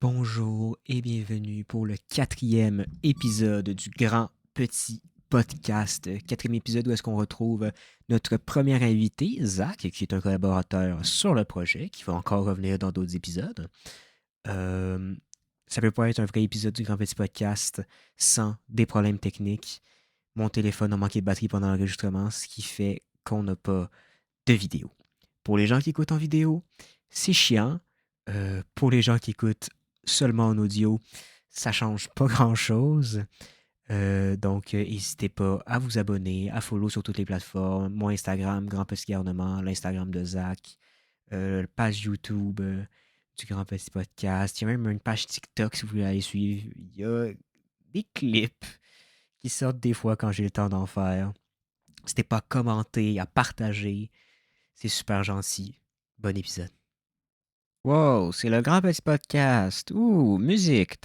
Bonjour et bienvenue pour le 4e épisode du Grand Petit Podcast. 4e épisode où est-ce qu'on retrouve notre premier invité, Zach, qui est un collaborateur sur le projet, qui va encore revenir dans d'autres épisodes. Euh, Ça peut pas être un vrai épisode du Grand Petit Podcast sans des problèmes techniques. Mon téléphone a manqué de batterie pendant l'enregistrement, ce qui fait qu'on n'a pas de vidéo. Pour les gens qui écoutent en vidéo, c'est chiant. Pour les gens qui écoutent seulement en audio, ça change pas grand-chose. Donc, n'hésitez pas à vous abonner, à follow sur toutes les plateformes. Mon Instagram, Grand Petit Garnement, l'Instagram de Zach, la page YouTube du Grand Petit Podcast. Il y a même une page TikTok si vous voulez aller suivre. Il y a des clips qui sortent des fois quand j'ai le temps d'en faire. N'hésitez pas à commenter, à partager. C'est super gentil. Bon épisode. Wow, c'est le grand petit podcast. Ouh, musique.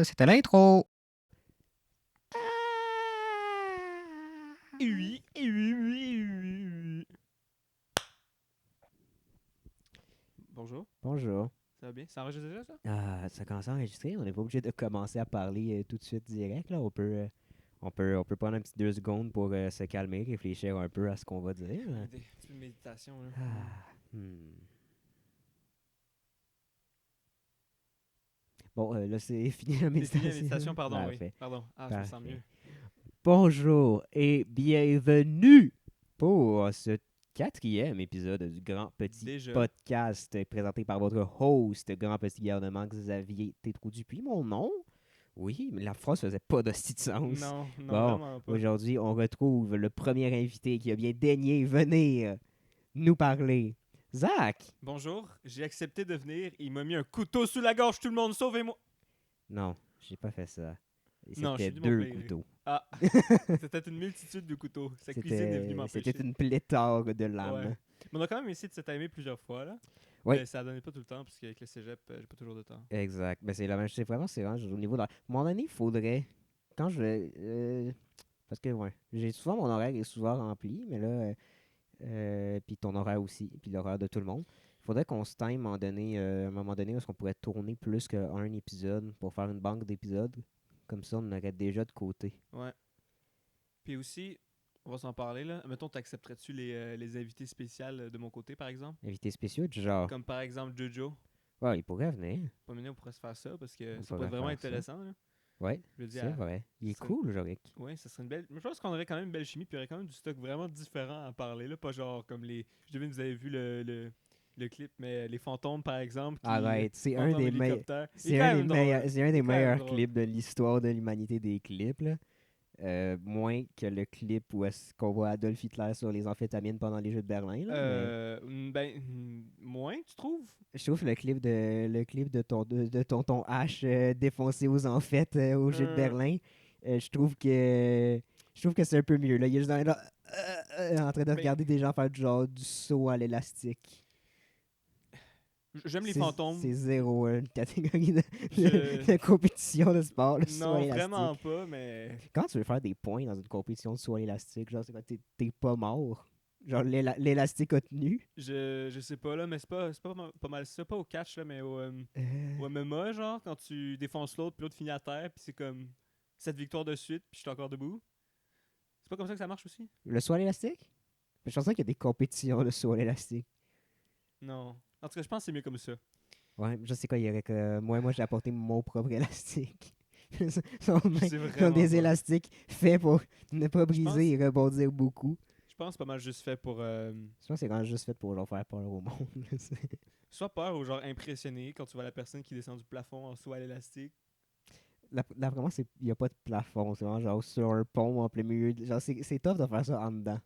C'était l'intro. Oui, oui, oui, oui, oui. Bonjour, Bonjour. ça va bien? Ça enregistre déjà, ça? Ça commence à enregistrer. On n'est pas obligé de commencer à parler tout de suite direct. Là. On peut prendre un petit 2 secondes pour se calmer, réfléchir un peu à ce qu'on va dire. Bonne idée. Un petit peu de méditation, là. Hmm. Bon, là, c'est fini la C'est fini la méditation. méditation, pardon, oui. Parfait. Pardon. Ah, je me sens Parfait. mieux. Bonjour et bienvenue pour ce 4e épisode du Grand Petit Déjà. Podcast présenté par votre host, Grand Petit Garnement, Xavier Tétrault-Dupuis. Mon nom? Oui, mais la phrase faisait pas de sens. Non, non, Bon, vraiment pas. aujourd'hui, on retrouve le premier invité qui a bien daigné venir nous parler. Zach! Bonjour, j'ai accepté de venir. Il m'a mis un couteau sous la gorge, tout le monde, sauvez-moi! Non, j'ai pas fait ça. Non, je C'était suis de mon 2 plein. couteaux. Ah, c'était une multitude de couteaux. Sa cuisine est venue C'était m'empêcher. une pléthore de Ouais. lames. Mais on a quand même essayé de se timer plusieurs fois, là. Oui. Mais ça donnait pas tout le temps, parce qu'avec le cégep, j'ai pas toujours de temps. Exact. Mais c'est la même chose. C'est vraiment au niveau de. À un moment donné, il faudrait. Quand je. Parce que, ouais. J'ai souvent mon horaire est souvent rempli, mais là. Puis ton horaire aussi. Puis l'horaire de tout le monde. Il faudrait qu'on se time à un moment donné, parce qu'on pourrait tourner plus qu'un épisode pour faire une banque d'épisodes. Comme ça, on aurait déjà de côté. Ouais. Puis aussi, on va s'en parler là. Mettons, t'accepterais-tu les invités spéciales de mon côté, par exemple? Invités spéciaux, du genre. Comme par exemple Jojo. Ouais, il pourrait venir. Pas on pourrait se faire ça parce que On ça pourrait pourrait être vraiment faire ça. intéressant. Là. Ouais, Je veux dire, c'est vrai. Il est ça serait cool, Jorick. ouais, ça serait une belle. Je pense qu'on aurait quand même une belle chimie, puis il y aurait quand même du stock vraiment différent à parler. Là. Pas genre comme les. Je devine, vous avez vu le clip, mais les fantômes, par exemple, qui Arrête, montent en hélicoptère. Il est quand même drôle. c'est un Il est des quand même meilleurs drôle. clips de l'histoire de l'humanité des clips, là. Moins que le clip où est-ce qu'on voit Adolf Hitler sur les amphétamines pendant les Jeux de Berlin, là, mais Moins, tu trouves? je trouve le clip de tonton H défoncé aux amphètes aux Jeux de Euh, Berlin, je trouve que c'est un peu mieux, là. Il est juste là, en train de ben, regarder des gens faire du saut à l'élastique. j'aime les C'est fantômes. zéro une catégorie de, Je... de compétition de sport, le saut à Non, vraiment l'élastique. pas, mais. Quand tu veux faire des points dans une compétition de saut à l'élastique, genre, c'est quoi, t'es pas mort. Genre, l'élastique a tenu. Je sais pas là, mais pas mal ça, pas au catch là, mais au MMA, genre, quand tu défonces l'autre, puis l'autre finit à terre, puis c'est comme 7 victoires de suite, puis je suis encore debout. C'est pas comme ça que ça marche aussi? Le saut à l'élastique? Je pense qu'il y a des compétitions de saut à l'élastique. Non. En tout cas, je pense que c'est mieux comme ça. Ouais, je sais quoi, il y aurait que. Moi, j'ai apporté mon propre élastique. sont, Je sais sont vraiment des pas. élastiques faits pour ne pas Je pense, briser et rebondir beaucoup. je pense que c'est pas mal juste fait pour Je pense que c'est quand même juste fait pour genre, faire peur au monde. soit peur ou genre impressionner quand tu vois la personne qui descend du plafond en saut à l'élastique. D'après moi, il n'y a pas de plafond. C'est vraiment genre sur un pont en plein milieu. Genre, c'est tough de faire ça en dedans.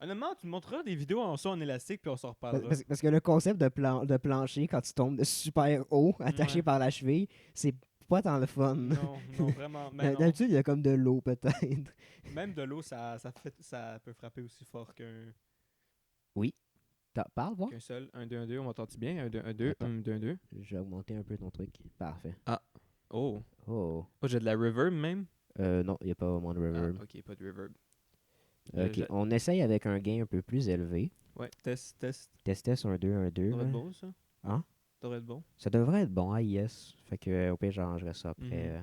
Honnêtement, tu me montreras des vidéos en saut en élastique, puis on s'en Parce, reparlera. parce- parce que le concept de plancher quand tu tombes de super haut, attaché Ouais. par la cheville, c'est pas tant le fun. Non, non, vraiment. Mais non. D'habitude, il y a comme de l'eau, peut-être. Même de l'eau, ça peut frapper aussi fort Oui. Parle, voir. qu'un seul. 1, 2, 1, 2, on m'entend-tu bien? 1, 2, 1, 2, Attends, 1, 2, 1, 2. je vais augmenter un peu ton truc. Parfait. Ah, oh. Oh. Oh, j'ai de la reverb même? Non, il n'y a pas vraiment de Ah, reverb. ok, pas de reverb. Ok, on essaye avec un gain un peu plus élevé. Ouais, test. Test 1, 2, 1, 2. Ça devrait être bon, ça. Hein? Ça devrait être bon. Ça devrait être bon, yes. Fait que, au pire, j'arrangerai ça après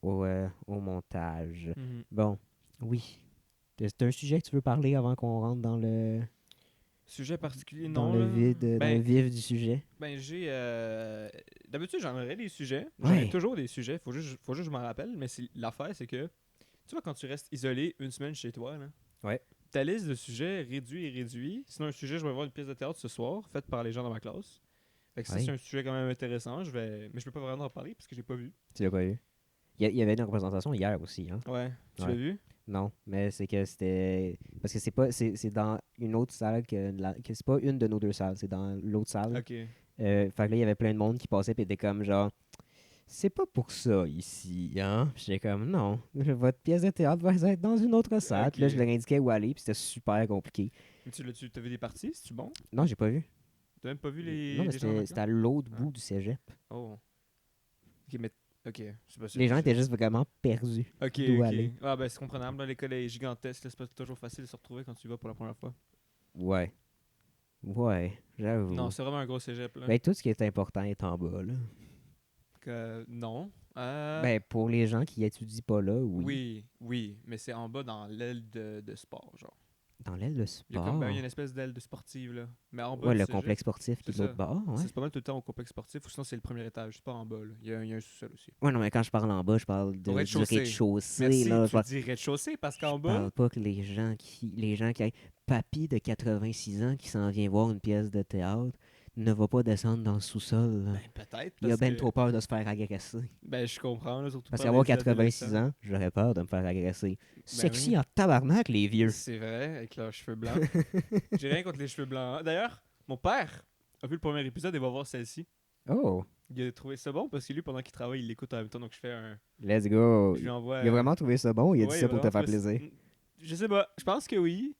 Mhm. au montage. Mhm. Bon, oui. C'est un sujet que tu veux parler avant qu'on rentre Sujet particulier, dans non, le là. vide, dans le vif du sujet? J'ai. D'habitude, j'en aurais des sujets. J'en ai Ouais. toujours des sujets. Faut juste que je m'en rappelle. Mais l'affaire, c'est que. Tu vois, quand tu restes isolé une semaine chez toi, là, Ouais. ta liste de sujets réduit et réduit. Sinon, un sujet, je vais voir une pièce de théâtre ce soir, faite par les gens dans ma classe. Fait que ça, c'est Ouais. un sujet quand même intéressant. Mais je peux pas vraiment en parler parce que j'ai pas vu. Tu l'as pas vu? Il y avait une représentation hier aussi, hein? Ouais. Tu l'as Ouais. vu? Non, mais c'est que c'était. Parce que c'est pas. C'est dans une autre salle que c'est pas une de nos deux salles, c'est dans l'autre salle. Ok. Fait que là, il y avait plein de monde qui passait et était comme genre. C'est pas pour ça ici, hein? Puis j'étais comme non, votre pièce de théâtre va être dans une autre salle. Puis là, je Ok. leur indiquais où aller, puis c'était super compliqué. Mais t'as vu des parties? C'est-tu bon? Non, j'ai pas vu. T'as même pas vu Non, mais les gens dans ma c'était classe? à l'autre Ah. bout du cégep. Oh. Ok, mais. Ok. C'est pas ça. Les gens étaient juste vraiment perdus Ok, d'où ok. aller. Ah, ben c'est comprenable. Dans l'école est gigantesque. là, C'est pas toujours facile de se retrouver quand tu y vas pour la première fois. Ouais. Ouais, Non, j'avoue. c'est vraiment un gros cégep, là. Ben, tout ce qui est important est en bas, là. Non. Ben, pour les gens qui étudient pas là, oui. Oui. Mais c'est en bas dans l'aile de sport, genre. Dans l'aile de Il y a comme, il y a sport. une espèce d'aile de sportive, là. Mais en bas Ouais, du le cégep, complexe sportif qui c'est est de l'autre ça. bord, ouais. C'est pas mal tout le temps au complexe sportif, ou sinon c'est le premier étage, c'est pas en bas, là. Il y a un sous-sol aussi. Ouais, non, mais quand je parle en bas, je parle Au du rez-de-chaussée. rez-de-chaussée, Merci, là. tu dis rez-de-chaussée parce Je qu'en bas, parle pas que les gens qui papy de 86 ans qui s'en vient voir une pièce de théâtre ne va pas descendre dans le sous-sol, là. ben peut-être Il a parce ben que. trop peur de se faire agresser. Ben je comprends, là, surtout Parce par qu'avoir les 86 adolescents. ans, j'aurais peur de me faire agresser. Ben Sexy oui. en tabarnak, les vieux. C'est vrai, avec leurs cheveux blancs. J'ai rien contre les cheveux blancs. Hein. D'ailleurs, mon père a vu le premier épisode et va voir celle-ci. Oh, Il a trouvé ça bon parce que lui, pendant qu'il travaille, il l'écoute en même temps. Donc je fais un. let's go. Je lui envoie. Il a vraiment trouvé ça bon ou il a dit Ouais, il ça a pour vraiment te faire trouvé ça. plaisir? Je sais pas. Je pense que oui.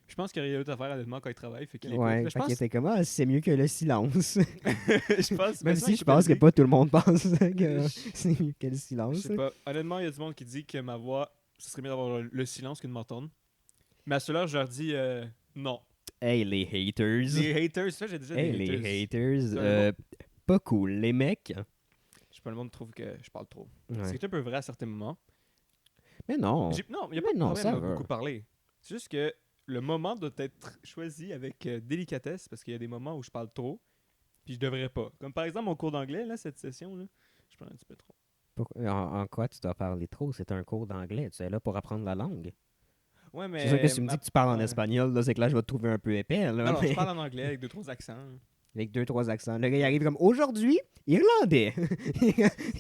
Je pense qu'il y a d'autres affaires honnêtement quand il travaille. Fait qu'il écoute. Ouais, Là, je fait qu'il pense. était comme, ah, c'est mieux que le silence. Je pense. Même Maintenant, si il je écoute pense que avec lui. pas tout le monde pense que Je c'est mieux que le je silence. sais pas. Honnêtement, il y a du monde qui dit que ma voix, ce serait mieux d'avoir le silence que de m'entendre. Mais à ceux-là, je leur dis non. Hey, les haters. Les haters, ça, j'ai déjà Hey, des les haters. haters. Ça, le monde, Pas cool. Les mecs. je sais pas, le monde trouve que je parle trop. Ouais. C'est un peu vrai à certains moments. Mais non. Non, il n'y a pas Mais de non, problème ça à va. beaucoup parler. C'est juste que le moment doit être choisi avec délicatesse parce qu'il y a des moments où je parle trop, puis je devrais pas. Comme par exemple mon cours d'anglais, là, cette session, là, je parle un petit peu trop. En quoi tu dois parler trop? C'est un cours d'anglais. Tu es là pour apprendre la langue. Ouais, C'est sûr que mais. si tu me dis que tu parles en Ouais. espagnol, là, c'est que là, je vais te trouver un peu épais. Là, Non, non, je mais parle en anglais avec deux, trois accents. avec 2, 3 accents. Le gars, il arrive comme aujourd'hui, irlandais.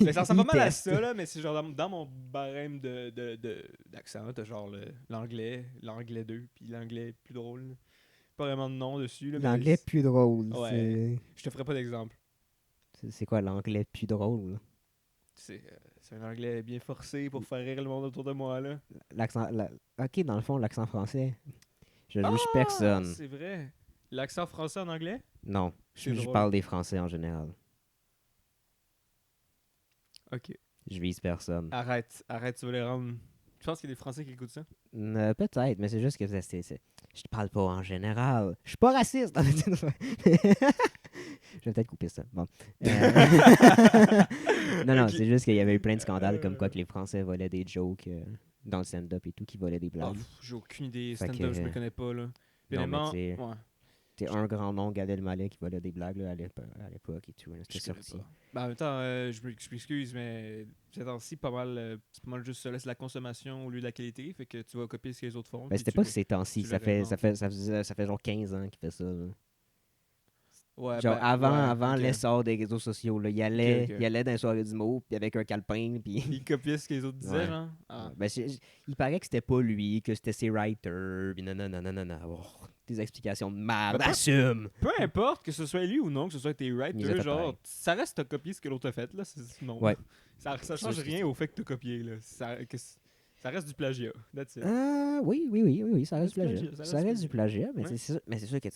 Mais ça ressemble Il pas mal à teste. ça, là, mais c'est genre dans mon barème d'accent, t'as genre l'anglais 2, puis l'anglais plus drôle. Là. Pas vraiment de nom dessus, là, mais. L'anglais plus drôle. Ouais. Je te ferai pas d'exemple. C'est quoi l'anglais plus drôle? C'est un anglais bien forcé pour faire rire le monde autour de moi, là. L'accent. Ok, dans le fond, l'accent français. Je juge Ah, personne. c'est vrai. L'accent français en anglais? Non, C'est je drôle. parle des Français en général. Ok. Je vise personne. Arrête, tu veux les rendre. Je pense qu'il y a des Français qui écoutent ça. Peut-être, mais c'est juste que je te parle pas en général. Je suis pas raciste. Je vais peut-être couper ça. Bon. Non, Ok. c'est juste qu'il y avait eu plein de scandales comme quoi que les Français volaient des jokes dans le stand-up et tout, qui volaient des Ah, blagues. j'ai aucune idée. Fait Stand-up, je me que- connais pas, là. Puis Non, mais honnêtement, tu sais, ouais. t'es un grand nom, Gad Elmaleh, qui volait des blagues là, à l'époque et tout. Là, Je c'était savais sorti. pas. Ben, en même temps, je m'excuse, mais ces temps-ci, pas mal, c'est pas mal juste ça. Là, c'est la consommation au lieu de la qualité. Fait que tu vas copier ce que les autres font. Ben, puis c'était tu pas le- ces temps-ci. tu le Ça fait, ça, réinventes. fait, ça fait genre 15 ans qu'il fait ça. Là. Ouais, Genre, ben, avant ok. l'essor des réseaux sociaux, là, il allait, Ok. il allait dans les soirées d'humour, puis avec un calepin, puis... Il copiait ce que les autres disaient, Ouais. genre. Ah. Ouais, ben, il paraît que c'était pas lui, que c'était ses writers, puis non. Oh, des explications de merde, Ben, pas- assume! Peu importe que ce soit lui ou non, que ce soit tes Il les a writers, fait genre, pareil. ça reste t'as copié ce que l'autre a fait, là. Non. Ouais. Ça change Ça, rien au fait que t'as copié, là. Ça reste du plagiat. That's it. Oui, ça reste du plagiat. plagiat, Ça reste du plagiat, mais Ouais. c'est sûr que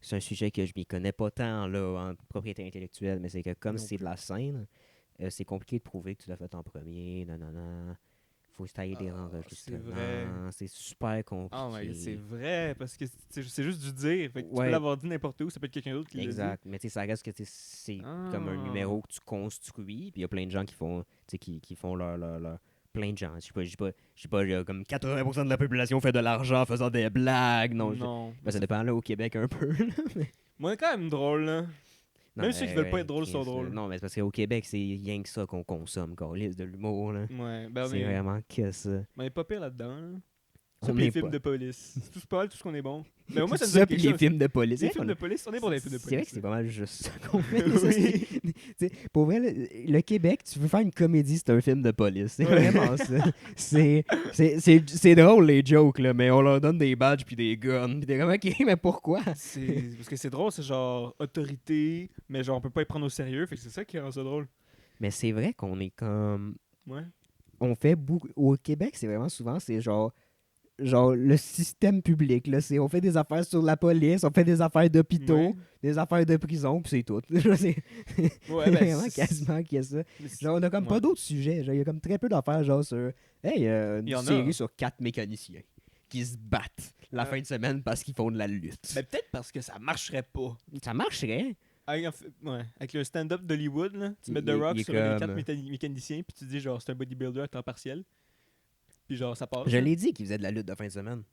c'est un sujet que je m'y connais pas tant là, en propriété intellectuelle, mais c'est que comme Non c'est de plus. la scène, c'est compliqué de prouver que tu l'as fait en premier, non. faut se tailler des C'est vrai. enregistrements. C'est super Ah, mais c'est compliqué. vrai, parce que c'est juste du dire. Fait que tu peux Ouais, l'avoir dit n'importe où, ça peut être quelqu'un d'autre qui l'a dit. exact. Mais tu sais, ça reste que tu sais, c'est comme un Ah. numéro que tu construis. Puis il y a plein de gens qui font, tu sais, qui font leur. Plein de gens. Je sais pas, comme 80% de la population fait de l'argent en faisant des blagues. Non, Non. ben, ça dépend là au Québec un peu. Là, mais... Moi, quand même drôle, là. Non, Même ceux qui veulent pas être drôles Chris, sont drôles. non, mais c'est parce qu'au Québec, c'est rien que ça qu'on consomme, câlisse, de l'humour. Là. Ouais, ben C'est vraiment que ça. on est pas pire là-dedans, là. Ça, On pis les n'est films pas. de police. C'est tout pas mal tout ce qu'on est bon. Mais au moins, ça nous Ça, donne puis quelque les chose. films de police. Les Hein, films de police, on est pour les films de C'est vrai police. que c'est pas mal juste ça qu'on fait. Oui. Tu sais, pour vrai, le Québec, tu veux faire une comédie, c'est un film de police. C'est Ouais. vraiment ça. C'est drôle, les jokes, là, mais on leur donne des badges puis des guns. Puis t'es comme, OK, mais pourquoi? C'est parce que c'est drôle, c'est genre autorité, mais genre on peut pas y prendre au sérieux, fait que c'est ça qui rend ça drôle. Mais c'est vrai qu'on est comme... Ouais. On fait beaucoup... Au Québec, c'est vraiment souvent, c'est genre le système public. Là, on fait des affaires sur la police, on fait des affaires d'hôpitaux, Ouais. des affaires de prison, puis c'est tout. c'est Ouais, ben, vraiment c'est- quasiment qu'il y a ça. mais c'est- Genre, on a comme pas ouais. d'autres sujets. Genre, il y a comme très peu d'affaires, genre sur hey, Il y une en a. série sur 4 mécaniciens qui se battent la fin de semaine parce qu'ils font de la lutte. Ben peut-être parce que ça marcherait pas. Ça marcherait. Avec le stand-up d'Hollywood, là, tu mets The Il Rock est sur les 4 comme- mécaniciens, puis tu dis genre c'est un bodybuilder à temps partiel. Puis genre ça passe. Je là. l'ai dit qu'ils faisaient de la lutte de fin de semaine.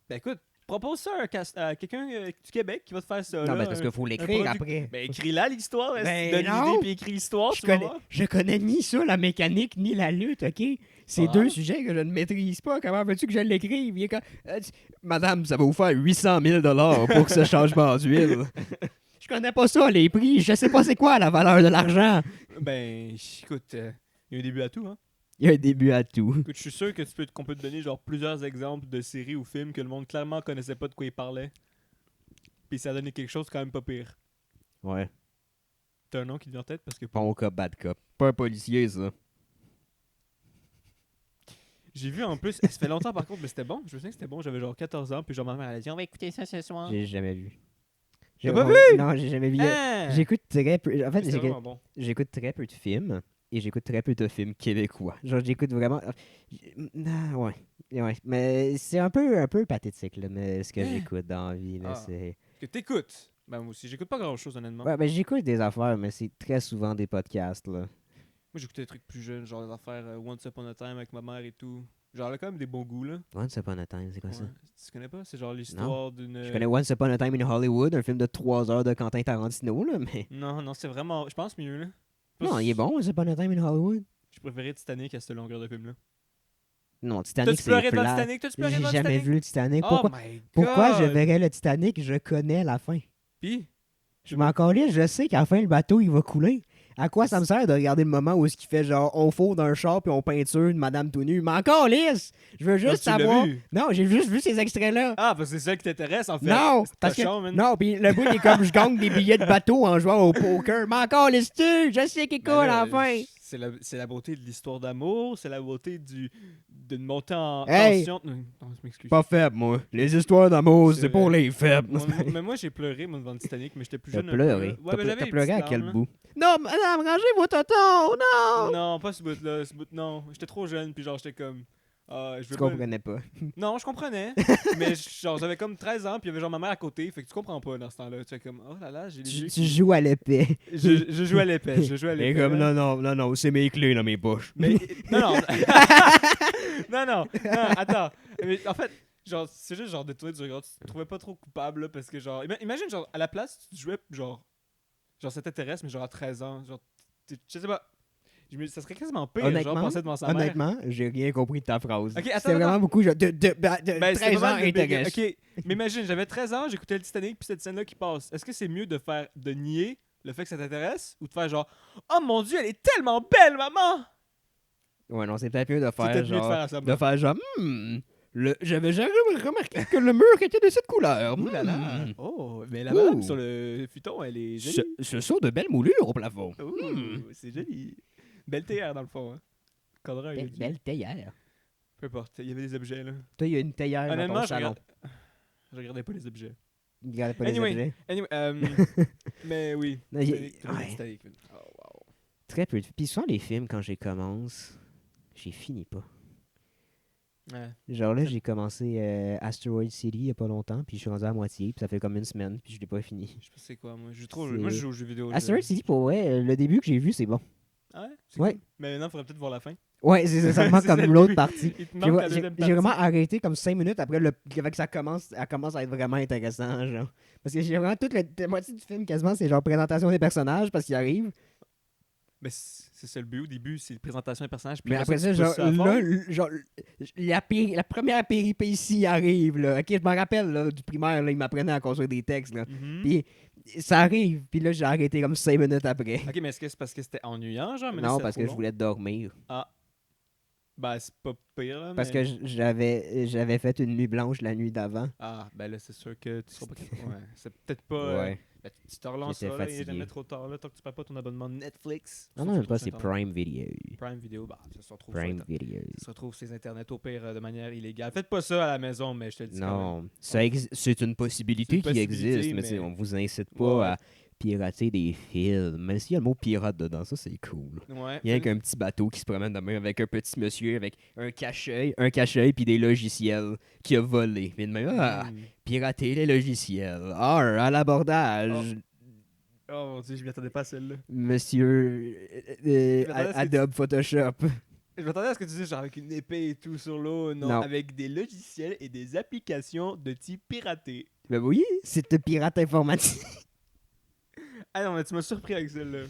Ben écoute, propose ça à quelqu'un du Québec qui va te faire ça. Non, là, mais parce qu'il faut l'écrire produit- après. Ben écris là l'histoire, Ben donne non. l'idée puis écris l'histoire, Je tu vas connais, voir. je connais ni ça, la mécanique, ni la lutte, OK? C'est Ah. deux sujets que je ne maîtrise pas. Comment veux-tu que je l'écrive? Il est comme, Madame, ça va vous faire 800 000 $ pour ce changement d'huile. Je connais pas ça, les prix. Je sais pas c'est quoi la valeur de l'argent. Ben écoute, il y a un début à tout, hein. Il y a un début à tout. Écoute, je suis sûr que qu'on peut te donner genre plusieurs exemples de séries ou films que le monde clairement connaissait pas de quoi il parlait. Puis ça a donné quelque chose quand même pas pire. Ouais. T'as un nom qui te vient en tête parce que Bon cop, bad cop. Pas un policier, ça. j'ai vu en plus, ça fait longtemps par contre, mais c'était bon. Je me souviens que c'était bon, j'avais genre 14 ans, puis genre ma mère elle a dit on va écouter ça ce soir. J'ai jamais vu. T'as pas vu? vu? Non, j'ai jamais vu. Ah! J'écoute très peu. En fait, C'était vraiment bon. j'écoute très peu de films et j'écoute très peu de films québécois. Genre, j'écoute vraiment. Ah, ouais. Ouais. Mais c'est un peu pathétique, là, mais ce que j'écoute dans la vie, là, Ah. c'est. Que t'écoutes. Ben moi aussi, j'écoute pas grand chose honnêtement. Ouais, ben j'écoute des affaires, mais c'est très souvent des podcasts, là. Moi j'écoutais des trucs plus jeunes, genre des affaires Once Upon a Time avec ma mère et tout. Genre elle a quand même des bons goûts là. Once Upon a Time, c'est quoi ça? Ouais. Tu connais pas? C'est genre l'histoire d'une. Je connais Once Upon a Time in Hollywood, un film de 3 heures de Quentin Tarantino, là, mais. Non, c'est vraiment. Je pense mieux là. Non, il est bon, Once Upon a Time in Hollywood. Je préférais Titanic à cette longueur de film là. Non, Titanic, T'as-tu c'est pleuré devant plat. Titanic? T'as-tu pleuré J'ai devant jamais Titanic? vu le Titanic. Oh Pourquoi, my god! pourquoi je verrais le Titanic? Je connais la fin. Pis? Je m'en calisse, je sais qu'à la fin, le bateau, il va couler. À quoi ça me sert de regarder le moment où ce qui fait genre, on fourre d'un char puis on peinture une madame tout nue? M'en calisse! Je veux juste tu l'as savoir. vu? Non, j'ai juste vu ces extraits-là. Ah, parce que c'est ça qui t'intéresse en fait. Non, C'est parce que. cochon, man. Non, puis le bout, il est comme je gagne des billets de bateau en jouant au poker. M'en calisse-tu? Je sais qu'il Ben coule là, à la fin. C'est la beauté de l'histoire d'amour, c'est la beauté d'une montée en Hey! tension. Non, je m'excuse. Pas faible, moi. Les histoires d'amour, C'est c'est pour vrai. les faibles. Mais moi, j'ai pleuré moi, devant le Titanic, mais j'étais plus T'as jeune. un peu, pleuré. là. Ouais, T'as mais j'avais t'as les pleuré à petites quel larmes, là. bout? Non, madame, rangez vos totons, non! Non, pas ce bout-là. Non, j'étais trop jeune, puis genre, j'étais comme. Je Tu veux pas... comprenais pas. Non, je comprenais. Mais genre, j'avais comme 13 ans, puis il y avait genre ma mère à côté, fait que tu comprends pas dans ce temps-là. Tu fais comme, oh là là, j'ai les yeux Tu qui- joues à l'épée. Je joue à l'épée, je joue à Et l'épée. comme, là. non, c'est mes clés dans mes poches. Mais non. Non, attends. Mais en fait, genre c'est juste genre de toi du regard, tu te trouvais pas trop coupable là, parce que genre imagine genre à la place tu jouais genre ça t'intéresse mais genre à 13 ans, genre je sais pas. Ça serait quasiment pire genre passer devant sa mère. Honnêtement, j'ai rien compris de ta phrase. Ok, attends, C'était vraiment attends. beaucoup genre, de Ben, c'est 13 pas ans mal de big- intéresse. OK, mais imagine, j'avais 13 ans, j'écoutais le Titanic puis cette scène là qui passe. Est-ce que c'est mieux de nier le fait que ça t'intéresse ou de faire genre oh mon dieu, elle est tellement belle maman. Ouais, non, c'est peut-être mieux de C'est faire peut-être mieux de genre... faire à semblant. De faire genre, j'avais jamais remarqué que le mur était de cette couleur. Ouh là là. Hmm. Oh, mais la madame Ouh. sur le futon, elle est jolie. Ce sont de belles moulures au plafond. Ouh, c'est joli. Belle théière dans le fond. Hein. Cadran, il a dit. Belle théière. Peu importe, il y avait des objets là. Toi, il y a une théière dans Honnêtement, ton salon. je regardais pas les objets. Regarde pas Anyway. les objets. Anyway, mais oui. Non, Titanic, ouais. Titanic. Oh, wow. Très peu. Puis souvent, les films, quand j'y commence, j'y finis pas. Ouais. Genre là, j'ai commencé Asteroid City il y a pas longtemps, puis je suis rendu à la moitié, puis ça fait comme une semaine, puis je l'ai pas fini. Je sais pas c'est quoi, moi. Moi, je joue aux jeux vidéo. Asteroid City, pour vrai, le début que j'ai vu, c'est bon. Ah ouais? C'est Ouais. cool. Mais maintenant, il faudrait peut-être voir la fin. Ouais, c'est ça me manque C'est ça, comme le l'autre début. partie. Il te manque la deuxième J'ai vraiment partie. arrêté comme 5 minutes après que ça commence à être vraiment intéressant, genre. Parce que j'ai vraiment toute la moitié du film quasiment, c'est genre présentation des personnages parce qu'ils arrivent. Mais c'est ça le but au début, c'est la présentation des personnages. Puis Mais après ça, tu genre, pousses à fond. là, genre, la première péripétie arrive, là. Ok, je me rappelle, là, du primaire, là, il m'apprenait à construire des textes, là. Mhm. Puis ça arrive, puis là, j'ai arrêté comme 5 minutes après. Ok, mais est-ce que c'est parce que c'était ennuyant, genre? Mais là, Non, c'était parce trop que je long? voulais dormir. Ah. Ben, c'est pas pire, là, Parce mais... que j'avais fait une nuit blanche la nuit d'avant. Ah, ben là, c'est sûr que tu seras pas capable. Ouais, c'est peut-être pas... Ouais. ben, tu te relanceras, J'étais là, il est fatigué. jamais trop tard, là, tant que tu perds pas ton abonnement Netflix. Non, Sauf non, que même pas, sur c'est Internet. Prime Video. Prime Video, bah, ça se retrouve Prime Video. ça se retrouve sur Internet au pire de manière illégale. Faites pas ça à la maison, mais je te le dis quand même. Non, c'est une possibilité C'est une qui possibilité, existe, mais mais- on vous incite Ouais, pas ouais. à pirater des films. Même s'il y a le mot pirate dedans, ça c'est cool. Ouais. Il y a qu'un petit bateau qui se promène de même avec un petit monsieur avec un cache-œil puis des logiciels qui a volé. Mais de même, pirater les logiciels. À l'abordage. Oh mon dieu, je m'y attendais pas à celle-là. Monsieur m'attendais à ce que Adobe Photoshop. Je m'attendais à ce que tu dises genre avec une épée et tout sur l'eau. Non, Non. avec des logiciels et des applications de type piraté. Ben oui, c'est un pirate informatique. Ah non, mais tu m'as surpris avec celle-là.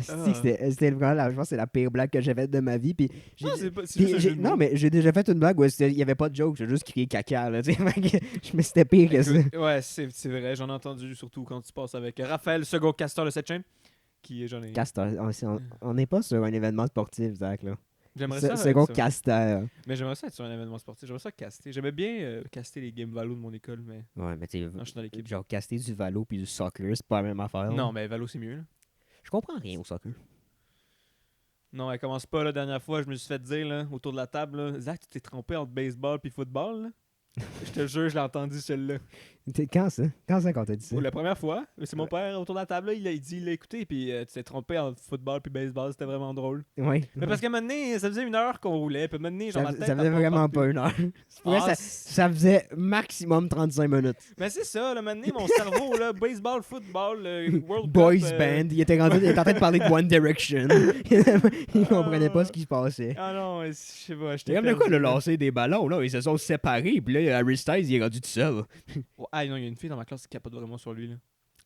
C'était vraiment, je pense que c'est la pire blague que j'ai faite de ma vie. Puis j'ai- Non, c'est pas- c'est puis juste un j'ai- jeu de non, mots. mais j'ai déjà fait une blague où il n'y avait pas de joke, j'ai juste crié caca. Là, tu sais, mais c'était pire que ça. Écoute, ouais, c'est vrai, j'en ai entendu surtout quand tu passes avec Raphaël, second casteur de cette chaîne. Qui j'en ai. Castor, on n'est pas sur un événement sportif, Zach. Là. J'aimerais ça. Second ça. caster. Mais j'aimerais ça être sur un événement sportif. J'aimerais ça caster. J'aimais bien caster les Game Valo de mon école, mais Ouais, mais tu sais, non, je suis dans l'équipe. genre caster du valo puis du soccer, c'est pas la même affaire. Non, là. mais Valo, c'est mieux. Là. Je comprends rien au soccer. Non, elle commence pas la dernière fois. Je me suis fait dire là, autour de la table, là, Zach, tu t'es trompé entre baseball puis football. Là? Je te jure, je l'ai entendu celle-là. Quand ça? Quand ça qu'on t'a dit ça? Pour la première fois, c'est mon père autour de la table, là, il l'a écouté, puis tu t'es trompé entre football puis baseball, c'était vraiment drôle. Ouais. Mais parce qu'à un moment donné, ça faisait 1 heure qu'on roulait, puis à un moment donné, genre, Ça, ma tête, ça faisait elle part vraiment partout. pas une heure. Pour vrai, Ah, ça faisait maximum 35 minutes. Mais c'est ça, là, maintenant, mon cerveau, là, baseball, football, World Boys Cup, Band, il était en train de parler de One Direction. Il comprenait pas ce qui se passait. Ah non, je sais pas, C'était j'étais comme de quoi perdu, le là. lancer des ballons, là. Ils se sont séparés, puis là, Harry Styles, il est rendu tout seul. Oh, ah non, il y a une fille dans ma classe qui capote vraiment sur lui, là.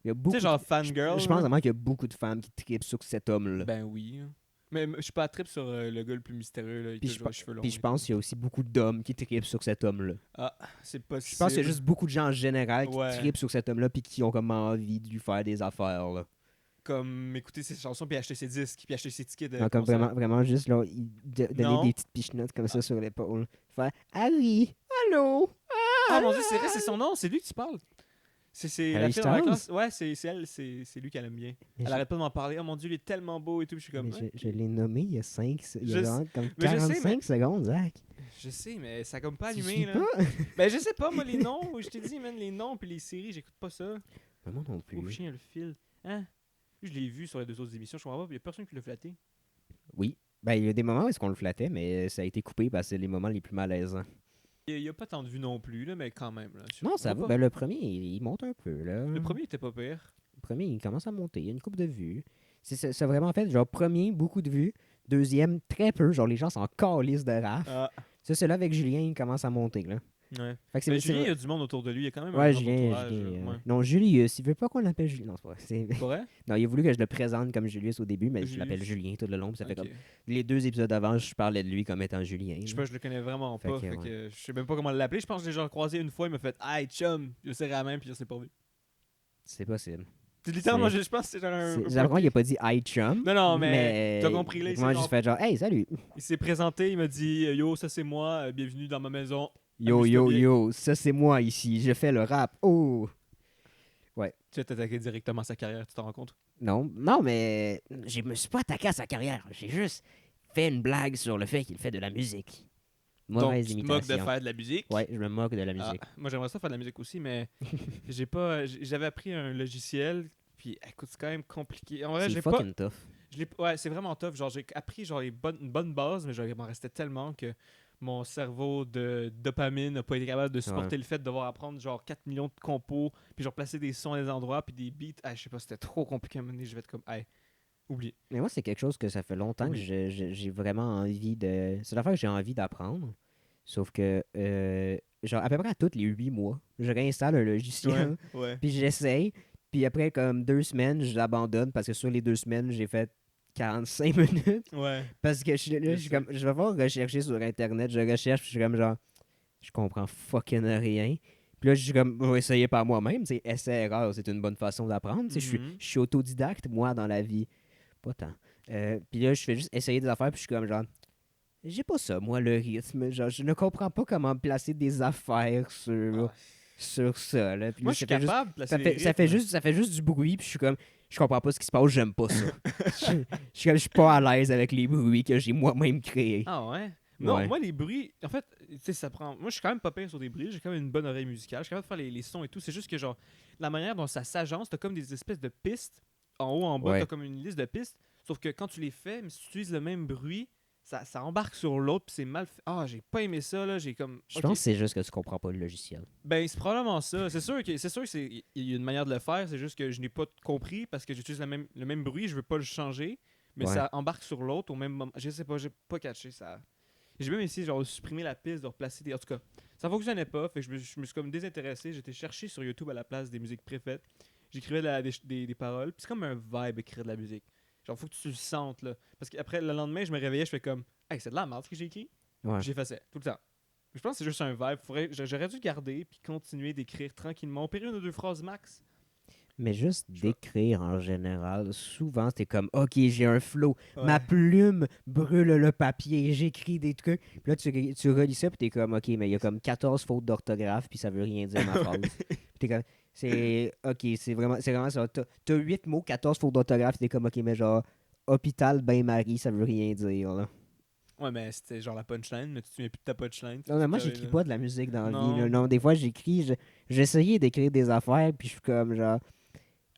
Il y a Tu beaucoup sais, genre de- fangirl. Je pense là. vraiment qu'il y a beaucoup de femmes qui trippent sur cet homme-là. Ben oui. Hein. Mais je suis pas à trip sur le gars le plus mystérieux, là, Puis qui a je toujours les cheveux longs. Puis je pense qu'il y a aussi beaucoup d'hommes qui trippent sur cet homme-là. Ah, c'est possible. Je pense qu'il y a juste beaucoup de gens en général qui Ouais. trippent sur cet homme-là puis qui ont comme envie de lui faire des affaires. Là. Comme écouter ses chansons, puis acheter ses disques, puis acheter ses tickets de Non, comme concert. vraiment juste là, donner Non. des petites pichenottes comme ça sur l'épaule. Faire Harry, allô? Ah mon dieu, c'est vrai, c'est son nom, c'est lui que tu parles. C'est la Harry fille dans la Styles? classe. Ouais, c'est elle, c'est lui qu'elle aime bien. Mais Elle arrête pas de m'en parler. Oh mon dieu, il est tellement beau et tout. Puis je suis comme. mais je l'ai nommé il y a 5, il y Je a vraiment comme mais je sais, 45 secondes, Zach. Je sais, mais ça a comme pas Tu allumé suis là. pas? Ben je sais pas, moi, les noms. Je t'ai dit, man, les noms puis les séries, j'écoute pas ça. Mais moi non plus. Pauvre chien, le fil. Hein? Je l'ai vu sur les 2 autres émissions, je comprends pas, il y a personne qui l'a flatté. Oui. Ben, il y a des moments où est-ce qu'on le flattait, mais ça a été coupé parce que c'est les moments les plus malaisants. Il y a pas tant de vues non plus, là, mais quand même. Là. Non, ça va. pas. Ben, le premier, il monte un peu, là. Le premier était pas pire. Le premier, il commence à monter. Il y a une coupe de vues. C'est vraiment fait, genre, premier, beaucoup de vues. Deuxième, très peu. Genre, les gens sont calissent de raf. Ah, Ça, c'est là avec Julien, il commence à monter, là. ouais. Fait que c'est- Mais c'est- Julien, il y a du monde autour de lui, il y a quand même un Ouais, grand Julien. entourage, ouais. Non, Julius. Il veut pas qu'on l'appelle Julien. Non, c'est pas vrai. C'est- Pas vrai? Non, il a voulu que je le présente comme Julius au début, mais je Julius. l'appelle Julien tout le long. Puis ça fait Ok. comme. Les 2 épisodes avant, je parlais de lui comme étant Julien. Je sais là. pas, je le connais vraiment Fait pas. que, Fait ouais. que je sais même pas comment l'appeler. Je pense que je l'ai genre croisé une fois, il m'a fait Hey chum, je serré la main, puis je sais pas vu. C'est possible. C'est littéralement, C'est- je pense que c'est genre un. J'ai l'impression qu'il a pas dit hi chum. Non, mais t'as compris, là, il s'est Moi, j'ai genre- juste fait genre, hey, salut. Il s'est présenté, il m'a dit Yo, ça c'est moi, bienvenue dans ma maison. Yo, Amuse-toi yo, bien. yo, ça c'est moi ici, je fais le rap. Oh! Tu as attaqué directement sa carrière, tu t'en rends compte? Non, mais je me suis pas attaqué à sa carrière. J'ai juste fait une blague sur le fait qu'il fait de la musique. Donc, Mauvaise tu te moques imitation. de faire de la musique. Ouais, je me moque de la Ah, musique. moi, j'aimerais ça faire de la musique aussi, mais j'avais appris un logiciel, puis écoute, c'est quand même compliqué. En vrai, C'est j'ai pas. fucking tough. Ouais, c'est vraiment tough. Genre, j'ai appris genre une bonne base, mais genre, il m'en restait tellement que mon cerveau de dopamine n'a pas été capable de supporter le fait de devoir apprendre genre 4 millions de compos, puis genre placer des sons à des endroits, puis des beats. Je sais pas, c'était trop compliqué à mener. Je vais être comme, oublie. Mais moi, c'est quelque chose que ça fait longtemps que Oublie. j'ai vraiment envie de. C'est l'affaire que j'ai envie d'apprendre. Sauf que, genre, à peu près à tous les 8 mois, je réinstalle un logiciel, Ouais. puis j'essaye. Puis après, comme 2 semaines, je l'abandonne parce que sur les 2 semaines, j'ai fait 45 minutes. Ouais. Parce que là, je suis comme, je vais voir rechercher sur Internet, je recherche, puis je suis comme genre, je comprends fucking rien. Puis là, je suis comme, je vais essayer par moi-même. C'est essai-erreur, c'est une bonne façon d'apprendre. Je suis autodidacte, moi, dans la vie. Pas tant. Puis là, je fais juste essayer des affaires, puis je suis comme genre, j'ai pas ça, moi, le rythme. Genre, je ne comprends pas comment placer des affaires sur ça. Là. Puis Moi, là, je suis capable de placer ça les fait, ça, fait rythmes. juste, ça fait juste du bruit, puis je suis comme, je comprends pas ce qui se passe, j'aime pas ça. Je suis pas à l'aise avec les bruits que j'ai moi-même créés. Ah ouais? Non, Ouais. moi, les bruits, en fait, tu sais, ça prend. Moi, je suis quand même pas pire sur des bruits, j'ai quand même une bonne oreille musicale, je suis capable de faire les sons et tout. C'est juste que, genre, la manière dont ça s'agence, t'as comme des espèces de pistes. En haut, en bas, Ouais. t'as comme une liste de pistes. Sauf que quand tu les fais, mais si tu utilises le même bruit, ça embarque sur l'autre, puis c'est mal fait. J'ai pas aimé ça, là. J'ai comme. Je Ok. pense que c'est juste que tu comprends pas le logiciel. Ben, c'est probablement ça. C'est sûr que il y a une manière de le faire, c'est juste que je n'ai pas compris parce que j'utilise le même bruit, je veux pas le changer, mais Ouais. ça embarque sur l'autre au même moment. Je sais pas, j'ai pas catché ça. J'ai même essayé genre de supprimer la piste, de replacer des. En tout cas, ça fonctionnait pas, fait que je me suis comme désintéressé, j'étais cherché sur YouTube à la place des musiques préfaites. J'écrivais des paroles, puis c'est comme un vibe écrire de la musique. Genre faut que tu le sentes là, parce qu'après le lendemain, je me réveillais, je fais comme hey, c'est de la merde ce que j'ai écrit. Ouais. Puis j'effaçais tout le temps. Je pense que c'est juste un vibe. J'aurais dû garder puis continuer d'écrire tranquillement. Au pire, une ou deux phrases max. Mais juste Je vois. d'écrire en général, souvent c'était comme OK, j'ai un flow, ma Ouais. plume brûle le papier, j'écris des trucs. Puis là, tu relis ça, puis t'es comme OK, mais il y a comme 14 fautes d'orthographe, puis ça veut rien dire ma phrase. Puis t'es comme c'est OK, c'est vraiment ça. T'as 8 mots, 14 fautes d'orthographe, puis t'es comme OK, mais genre hôpital, bain-marie, ça veut rien dire. Là. Ouais, mais c'était genre la punchline, mais tu te souviens plus de ta punchline. Non, mais moi, j'écris pas de la musique dans la vie. Là. Non. Non, des fois, j'essayais d'écrire des affaires, puis je suis comme genre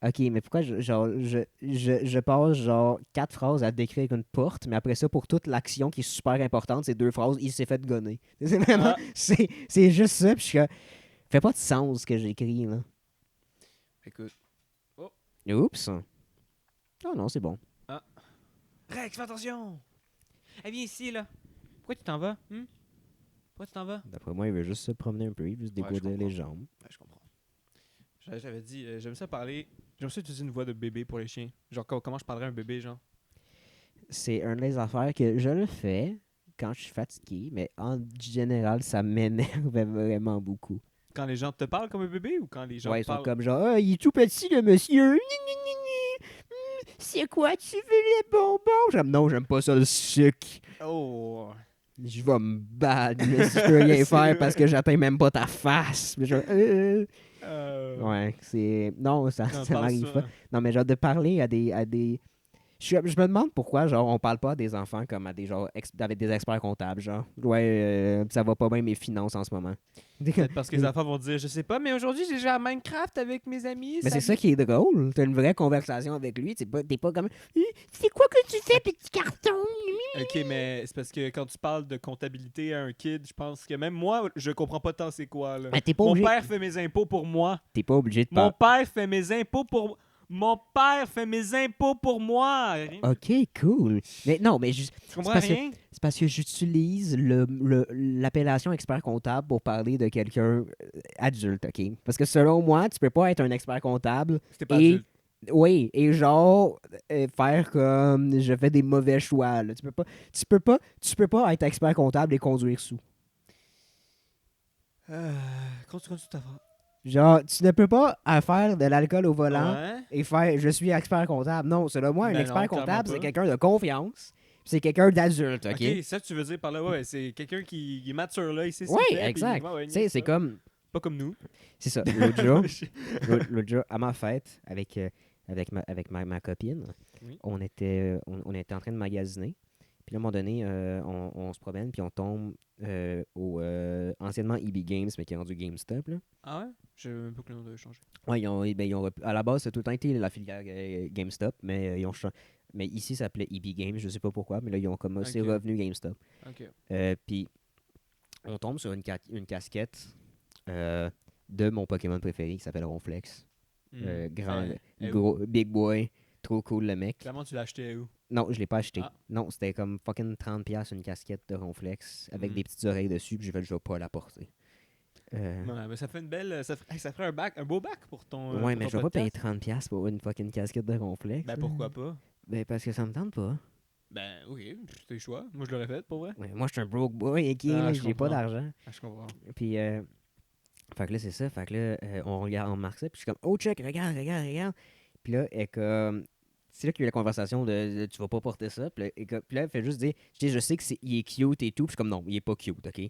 OK, mais pourquoi je passe genre 4 phrases à décrire une porte, mais après ça, pour toute l'action qui est super importante, c'est 2 phrases, il s'est fait gonner. C'est vraiment, Ah, c'est juste ça, puis je suis comme, fait pas de sens ce que j'écris, là. écoute. Oups. Oh non, c'est bon. Ah. Rex, fais attention! Viens ici, là. Pourquoi tu t'en vas? Pourquoi tu t'en vas? D'après moi, il veut juste se promener un peu, il veut se Ouais, je dégourdir les comprends. jambes. Ouais, je comprends. J'avais dit, j'aime ça parler. J'aime ça utiliser une voix de bébé pour les chiens. Genre, comment je parlerais à un bébé, genre? C'est une des affaires que je le fais quand je suis fatigué, mais en général, ça m'énerve vraiment beaucoup. Quand les gens te parlent comme un bébé ou quand les gens Ouais, te ils sont parlent. comme genre, ah, il est tout petit le monsieur. Gni, gni, gni, gni. C'est quoi, tu veux les bonbons? Non, j'aime pas ça le sucre. Oh! Je vais me battre, mais si je peux rien C'est faire vrai. parce que j'atteins même pas ta face. Mais genre, Euh... Ouais, c'est. Non, ça, Non, ça parle m'arrive pas. ça. Non, mais genre de parler à des. Je me demande pourquoi, genre, on parle pas à des enfants comme à des genre avec des experts comptables, genre. Ouais, ça va pas bien mes finances en ce moment. Peut-être parce que les enfants vont dire, je sais pas, mais aujourd'hui j'ai joué à Minecraft avec mes amis. Mais c'est ça qui est drôle. T'as une vraie conversation avec lui. T'es pas comme. C'est quoi que tu fais, petit carton? Ok, mais c'est parce que quand tu parles de comptabilité à un kid, je pense que même moi, je comprends pas tant c'est quoi, là. Mais t'es pas Mon obligé. père fait mes impôts pour moi. T'es pas obligé de Mon parler. père fait mes impôts pour... Mon père fait mes impôts pour moi. Ok, cool. Mais non, mais Tu comprends parce que- rien? c'est parce que j'utilise l'appellation expert comptable pour parler de quelqu'un adulte, ok? Parce que selon moi, tu peux pas être un expert comptable C'était pas et adulte. oui, et genre faire comme je fais des mauvais choix. Là. Tu peux pas être expert comptable et conduire sous. Continue ta phrase. Genre, tu ne peux pas faire de l'alcool au volant Ouais. et faire je suis expert comptable. Non, selon moi, un Ben expert non, clairement comptable, c'est pas. quelqu'un de confiance. C'est quelqu'un d'adulte, ok? Ok, ça tu veux dire par là, ouais, c'est quelqu'un qui est mature là, il sait ce Oui, qu'il fait. Puis, exact. ouais, ouais, Tu sais, c'est ça. comme. Pas comme nous. C'est ça. L'autre jour, à ma fête, avec ma copine, Oui. on était en train de magasiner. Puis là, à un moment donné, on se promène, puis on tombe au anciennement EB Games, mais qui est rendu GameStop. Là. Ah ouais? Je savais même pas que le nom devait changer. Ouais, à la base, ça a tout le temps été la filière GameStop, mais mais ici, ça s'appelait EB Games, je sais pas pourquoi, mais là, ils ont comme c'est Ok. revenu GameStop. Ok. Puis on tombe sur une casquette de mon Pokémon préféré qui s'appelle Ronflex. Grand, gros, big boy, trop cool le mec. Clairement, tu l'as acheté où? Non, je l'ai pas acheté. Ah. Non, c'était comme fucking 30$ une casquette de Ronflex avec des petites oreilles dessus, puis j'ai fait, je vais pas la porter. Ouais, mais ça fait une belle. Ça ferait un beau bac pour ton. Ouais, pour mais ton je vais pas payer podcast. 30$ pour une fucking casquette de Ronflex. Ben pourquoi pas? Ben parce que ça me tente pas. Ben oui, c'est tes choix. Moi je l'aurais fait pour vrai. Ouais, moi, je suis un broke boy, ok, Ah, là, je j'ai pas comprends. d'argent. Ah, je comprends. Puis, fait que là, c'est ça. Fait que là, on regarde, on marque ça. Puis je suis comme, oh, check, regarde, regarde, regarde. Puis là, elle est comme. C'est là qu'il y a eu la conversation de tu vas pas porter ça. Puis là, elle fait juste dire, je sais que il est cute et tout. Puis je suis comme, non, il est pas cute, ok?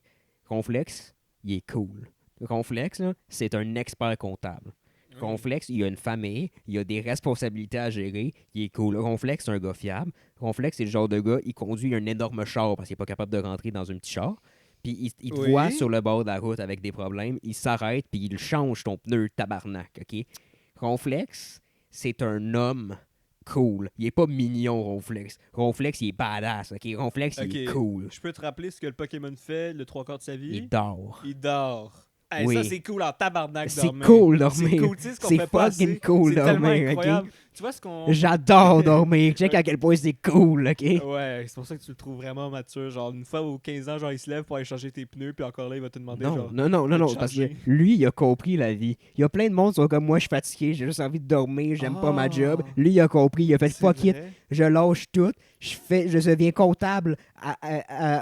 Ronflex, il est cool. Ronflex, là, c'est un expert comptable. Ronflex, il a une famille, il a des responsabilités à gérer, il est cool. Ronflex, c'est un gars fiable. Ronflex, c'est le genre de gars, il conduit un énorme char parce qu'il est pas capable de rentrer dans un petit char. Puis il te Oui. voit sur le bord de la route avec des problèmes, il s'arrête puis il change ton pneu tabarnak, ok? Ronflex, c'est un homme cool. Il est pas mignon, Ronflex. Ronflex, il est badass, ok? Ronflex, il est Ok. cool. Je peux te rappeler ce que le Pokémon fait le 3/4 de sa vie? Il dort. Il dort. Hey, Oui. ça, c'est cool en tabarnak C'est dormir. cool dormir. C'est cool, tu sais ce qu'on C'est fait pas fucking assez. cool C'est tellement dormir, ok? incroyable. Tu vois ce qu'on... J'adore dormir. Check à quel point c'est cool, ok? Ouais, c'est pour ça que tu le trouves vraiment mature. Genre, une fois aux 15 ans, genre, il se lève pour aller changer tes pneus, puis encore là, il va te demander, Non, genre... non, de parce que changer. lui, il a compris la vie. Il y a plein de monde qui sont comme moi, je suis fatigué, j'ai juste envie de dormir, j'aime pas ma job. Lui, il a compris, il a fait C'est fuck it, vrai. je lâche tout, je deviens comptable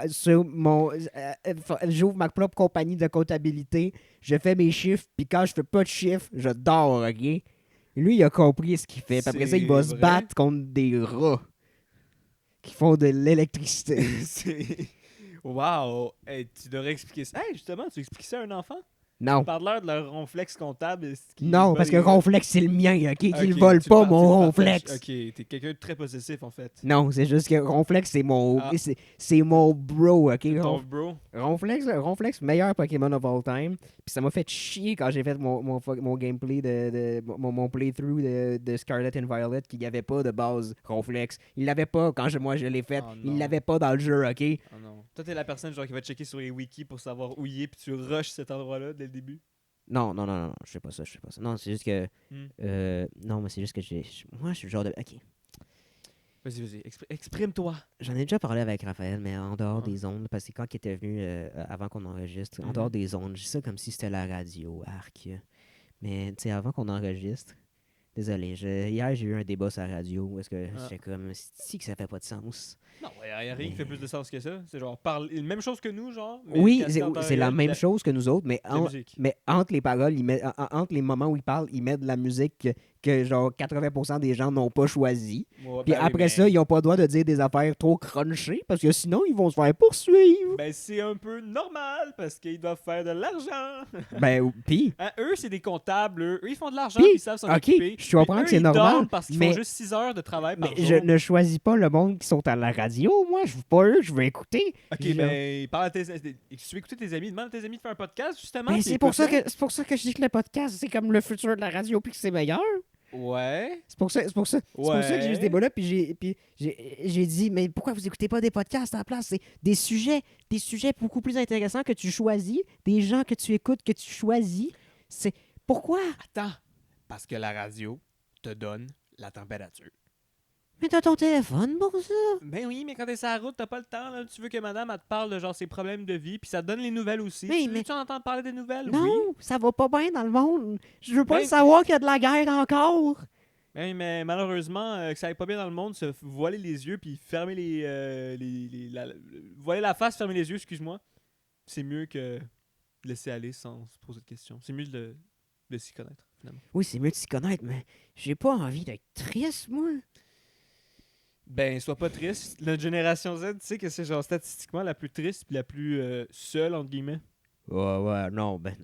sur mon. J'ouvre ma propre compagnie de comptabilité, je fais mes chiffres, puis quand je fais pas de chiffres, je dors, ok? Lui, il a compris ce qu'il fait. Puis après ça, il va C'est se vrai? battre contre des rats qui font de l'électricité. C'est... Wow! Hey, tu devrais expliquer ça. Hey, justement, tu expliques ça à un enfant? Non. Parle-leur de leur ronflex comptable. Non, parce que Ronflex, c'est le mien, ok? Qu'ils Ok, volent tu pas le mon partages. Ronflex. Ok, t'es quelqu'un de très possessif, en fait. Non, c'est juste que Ronflex, c'est mon, Ah. c'est mon bro, ok? C'est ton bro. Ronflex, meilleur Pokémon of all time. Puis ça m'a fait chier quand j'ai fait mon gameplay mon playthrough de Scarlet and Violet qu'il n'y avait pas de base Ronflex. Il l'avait pas quand moi je l'ai fait. Oh Il non. l'avait pas dans le jeu, ok? Oh non. Toi, t'es la personne genre qui va checker sur les wikis pour savoir où il est, puis tu rushes cet endroit-là dès le début. Non, je fais pas ça, Non, c'est juste que. Hmm. Non, mais c'est juste que moi, je suis le genre de. Ok. Vas-y, exprime-toi. J'en ai déjà parlé avec Raphaël, mais en dehors Ouais. des ondes, parce que quand il était venu avant qu'on enregistre, en dehors des ondes, je dis ça comme si c'était la radio, arc. Mais tu sais, avant qu'on enregistre, désolé, hier j'ai eu un débat sur la radio où est-ce que j'étais comme, si que ça fait pas de sens. Non, il n'y a rien qui fait plus de sens que ça. C'est genre, même chose que nous, genre. Mais Oui, casqué en temps c'est la réel, même puis chose que nous autres, mais, la musique. mais entre les paroles, entre les moments où il parle, il met de la musique que genre 80% des gens n'ont pas choisi. Ouais, Puis ben oui, après mais- ça, ils n'ont pas le droit de dire des affaires trop crunchées parce que sinon, ils vont se faire poursuivre. Ben, c'est un peu normal parce qu'ils doivent faire de l'argent. Ben, pis, Hein, eux, c'est des comptables. Eux, ils font de l'argent Puis, puis ils savent s'en ok, occuper. je comprends Puis que eux, c'est ils normal, dorment parce qu'ils mais- font juste 6 heures de travail par mais jour. je ne choisis pas le monde qui sont à la radio. Moi, je veux pas eux, je veux écouter. Ok, Genre- ben, parle à tes... Si tu veux écouter tes amis, demande à tes amis de faire un podcast, justement. Ben, puis c'est ils pour peuvent ça faire. que je dis que le podcast, c'est comme le futur de la radio puis que c'est meilleur. Ouais. C'est pour ça que j'ai eu ce débat-là, puis j'ai dit, mais pourquoi vous écoutez pas des podcasts à la place? C'est des sujets beaucoup plus intéressants que tu choisis, des gens que tu écoutes, que tu choisis. C'est pourquoi? Attends. Parce que la radio te donne la température. Mais t'as ton téléphone pour ça. Ben oui, mais quand t'es sur la route, t'as pas le temps. Là. Tu veux que madame, elle te parle de genre ses problèmes de vie, puis ça te donne les nouvelles aussi. Oui, tu mais- veux-tu entendre parler des nouvelles? Non, Oui. ça va pas bien dans le monde. Je veux pas Ben- le savoir qu'il y a de la guerre encore. Ben oui, mais malheureusement, que ça aille pas bien dans le monde, se voiler les yeux, puis fermer voiler la face, fermer les yeux, excuse-moi. C'est mieux que de laisser aller sans se poser de questions. C'est mieux de s'y connaître, finalement. Oui, c'est mieux de s'y connaître, mais j'ai pas envie d'être triste, moi. Ben, sois pas triste. Notre génération Z, tu sais que c'est genre statistiquement la plus triste puis la plus seule, entre guillemets. Ouais, non. Ben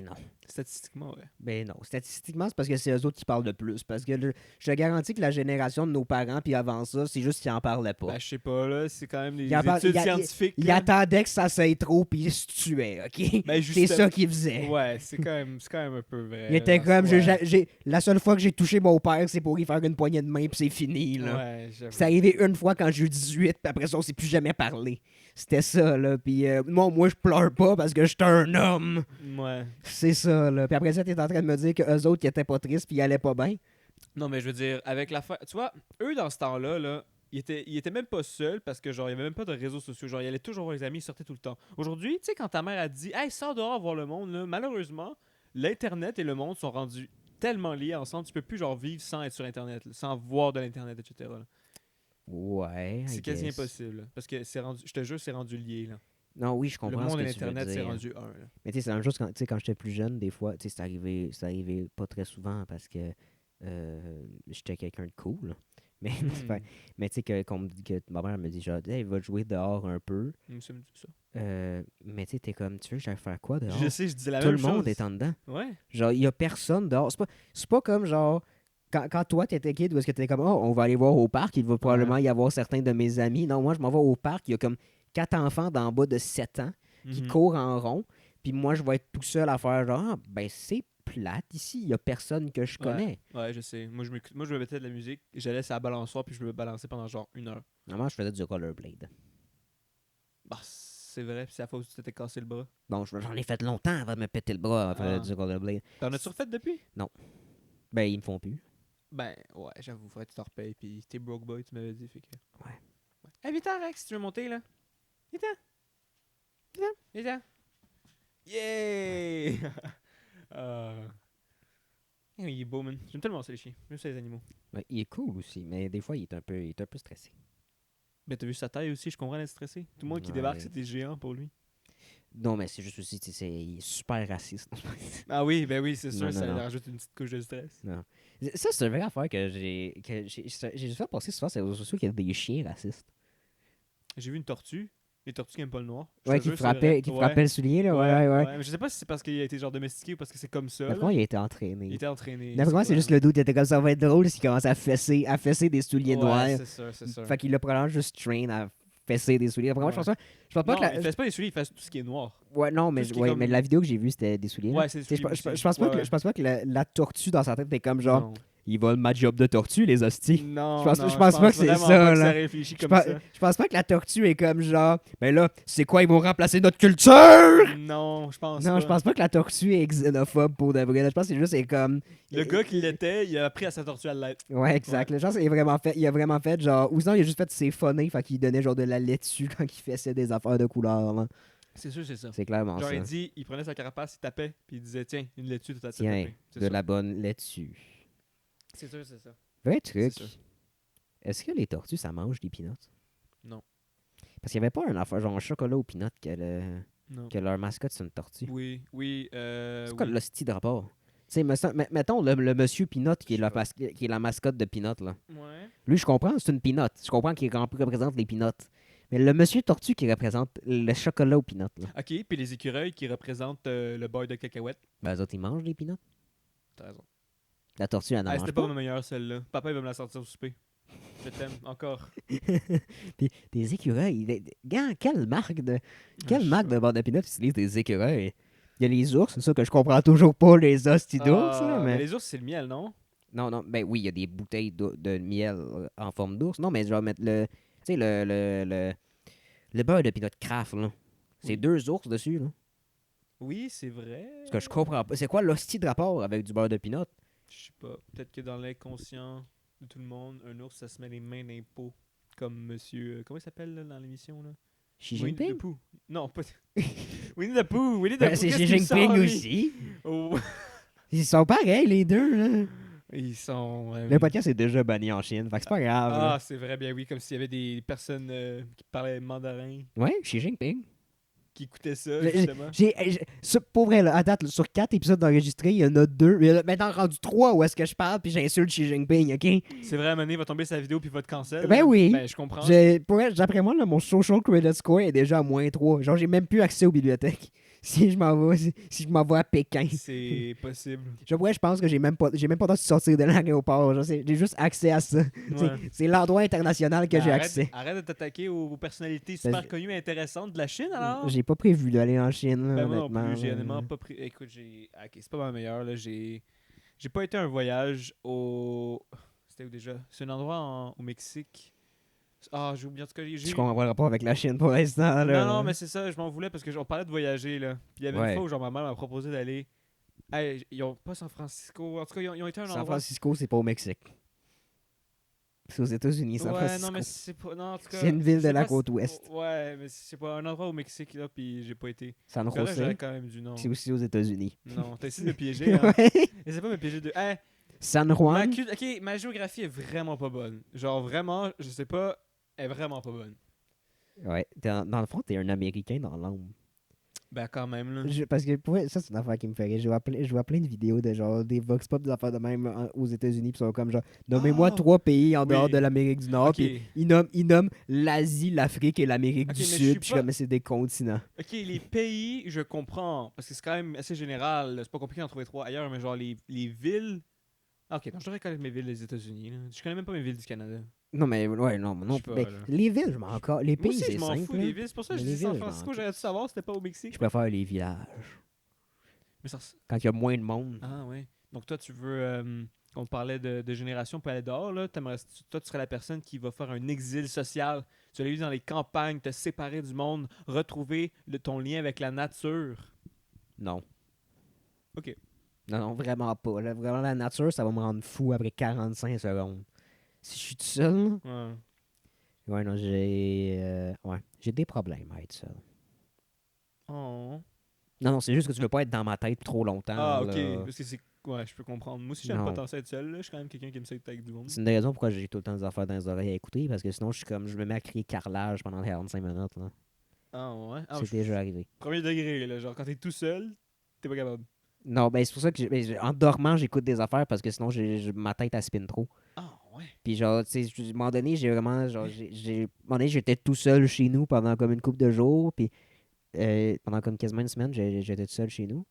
non. Statistiquement, ouais. Ben non, statistiquement, c'est parce que c'est eux autres qui parlent de plus. Parce que je te garantis que la génération de nos parents, puis avant ça, c'est juste qu'ils en parlaient pas. Ben, je sais pas, là, c'est quand même des Il en parle- études il- scientifiques. Ils là. attendaient que ça s'aille trop, puis ils se tuaient, OK? Ben, C'est juste- ça qu'ils faisaient. Ouais, c'est quand même un peu vrai. Il était là, comme, ouais. la seule fois que j'ai touché mon père, c'est pour y faire une poignée de main, puis c'est fini, là. Ouais, j'avoue. C'est arrivé une fois quand j'ai eu 18, puis après ça, on s'est plus jamais parlé. C'était ça, là. Puis moi, je pleure pas parce que j'étais un homme. Ouais. C'est ça, là. Puis après ça, t'es en train de me dire qu'eux autres, qui étaient pas tristes, puis ils allaient pas bien. Non, mais je veux dire, avec la fin. Tu vois, eux, dans ce temps-là, là, ils étaient même pas seuls parce que, genre, il y avait même pas de réseaux sociaux. Genre, ils allaient toujours voir les amis, ils sortaient tout le temps. Aujourd'hui, tu sais, quand ta mère a dit, hey, sors dehors voir le monde, là, malheureusement, l'Internet et le monde sont rendus tellement liés ensemble, tu peux plus, genre, vivre sans être sur Internet, là, sans voir de l'Internet, etc. là. Ouais, I C'est quasi guess. impossible. Là, parce que c'est rendu, je te jure, c'est rendu lié. Là. Non, oui, je Le comprends monde ce et que tu veux l'Internet, c'est dire. rendu un. Là. Mais tu sais, c'est la même chose quand, tu sais, quand j'étais plus jeune, des fois, tu sais, c'est arrivé pas très souvent parce que j'étais quelqu'un de cool. Mais, c'est pas- mais tu sais, qu'on me dit que ma mère me dit genre, hey, va jouer dehors un peu. Monsieur me dit ça. Mais tu sais, t'es comme, tu veux que j'aille faire quoi dehors? Je sais, je disais la Tout même le chose. monde est en dedans. Ouais. Genre, il y a personne dehors. C'est pas comme genre. Quand toi, t'étais kid, où est-ce que t'étais comme, oh, on va aller voir au parc, il va probablement y avoir certains de mes amis. Non, moi, je m'en vais au parc, il y a comme 4 enfants d'en bas de 7 ans qui Mhm. courent en rond. Puis moi, je vais être tout seul à faire genre, ah, ben c'est plate ici, il y a personne que je connais. Ouais, je sais. Moi, je me mettais de la musique, j'allais sur la balançoire, puis je me balançais pendant genre 1 heure. Normalement, je faisais du rollerblade. Bah, c'est vrai, puis c'est à cause que tu t'étais cassé le bras. Bon, j'en ai fait longtemps avant de me péter le bras à faire Ah. du rollerblade. T'en as-tu refait depuis? Ben, ils me font plus. Ben, ouais, j'avoue, faudrait que tu t'en repayes, puis t'es broke boy, tu m'avais dit, fait que... Ouais. Hey, viens-t'en, Rex, si tu veux monter, là. Viens-t'en. Viens-t'en. Yeah! Il est beau, man. J'aime tellement ça, les chiens. J'aime ça, les animaux. Ben, il est cool aussi, mais des fois, il est un peu stressé. Ben, t'as vu sa taille aussi, je comprends d'être stressé. Tout le monde qui Ouais. débarque, c'est des géants pour lui. Non, mais c'est juste aussi, tu sais, il est super raciste. Ah oui, ben oui, c'est sûr, Non, ça non. rajoute une petite couche de stress. Ça, c'est une vraie affaire que j'ai juste fait passer souvent sur les réseaux sociaux qu'il y a des chiens racistes. J'ai vu une tortue. Les tortues qui aiment pas le noir. Je Ouais, te qui jure, c'est vrai. frappait le soulier, là. Ouais. Mais je sais pas si c'est parce qu'il a été genre domestiqué ou parce que c'est comme ça. D'après là. moi, il a été entraîné. Il était entraîné. D'après moi, c'est juste le doute, il était comme ça va être drôle s'il commence à fesser des souliers noirs. Ouais, c'est sûr, c'est sûr. Fait qu'il l'a probablement juste train à fesser des souliers. D'après moi, je pense pas Non, que la... il fait pas des souliers, il fait tout ce qui est noir. Ouais, non, mais, tout ce qui est comme- mais la vidéo que j'ai vue, c'était des souliers. là. Ouais, c'est des Tu sais, souliers. je pense pas Ouais, que, je pense pas que la tortue dans sa tête était comme genre, Non. il vole ma job de tortue, les hosties. Non, Je pense- non, je pense pas que c'est vraiment ça, pas que là. ça réfléchit Je comme pense, ça. je pense pas que la tortue est comme genre, ben là, c'est quoi, ils vont remplacer notre culture? Non, je pense Non, pas. je pense pas que la tortue est xénophobe pour de vrai. là. Je pense que c'est juste c'est comme. Le gars qui l'était, il a appris à sa tortue à l'être. Ouais, exact. Le genre, il a vraiment fait genre. Ou sinon, il a juste fait ses phonés, fait qu'il donnait genre de la laitue quand il faisait des affaires de couleur. Là. C'est sûr, c'est ça. C'est clairement Genre, ça. il prenait sa carapace, il tapait, puis il disait, tiens, une laitue, tout à Tiens, C'est de ça. la bonne laitue. C'est sûr, c'est ça. Vrai truc. C'est sûr. Est-ce que les tortues, ça mange des peanuts? Non. Parce qu'il y avait pas un affaire genre un chocolat aux peanuts Non. que leur mascotte, c'est une tortue. Oui. C'est quoi Oui. l'hostie de rapport? Tu sais, mettons le monsieur Peanut qui est, qui est la mascotte de Peanut, là. Ouais. Lui, je comprends, c'est une peanut. Je comprends qu'il représente les peanuts. Mais le monsieur tortue qui représente le chocolat aux peanuts, là. Ok, puis les écureuils qui représentent le boy de cacahuètes. Ben, eux autres, ils mangent les peanuts. T'as raison. La tortue, elle n'en Ah, mange c'était pas. pas ma meilleure, celle-là. Papa, il va me la sortir au souper. Je t'aime, encore. Puis des écureuils. Gars, quelle marque de je sais de bord de peanuts utilise des écureuils? Il y a les ours, c'est ça que je comprends toujours pas, les hosties d'ours, là, mais... Les ours, c'est le miel, non? Non, ben oui, il y a des bouteilles de miel en forme d'ours. Non, mais je vais mettre le... Tu sais, le beurre de peanut craft, là. C'est Oui. 2 ours dessus, là. Oui, c'est vrai. Parce que je comprends pas. C'est quoi l'hostie de rapport avec du beurre de peanut? Je sais pas. Peut-être que dans l'inconscient de tout le monde, un ours, ça se met les mains dans les pots. Comme monsieur... comment il s'appelle, là, dans l'émission, là? Xi Winnie Jinping? the Pooh. Non, pas... Winnie the Pooh! Winnie the Ben, Pooh! c'est qu'est-ce Xi qu'il Jinping sort, lui? aussi. Oh. Ils sont pareils, les deux, là. Ils sont... Le podcast est déjà banni en Chine, fait que c'est pas grave. Ah, là. c'est vrai, bien oui, comme s'il y avait des personnes qui parlaient mandarin, Ouais, Xi Jinping. qui écoutaient ça, J'ai- justement. Pour vrai, là, à date, là, sur 4 épisodes enregistrés, il y en a 2. Il y en a maintenant rendu 3 où est-ce que je parle puis j'insulte Xi Jinping, OK? C'est vrai, à un moment donné, il va tomber sa vidéo puis il va te cancel. Ben oui. Ben, je comprends. Pour vrai, d'après moi, là, mon social credit score est déjà à -3. Genre, j'ai même plus accès aux bibliothèques. si je m'en vais, si je m'en vais à Pékin. C'est possible. Je pense que j'ai même pas le temps de sortir de l'aéroport. Genre, j'ai juste accès à ça. Ouais. C'est l'endroit international que Ben, j'ai arrête, accès. arrête de t'attaquer aux personnalités Ben, super connues et intéressantes de la Chine, alors. J'ai pas prévu d'aller en Chine, là, Ben moi non honnêtement. plus, j'ai là. honnêtement pas pris. Écoute, ok, c'est pas ma meilleure, là. J'ai pas été un voyage au. C'était où déjà? C'est un endroit au Mexique. Ah, j'ai oublié. En tout cas, Je comprends pas le rapport avec la Chine pour l'instant. Non, Là. non, mais c'est ça, je m'en voulais parce que on parlait de voyager, là. Puis il y avait une Ouais. fois où genre ma mère m'a proposé d'aller. Hey, ils ont pas San Francisco. En tout cas, ils ont été à un San endroit. Francisco, c'est pas au Mexique. C'est aux États-Unis, San Ouais, Francisco. non, mais c'est pas. Non, en tout cas. C'est une ville je de sais la pas côte ouest. Ouais, mais c'est pas un endroit au Mexique, là, puis j'ai pas été. San Puis là, j'aurais José, quand même dû non. c'est aussi aux États-Unis. Non, t'as essayé de me piéger, hein. Ouais. Essaie pas de me piéger de. Hey, San Juan, Ok, ma géographie est vraiment pas bonne. Genre, vraiment, je sais pas, elle est vraiment pas bonne. ouais. Dans le fond, t'es un Américain dans l'âme. Ben, quand même, là. Parce que pour vrai, ça, c'est une affaire qui me fait rire. Je vois plein de vidéos de genre des vox pop, des affaires de même aux États-Unis, puis ils sont comme genre, nommez-moi Ah! 3 pays en dehors Oui. de l'Amérique du Nord, Ok. puis ils nomment l'Asie, l'Afrique et l'Amérique Ok, du mais je Sud, suis puis je pas- comme, mais c'est des continents. Ok, les pays, je comprends, parce que c'est quand même assez général. C'est pas compliqué d'en trouver 3 ailleurs, mais genre, les villes. Ah, ok, non, je devrais connaître mes villes des États-Unis, là. Je connais même pas mes villes du Canada. Non, mais ouais, non, non. Je sais pas, Ben, là. les villes, je m'en encore. Les Moi pays, aussi, c'est je m'en simple. fous, là. les villes. C'est pour ça que Mais je les dis San villes, je m'en Francisco, fous. j'aurais dû savoir, c'était pas au Mexique. Je préfère les villages. Mais ça. Quand il y a moins de monde. Ah, ouais. Donc, toi, tu veux. On parlait de génération pour aller dehors, là. Toi, tu serais la personne qui va faire un exil social. Tu vas aller vivre dans les campagnes, te séparer du monde, retrouver ton lien avec la nature. Non. Ok. Non, non, vraiment pas. Là, vraiment, la nature, ça va me rendre fou après 45 secondes. Si je suis tout seul, là, Ouais. ouais, non, j'ai des problèmes à être seul. Oh. Non, non, c'est juste que tu veux pas être dans ma tête trop longtemps. Ah, ok. là. Parce que c'est. Ouais, je peux comprendre. Moi aussi, j'aime Non. pas tant ça être seul, là. Je suis quand même quelqu'un qui aime ça être avec du monde. C'est une des raisons pourquoi j'ai tout le temps des affaires dans les oreilles à écouter, parce que sinon, je me mets à crier carrelage pendant 45 minutes. Là. Ah, ouais. Ah, C'est déjà arrivé. Premier degré, là. Genre, quand t'es tout seul, t'es pas capable. Non, ben c'est pour ça que en dormant, j'écoute des affaires parce que sinon, ma tête, elle spinne trop. Ah, ouais. Puis genre, tu sais, à un moment donné, j'ai vraiment, genre, à un moment donné, j'étais tout seul chez nous pendant comme une couple de jours, puis pendant comme quasiment une semaine, j'étais tout seul chez nous.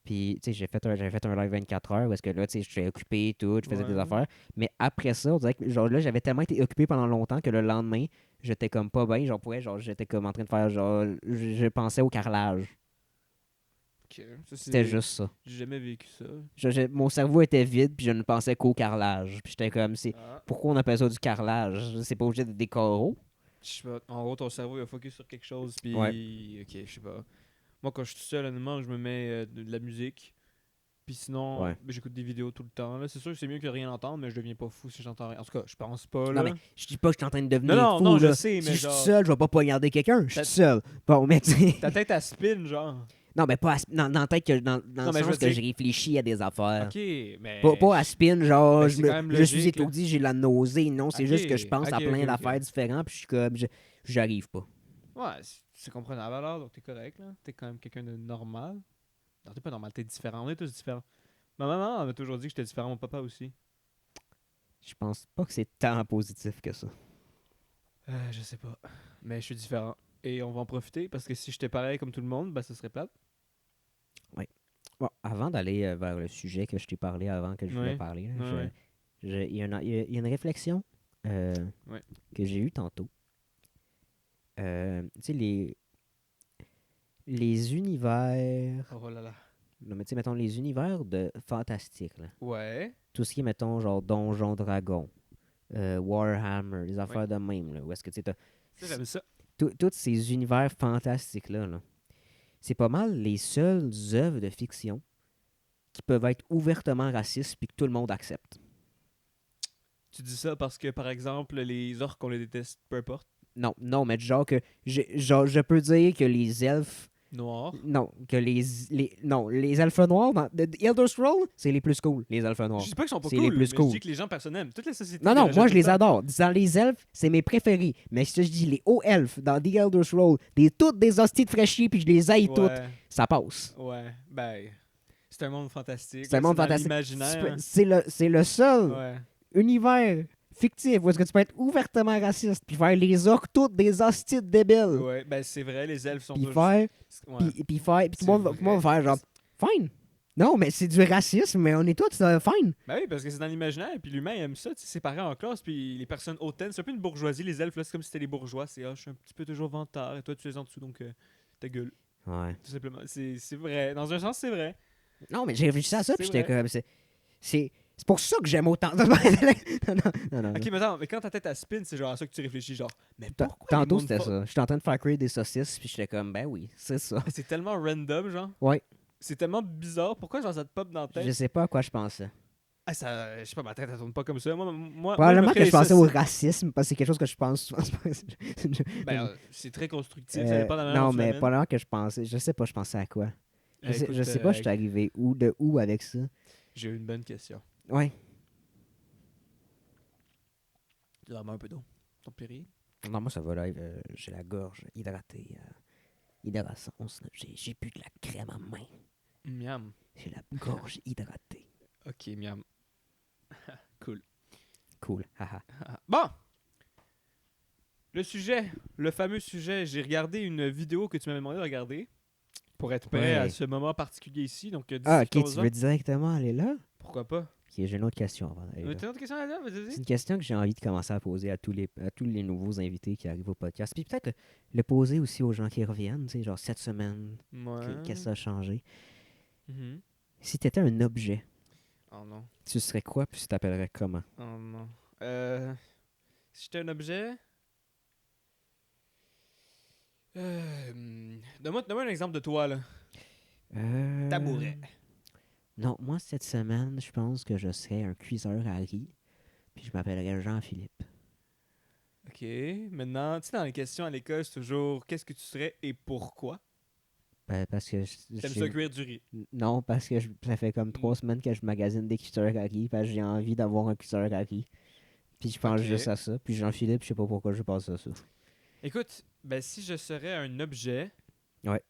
Puis, tu sais, j'avais fait un live 24 heures où est-ce que là, tu sais, j'étais occupé, tout, je faisais des Ouais. affaires. Mais après ça, on dirait que, genre, là, j'avais tellement été occupé pendant longtemps que le lendemain, j'étais comme pas bien, genre, j'étais comme en train de faire, genre, je pensais au carrelage. Ok. Ça, C'était juste ça. J'ai jamais vécu ça. Mon cerveau était vide, puis je ne pensais qu'au carrelage. Puis j'étais comme, Ah. pourquoi on appelle ça du carrelage? C'est pas obligé d'être des carreaux. Je sais pas. En gros, ton cerveau il va focus sur quelque chose. Puis. Ouais. Ok, je sais pas. Moi, quand je suis tout seul, honnêtement, je me mets de la musique. Puis sinon, Ouais. j'écoute des vidéos tout le temps. Là. C'est sûr que c'est mieux que de rien entendre, mais je deviens pas fou si j'entends rien. En tout cas, je pense pas. Là. Non, mais je dis pas que je suis en train de devenir Non, fou, non, je là. sais, Si mais je suis genre. seul, je vais pas poignarder quelqu'un. Je suis Ta- tout seul. Bon, mais tu sais. Ta tête à spin, genre. Non, mais pas dans la tête que dans Non, le mais je sens veux que dire- je réfléchis à des affaires. Ok, mais. Pas à spin, genre, Ben, je, c'est me- quand même je suis logique, là. étourdi, j'ai de la nausée. Non, c'est Ok, juste que je pense à ok, plein ok, d'affaires ok. différentes, puis je suis comme, j'arrive pas. Ouais, c'est comprenable alors, donc t'es correct, là. T'es quand même quelqu'un de normal. Non, t'es pas normal, t'es différent. On est tous différents. Ma maman elle m'a toujours dit que j'étais différent, mon papa aussi. Je pense pas que c'est tant positif que ça. Je sais pas. Mais je suis différent. Et on va en profiter parce que si j'étais pareil comme tout le monde, ben ça serait plate. Bon, avant d'aller vers le sujet que je t'ai parlé avant que je voulais Ouais. parler, là, Ouais. il y a une réflexion Ouais. que j'ai eue tantôt. Tu sais, les univers. Oh là là. Non, mais tu sais, mettons, les univers de fantastique, là. Ouais. Tout ce qui est, mettons, genre Donjon Dragon, Warhammer, les affaires de même, là. Où est-ce que tu sais, Ça, j'aime ça. tous ces univers fantastiques-là, là, c'est pas mal les seules œuvres de fiction qui peuvent être ouvertement racistes puis que tout le monde accepte. Tu dis ça parce que, par exemple, les orques, on les déteste, peu importe. Non, mais genre que je peux dire que les elfes, Noirs. non, que les elfes noirs dans The Elder Scrolls, c'est les plus cool, les elfes noirs. Je dis pas qu'ils sont pas C'est cool, les plus mais je cool. dis que les gens personne aiment. Toutes les sociétés. Non, moi je rejettent les tout le temps. adore. Dans les elfes, c'est mes préférés. Mais si je dis les hauts elfes dans The Elder Scrolls, toutes des hosties de fraîchiers puis je les haïs toutes, Ouais. ça passe. Ouais. Ben. C'est un monde fantastique. C'est un là, monde dans fantastique. l'imaginaire. C'est le seul Ouais. univers fictif où est-ce que tu peux être ouvertement raciste puis faire les orques toutes des hosties de débiles. Ouais, ben c'est vrai, les elfes sont Puis tous. faire, Ouais. puis tout le C'est monde va faire genre, fine. Non, mais c'est du racisme, mais on est tous fine. Ben oui, parce que c'est dans l'imaginaire, puis l'humain aime ça, tu sais, séparé en classe, puis les personnes hautaines, c'est un peu une bourgeoisie, les elfes, là, c'est comme si c'était les bourgeois, c'est je suis un petit peu toujours vantard, et toi tu es en dessous, donc ta gueule, Ouais. tout simplement. C'est vrai, dans un sens, c'est vrai. Non, mais j'ai réfléchi à ça, C'est puis j'étais vrai. comme, c'est pour ça que j'aime autant. non. Ok, mais attends, mais quand ta tête à spin, c'est genre à ça que tu réfléchis, genre, mais pourquoi les Tantôt, mondes c'était ça. J'étais en train de faire cuire des saucisses, puis j'étais comme, ben oui, c'est ça. C'est tellement random, genre. Ouais. C'est tellement bizarre, pourquoi genre ça te pop dans la tête? Je sais pas à quoi je pensais. Ah, ça, je sais pas, ma tête elle tourne pas comme ça. Moi Probablement me que ferais je pensais les au saucisses- racisme, parce que c'est quelque chose que je pense souvent. Ben, c'est très constructif, ça dépend de la manière non, dont tu mais l'amènes. probablement que je pensais. Je sais pas, je pensais à quoi. Je Écoute, sais pas, je suis arrivé de où avec ça. j'ai une bonne question. Ouais. Tu dois avoir un peu d'eau. Ton péril? Non, moi, ça va là. J'ai la gorge hydratée. Hydratance. J'ai bu de la crème en main. Miam. J'ai la gorge hydratée. Ok, miam. Cool. Cool. Haha. Bon! Le fameux sujet, j'ai regardé une vidéo que tu m'avais demandé de regarder pour être prêt Ouais. à ce moment particulier ici. Donc, Ah, ok, tu discutons-en. veux directement aller là? Pourquoi pas? Ok, j'ai une autre question avant d'aller là. T'as une autre question à dire? C'est Vas-y. une question que j'ai envie de commencer à poser à tous les nouveaux invités qui arrivent au podcast. Puis peut-être le poser aussi aux gens qui reviennent, tu sais, genre cette semaine, Ouais. qu'est-ce que ça a changé. Mhm. Si t'étais un objet, Oh non. tu serais quoi, puis tu t'appellerais comment? Oh non. Si j'étais un objet. Donne-moi un exemple de toi, là. Tabouret. Non, moi, cette semaine, je pense que je serais un cuiseur à riz, puis je m'appellerais Jean-Philippe. Ok. Maintenant, tu sais, dans les questions à l'école, c'est toujours qu'est-ce que tu serais et pourquoi? Parce que T'aimes ça cuire du riz. Non, parce que ça fait comme 3 semaines que je magasine des cuiseurs à riz, parce que j'ai envie d'avoir un cuiseur à riz. Puis je pense Ok. juste à ça. Puis Jean-Philippe, je sais pas pourquoi je pense à ça. Écoute, ben si je serais un objet, Ouais.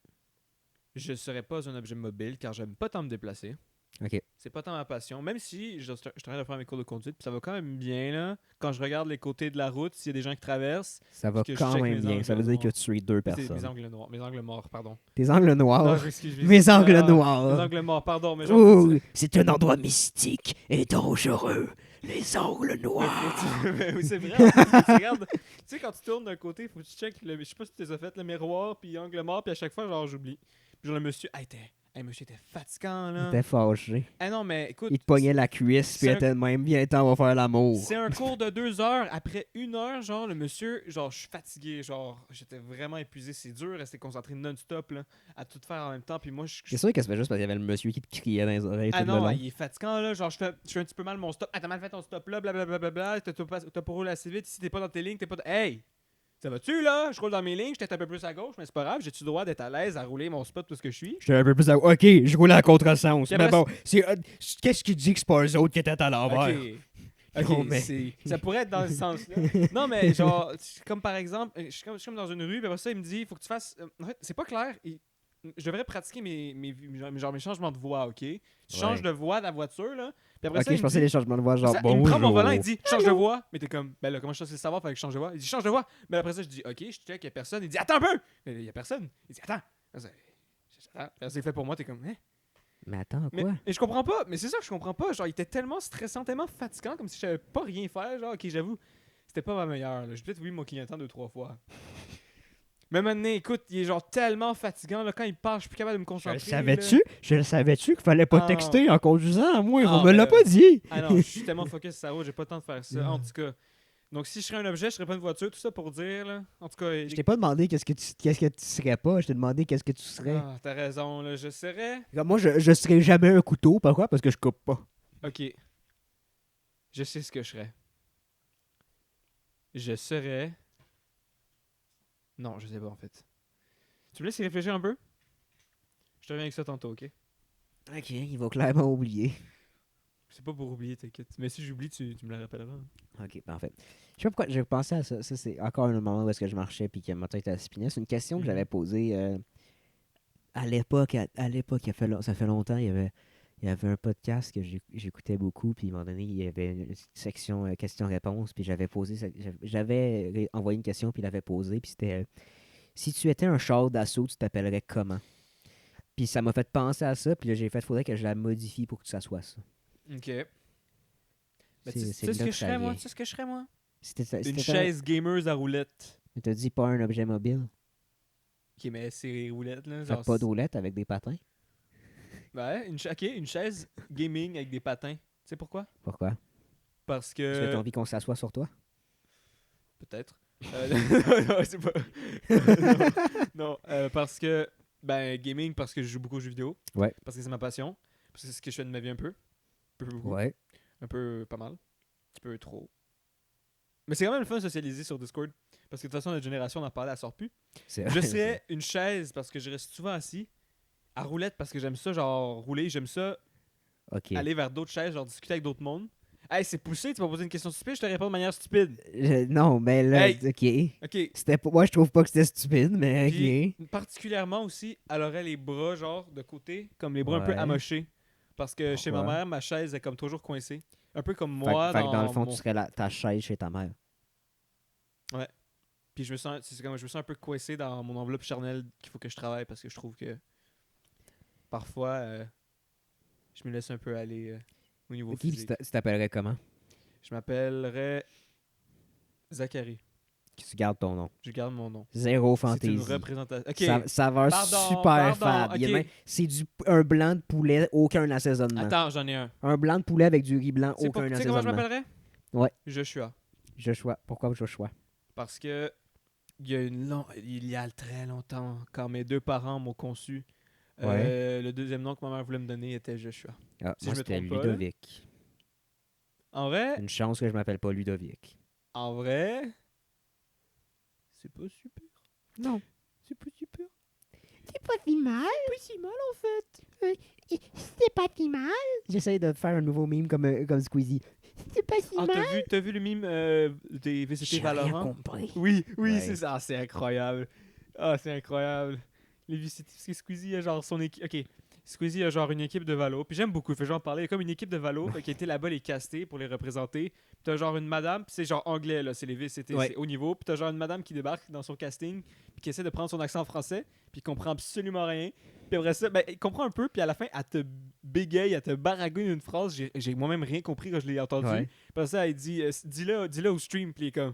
je serais pas un objet mobile car j'aime pas tant me déplacer. Ok. C'est pas tant ma passion. Même si je suis en train de faire mes cours de conduite, puis ça va quand même bien là. Quand je regarde les côtés de la route, s'il y a des gens qui traversent, Ça va Puis que je quand check même mes bien. angles Ça veut dire que noirs. tu es deux c'est mes personnes. angles noirs, mes angles morts, pardon. Tes angles Non, noirs. j'excuse, Mes angles Mes noirs. angles morts, pardon, mais genre. Ouh, c'est un endroit mystique et dangereux. Les angles Mais noirs. oui, c'est vrai. En fait, tu regardes, tu sais, quand tu tournes d'un côté, faut que tu checkes, je sais pas si tu les as fait, le miroir, puis angle mort, puis à chaque fois, genre, j'oublie. Puis genre, le monsieur, monsieur était fatigant, là. T'es fâché. Ah non, mais écoute, Il te pognait la cuisse, puis c'est il un- était de même. Viens, on va faire l'amour. c'est un cours de 2 heures. Après 1 heure, genre, le monsieur, genre, je suis fatigué, genre, j'étais vraiment épuisé. C'est dur de rester concentré non-stop, là, à tout faire en même temps. Puis moi, C'est sûr que c'est juste parce qu'il y avait le monsieur qui te criait dans les oreilles tout le non, long. il est fatigant, là. Genre, je fais un petit peu mal mon stop. Ah, t'as mal fait ton stop là, blablabla. T'as pas roulé assez vite. Si t'es pas dans tes lignes, t'es pas. Hey! Ça va-tu, là? Je roule dans mes lignes, je un peu plus à gauche, mais c'est pas grave. J'ai-tu le droit d'être à l'aise à rouler mon spot tout ce que je suis? J'étais un peu plus à... Ok, je roulais à contresens. Puis Mais après, bon, qu'est-ce qui dit que c'est pas eux autres qui étaient à l'envers? Ok, Non, mais- ça pourrait être dans ce sens-là. Non, mais genre, comme par exemple, je suis comme dans une rue, puis après ça, il me dit, il faut que tu fasses. En fait, c'est pas clair. Je devrais pratiquer mes changements de voix, ok? Tu changes de voix de la voiture, là. Puis après Ok, ça, il je me pensais dit- les changements de voix, genre ça, il bonjour. me prend mon volant, il dit change de voix. Mais t'es comme, ben là, comment je suis censé le savoir? Fallait que je change de voix. Il dit change de voix. Mais après ça, je dis ok, je check, il y a personne. Il dit attends un peu. Mais il y a personne. Il dit attends. C'est fait pour moi, t'es comme, hein? Mais attends, Mais, quoi? mais je comprends pas. Mais c'est ça que je comprends pas. Genre, il était tellement stressant, tellement fatigant, comme si je savais pas rien faire. Genre, ok, j'avoue, c'était pas ma meilleure. J'ai peut-être oublié mon clignotant 2-3 fois. Mais maintenant, écoute, il est genre tellement fatigant. Là, quand il parle, je suis plus capable de me concentrer. Je le savais-tu qu'il fallait pas Ah. texter en conduisant? Moi, Ah, on me l'a ben, pas dit. Ah non, je suis tellement focus sur sa route, j'ai pas le temps de faire ça. En tout cas. Donc, si je serais un objet, je serais pas une voiture, tout ça pour dire, là. En tout cas, Je t'ai pas demandé qu'est-ce que tu serais pas, je t'ai demandé qu'est-ce que tu serais. ah, t'as raison, là. Je serais. Comme moi, je serais jamais un couteau. Pourquoi? Parce que je coupe pas. Ok. Je sais ce que je serais. Je serais. Non, je sais pas en fait. Tu me laisses y réfléchir un peu? Je te reviens avec ça tantôt, ok? Ok, il va clairement oublier. C'est pas pour oublier, t'inquiète. Mais si j'oublie, tu me le rappelleras. Ok, parfait. Je sais pas pourquoi j'ai pensé à ça. Ça, c'est encore un moment où est-ce que je marchais puis que ma tête a spiné. C'est une question que j'avais posée à l'époque. À l'époque, ça fait longtemps. Il Il y avait un podcast que j'écoutais beaucoup, puis à un moment donné, il y avait une section questions-réponses, puis j'avais envoyé une question, puis il l'avait posée, puis c'était si tu étais un char d'assaut, tu t'appellerais comment? Puis ça m'a fait penser à ça, puis là, j'ai fait, faudrait que je la modifie pour que ça soit ça. Ok. Mais tu C'est sais ce là que que je ça serais, moi? vient. Tu sais ce que je serais, moi? C'était Une c'était chaise gamers à roulettes. t'as dit pas un objet mobile? Ok, mais c'est roulettes, là. Fait que Genre, pas de roulette avec des patins? ouais, ok, une chaise gaming avec des patins. Tu sais pourquoi? Pourquoi? Parce Parce que t'as que... envie qu'on s'assoie sur toi? Peut-être. Non, c'est pas... non, non, parce que... Ben, gaming, parce que je joue beaucoup aux jeux vidéo. Ouais. Parce que c'est ma passion. Parce que c'est ce que je fais de ma vie un peu. Un peu beaucoup. Ouais. Un peu pas mal. Un petit peu trop. Mais c'est quand même le fun de socialiser sur Discord. Parce que de toute façon, notre génération, on en parlait, elle sort plus. C'est Je vrai, serais une chaise parce que je reste souvent assis. À roulette parce que j'aime ça, genre rouler. J'aime ça Ok. aller vers d'autres chaises, genre discuter avec d'autres mondes. Hey, c'est poussé, tu m'as posé une question stupide, je te réponds de manière stupide. Non, mais là, Hey! ok. Ok. C'était pas, moi, je trouve pas que c'était stupide, mais Puis, ok. particulièrement aussi, elle aurait les bras, genre, de côté, comme les bras un peu Ouais. amochés. Parce que chez ma Pourquoi? mère, ma chaise est comme toujours coincée. Un peu comme Fait, moi fait que dans le dans fond, tu mon. serais ta chaise chez ta mère. Ouais. Puis je me sens, c'est comme, je me sens un peu coincé dans mon enveloppe charnelle qu'il faut que je travaille parce que je trouve que parfois, je me laisse un peu aller au niveau Ok, puis physique. tu t'appellerais comment? Je m'appellerais Zachary. Tu gardes ton nom. Je garde mon nom. Zéro C'est une fantaisie. représentation. Ok. Saveur Pardon, super pardon. fade. Il y a Ok. même- C'est un blanc de poulet, aucun assaisonnement. Attends, j'en ai un. Un blanc de poulet avec du riz blanc, Tu sais aucun tu sais comment je assaisonnement. m'appellerais? Ouais. Joshua. Joshua. Pourquoi Joshua? Parce que il y a très longtemps, quand mes deux parents m'ont conçu, Ouais. le deuxième nom que ma mère voulait me donner était Joshua. Ah, Si moi, je me c'était trompe pas, là. Ludovic. En vrai, Une chance que je m'appelle pas Ludovic. en vrai, c'est pas super. Non. C'est pas super. C'est pas si mal. Pas si mal en fait. C'est pas si mal. J'essaie de faire un nouveau meme comme Squeezie. C'est pas si Ah, t'as vu le mime des VCT J'ai rien Valorant? compris. Oui, Ouais. c'est ça. Ah, c'est incroyable. Ah, c'est incroyable. Les VCT, parce que Squeezie a genre son équipe. Ok, Squeezie a genre une équipe de Valo. Puis j'aime beaucoup, fait genre parler. Il y a comme une équipe de Valo qui a été là-bas les caster pour les représenter. Puis t'as genre une madame, puis c'est genre anglais là, c'est les VCT, Ouais. c'est haut niveau. Puis t'as genre une madame qui débarque dans son casting, puis qui essaie de prendre son accent français, puis il comprend absolument rien. Puis après ça, ben, il comprend un peu, puis à la fin, elle te bégaye, elle te baragouine une phrase. J'ai moi-même rien compris quand je l'ai entendu. Ouais. Puis après ça, elle dit dis-le au stream, puis il est comme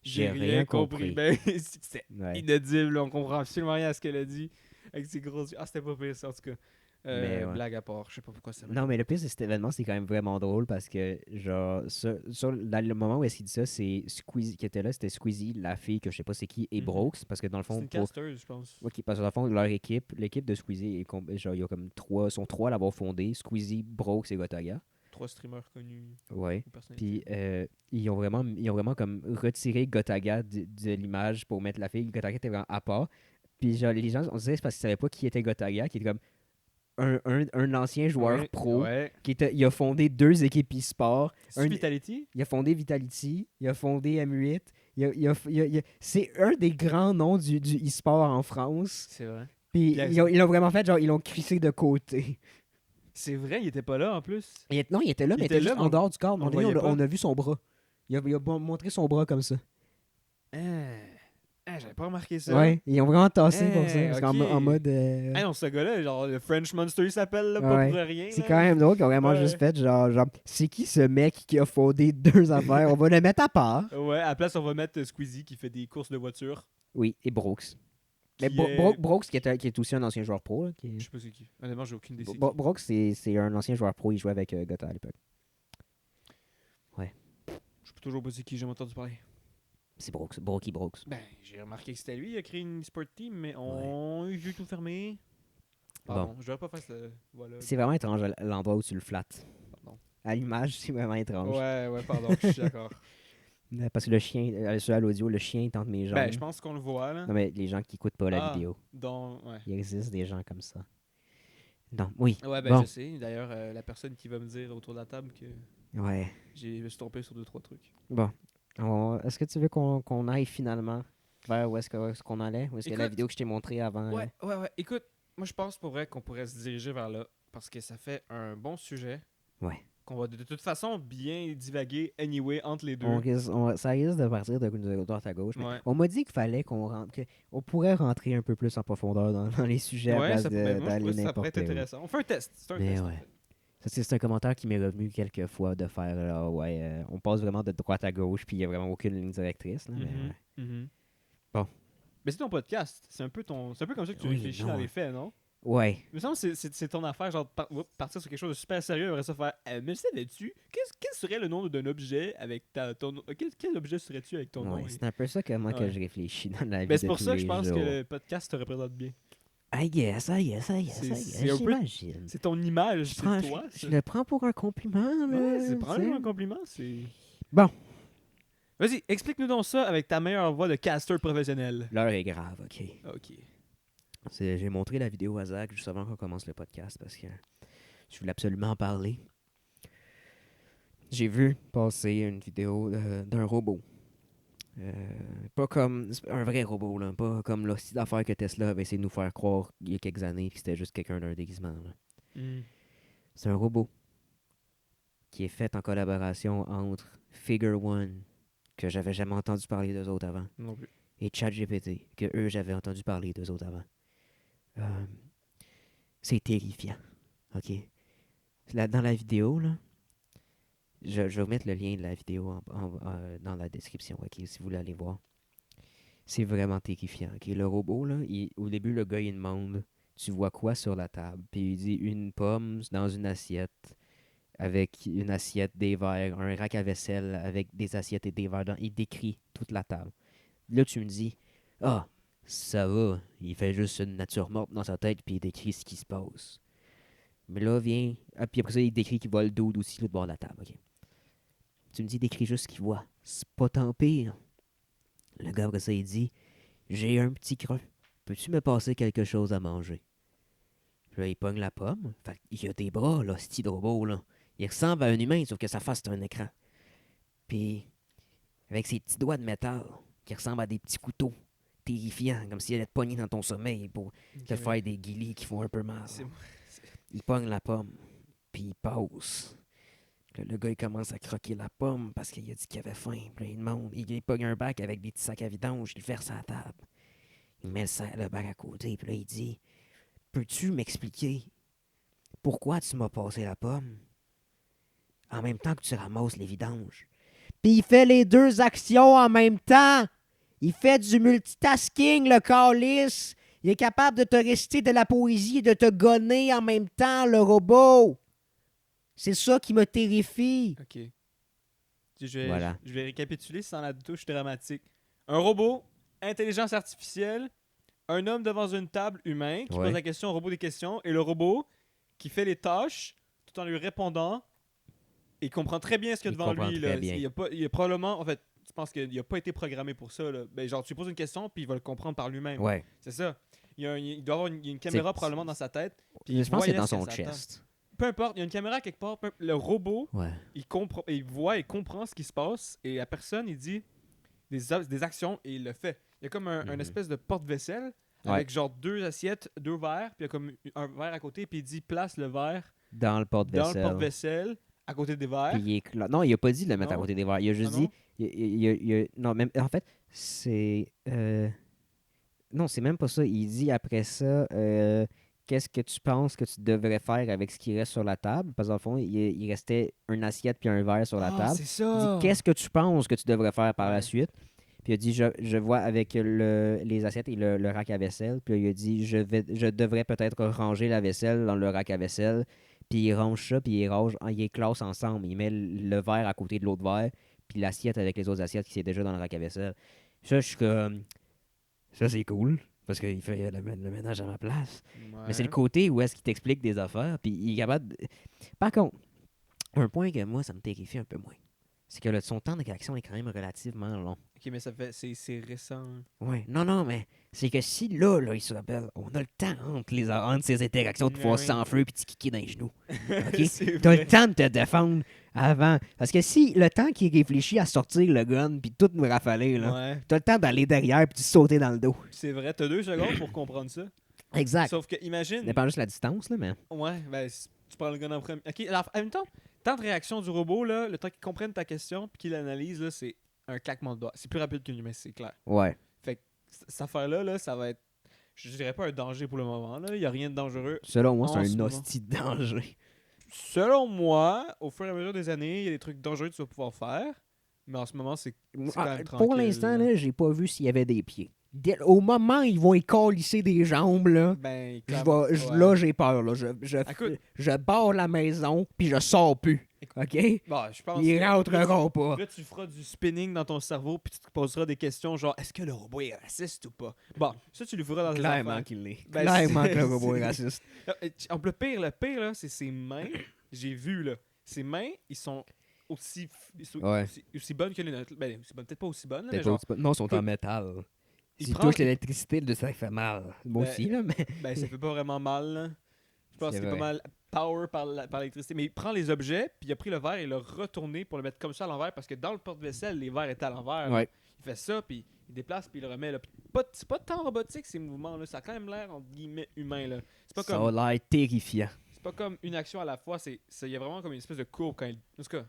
j'ai rien compris. compris. Ben, c'est Ouais. inaudible, là, on comprend absolument rien à ce qu'elle a dit. Avec ses grosses yeux. Ah, c'était pas pire, ça, en tout cas. Mais ouais. Blague à part, je sais pas pourquoi ça m'a. Non, mais le pire de cet événement, c'est quand même vraiment drôle parce que, genre, dans le moment où est-ce qu'il dit ça, c'est Squeezie qui était là, c'était Squeezie, la fille que je sais pas c'est qui, et Mhm. Brooks, parce que dans le C'est fond, une casteuse, je pense. Ok, parce que dans le fond, leur l'équipe de Squeezie, genre, il y a comme sont trois à l'avoir fondé, Squeezie, Brooks et Gotaga. 3 streamers connus Ouais. ou personnalités. Puis ils ont vraiment comme retiré Gotaga de l'image pour mettre la fille. Gotaga était vraiment à part. Puis genre, les gens, on dirait que c'est parce qu'ils savaient pas qui était Gotaga, qui était comme un ancien joueur Ouais, pro. ouais. Il a fondé 2 équipes e-sport. C'est Vitality? Il a fondé Vitality, il a fondé M8. C'est un des grands noms du e-sport en France. C'est vrai. Puis Puis, ils l'ont vraiment fait, genre, ils l'ont crissé de côté. C'est vrai, il était pas là en plus. Non, il était là, Il mais il était était là, juste mais en dehors du cadre. on le voyait pas. On a vu son bras. Il a montré son bras comme ça. J'avais pas remarqué ça. Ouais, ils ont vraiment tassé pour ça. Parce ok. en mode. Ah non, ce gars-là, genre le French Monster, il s'appelle, là, Ouais. pas pour rien. C'est là. quand même drôle qu'ils ont vraiment Ouais. juste fait genre c'est qui ce mec qui a fondé 2 affaires? On va le mettre à part. Ouais, à la place, on va mettre Squeezie qui fait des courses de voiture. Oui, et Brooks. Mais Qui est- Brooks, qui est aussi un ancien joueur pro. Là, Je sais pas c'est qui. Honnêtement, j'ai aucune idée. Brooks, c'est un ancien joueur pro. Il jouait avec Gotha à l'époque. Je sais toujours pas c'est qui, j'ai entendu parler. C'est Brookie Brooks. Ben, j'ai remarqué que c'était lui, il a créé une e-sport team, mais j'ai tout fermé. Bon. Pardon, je devrais pas faire ce. Voilà. C'est vraiment étrange l'endroit où tu le flattes. Pardon. À l'image, c'est vraiment étrange. Ouais, pardon, je suis d'accord. Parce que le chien, à l'audio, le chien est entre mes jambes. Ben, je pense qu'on le voit, là. Non, mais les gens qui écoutent pas la vidéo. Ouais. Il existe des gens comme ça. Non, oui. Ouais, ben, Bon. je sais. D'ailleurs, la personne qui va me dire autour de la table que Ouais. je me suis trompé sur 2-3 trucs. Bon. Est-ce que tu veux qu'on aille finalement vers où est-ce qu'on allait? Ou est-ce que la Écoute, vidéo que je t'ai montrée avant? Ouais. Écoute, moi, je pense pour vrai qu'on pourrait se diriger vers là. parce que ça fait un bon sujet. Ouais. Qu'on va de toute façon bien divaguer anyway entre les deux. Ça risque de partir de droite à gauche. Mais Ouais. on m'a dit qu'il fallait qu'on rentre. On pourrait rentrer un peu plus en profondeur dans les sujets à Ouais, place ça, ben, moi, je d'aller trouvais que ça pourrait n'importe être où. intéressant. On fait un test. C'est un Mais test, en ouais. fait. Ça, c'est un commentaire qui m'est revenu quelques fois de faire là, on passe vraiment de droite à gauche puis il n'y a vraiment aucune ligne directrice. Là, mais ouais. Bon. Mais c'est ton podcast. C'est un peu comme ça que tu Oui, réfléchis non, dans les faits, non? Ouais. Il me semble que c'est ton affaire, genre partir sur quelque chose de super sérieux, après ça faire mais savais-tu, quel serait le nom d'un objet avec ton quel objet serais-tu avec ton nom? C'est un peu ça que moi que Ouais. je réfléchis dans la vie Ben, c'est de pour tous ça que les je pense que jours. le podcast te représente bien. I guess, C'est un peu- j'imagine. C'est ton image, c'est toi. Je le prends pour un compliment, là. Ouais, c'est tu probablement sais. un compliment. C'est. Bon. Vas-y, explique-nous donc ça avec ta meilleure voix de caster professionnel. L'heure est grave, OK. Ok. J'ai montré la vidéo à Zach juste avant qu'on commence le podcast parce que je voulais absolument en parler. J'ai vu passer une vidéo d'un robot. Pas comme un vrai robot, là. Pas comme l'hostie d'affaires que Tesla avait essayé de nous faire croire il y a quelques années que c'était juste quelqu'un d'un déguisement. Là. C'est un robot qui est fait en collaboration entre Figure One, que j'avais jamais entendu parler d'eux autres avant, Non plus. et ChatGPT, que eux j'avais entendu parler d'eux autres avant. C'est terrifiant. OK? Dans la vidéo, là, je vais vous mettre le lien de la vidéo dans la description, OK, si vous voulez aller voir. C'est vraiment terrifiant. OK? Le robot, là, au début, le gars, il demande tu vois quoi sur la table? Puis il dit une pomme dans une assiette, avec une assiette, des verres, un rack à vaisselle avec des assiettes et des verres dedans. Il décrit toute la table. Là, tu me dis ah, ça va, il fait juste une nature morte dans sa tête, puis il décrit ce qui se passe. Mais là, vient. Ah, puis après ça, il décrit qu'il voit le dude aussi, le bord de la table. OK? Tu me dis, décris juste ce qu'il voit. C'est pas tant pire. Le gars, après ça, il dit j'ai un petit creux. Peux-tu me passer quelque chose à manger? Puis là, il pogne la pomme. Fait il a des bras, là, ce petit robot, là. Il ressemble à un humain, sauf que sa face, c'est un écran. Puis, avec ses petits doigts de métal, qui ressemblent à des petits couteaux terrifiants, comme s'il allait te pogner dans ton sommeil pour te faire des guilis qui font un peu mal. Il pogne la pomme, puis il passe. Le gars, il commence à croquer la pomme parce qu'il a dit qu'il avait faim. Puis il demande, il pogne un bac avec des petits sacs à vidange, il le verse à la table. Il met le bac à côté, puis là, il dit peux-tu m'expliquer pourquoi tu m'as passé la pomme en même temps que tu ramasses les vidanges? Puis il fait les deux actions en même temps. Il fait du multitasking, le calice. Il est capable de te réciter de la poésie et de te gonner en même temps, le robot. C'est ça qui me terrifie. Ok. Je Voilà. vais récapituler sans la touche dramatique. Un robot, intelligence artificielle, un homme devant une table humain qui pose la question au robot des questions, et le robot qui fait les tâches tout en lui répondant et comprend très bien ce qu'il y a devant lui. Là. Il a probablement, en fait, je pense qu'il n'a pas été programmé pour ça. Là. Ben, genre, tu lui poses une question, puis il va le comprendre par lui-même. Ouais. C'est ça. Il doit avoir une caméra probablement dans sa tête. Puis je pense que c'est dans son chest. Peu importe, il y a une caméra quelque part. Le robot, ouais. il voit et comprend ce qui se passe, et la personne, il dit des actions, et il le fait. Il y a comme un espèce de porte-vaisselle avec genre deux assiettes, deux verres, puis il y a comme un verre à côté, puis il dit place le verre dans le porte-vaisselle à côté des verres. Puis non, il a pas dit de le mettre à côté des verres. Il a juste dit non, même en fait, c'est non, c'est même pas ça. Il dit après ça qu'est-ce que tu penses que tu devrais faire avec ce qui reste sur la table? Parce qu'en fond, il restait une assiette puis un verre sur la table. C'est ça. Il dit qu'est-ce que tu penses que tu devrais faire par la suite? Puis il a dit je vois avec les assiettes et le rack à vaisselle. Puis il a dit je devrais peut-être ranger la vaisselle dans le rack à vaisselle. Puis il range ça, puis il les classe ensemble. Il met le verre à côté de l'autre verre, puis l'assiette avec les autres assiettes qui sont déjà dans le rack à vaisselle. Ça, je suis comme ça, c'est cool. Parce qu'il fait le ménage à ma place. Ouais. Mais c'est le côté où est-ce qu'il t'explique des affaires. Puis il est capable de... Par contre, un point que moi, ça me terrifie un peu moins. C'est que son temps de réaction est quand même relativement long. Ok, mais c'est récent. Ouais. Non, mais c'est que si là, il se rappelle, on a le temps entre ces interactions de pouvoir sans feu puis de kicker dans les genoux. OK? T'as le temps de te défendre avant. Parce que si le temps qu'il réfléchit à sortir le gun puis tout me rafaler, là, t'as le temps d'aller derrière puis de sauter dans le dos. C'est vrai, t'as 2 secondes pour comprendre ça. Exact. Sauf que Ça imagine. dépend juste de la distance, là, mais... Ouais, ben, tu prends le gun en premier. Ok, alors, en même temps, temps de réaction du robot, là, le temps qu'il comprenne ta question puis qu'il l'analyse, là, c'est un claquement de doigts. C'est plus rapide qu'un humain, c'est clair. Ouais. Fait que cette affaire-là, là, ça va être. Je dirais pas un danger pour le moment, là. Il y a rien de dangereux. Selon moi, c'est En ce un moment. hostie de danger. Selon moi, au fur et à mesure des années, il y a des trucs dangereux que tu vas pouvoir faire. Mais en ce moment, c'est quand même tranquille. Pour l'instant, là, j'ai pas vu s'il y avait des pieds. Au moment où ils vont écalisser des jambes, là, Ben, je clairement, vais- ouais. là, j'ai peur. Là. Écoute. Je barre la maison, puis je sors plus. OK? Bon, je pense Ils que rentreront pas. là, tu feras du spinning dans ton cerveau, puis tu te poseras des questions genre est-ce que le robot est raciste ou pas? Bon, ça, tu lui feras dans tes Clairement affaires. qu'il l'est. Ben, Clairement c'est- que le robot est c'est- raciste. Le pire, là, c'est ses mains. J'ai vu, là. Ses mains, ils sont Ouais. aussi bonnes que les nôtres. Ben, peut-être pas aussi bonnes, là, mais Peut-être pas genre. aussi- Non, ils sont en écoute, métal. il S'ils prend- touchent l'électricité, ça fait mal. Moi Ben, aussi, là, mais... Ben, ça fait pas vraiment mal, là. Je pense C'est qu'il est pas vrai. mal power par l'électricité. Mais il prend les objets, puis il a pris le verre et l'a retourné pour le mettre comme ça à l'envers, parce que dans le porte-vaisselle, les verres étaient à l'envers. Ouais. Il fait ça, puis il déplace, puis il le remet là. C'est pas tant robotique, ces mouvements-là. Ça a quand même l'air, entre guillemets, humain, là. Ça a l'air terrifiant. C'est pas comme une action à la fois. Il y a vraiment comme une espèce de courbe quand il. En tout cas,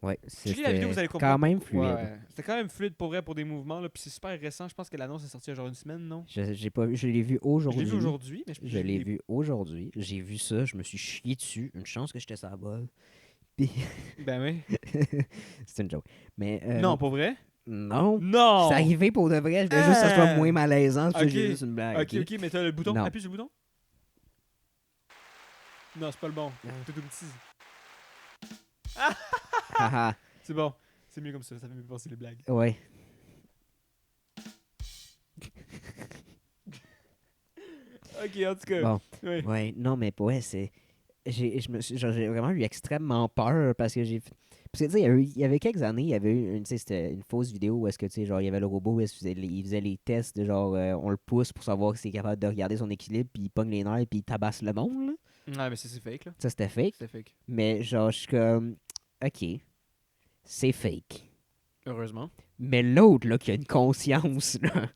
Ouais, checkez la vidéo, vous allez c'était comprendre. quand même fluide. Ouais. C'était quand même fluide pour vrai pour des mouvements, là. Puis c'est super récent. Je pense que l'annonce est sortie il y a genre une semaine, non? J'ai pas vu, je l'ai vu Je aujourd'hui. l'ai vu aujourd'hui, mais Je l'ai vu aujourd'hui. J'ai vu ça, je me suis chié dessus. Une chance que j'étais sur la balle. Puis... Ben oui. C'est une joke. Mais Non, pour vrai? non. Non! C'est arrivé pour de vrai. Je voulais juste que ça soit moins malaisant. Puis Ok. j'ai juste une blague. Ok, ok, mais t'as le bouton. Non. Appuie sur le bouton. Non, c'est pas le bon. Non. Tout petit. Haha. C'est bon. C'est mieux comme ça fait mieux penser les blagues. Ouais. Ok, en tout cas. Bon. Oui. Ouais, non, mais ouais, c'est. J'ai vraiment eu extrêmement peur parce que j'ai. Parce que, tu sais, il y avait quelques années, il y avait eu tu sais, c'était une fausse vidéo où est-ce que, tu sais, genre, il y avait le robot où il faisait les tests, de genre, on le pousse pour savoir s'il est capable de regarder son équilibre, puis il pogne les nerfs, puis il tabasse le monde, là. Ouais, mais c'est fake, là. Ça, c'était fake. C'est fake. Mais, genre, je suis comme. Ok. C'est fake. Heureusement. Mais l'autre, là, qui a une conscience, là.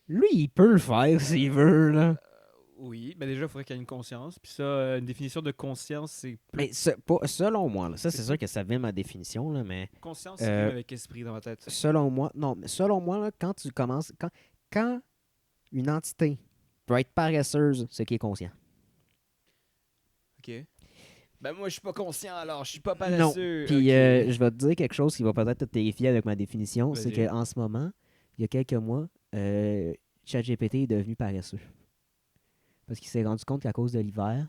Lui, il peut le faire s'il veut, là. Oui, mais déjà, il faudrait qu'il y ait une conscience. Puis ça, une définition de conscience, c'est plus. Mais selon moi, là, ça, c'est sûr que ça vient de ma définition, là, mais. Conscience, c'est avec esprit dans ma tête. Selon moi, non, mais selon moi, là, quand tu commences, quand une entité peut être paresseuse, c'est qui est conscient. Ok. Ben moi, je suis pas conscient alors, je suis pas Non. paresseux. Puis Ok. je vais te dire quelque chose qui va peut-être te terrifier avec ma définition, c'est Vas-y. qu'en ce moment, il y a quelques mois, ChatGPT est devenu paresseux. Parce qu'il s'est rendu compte qu'à cause de l'hiver,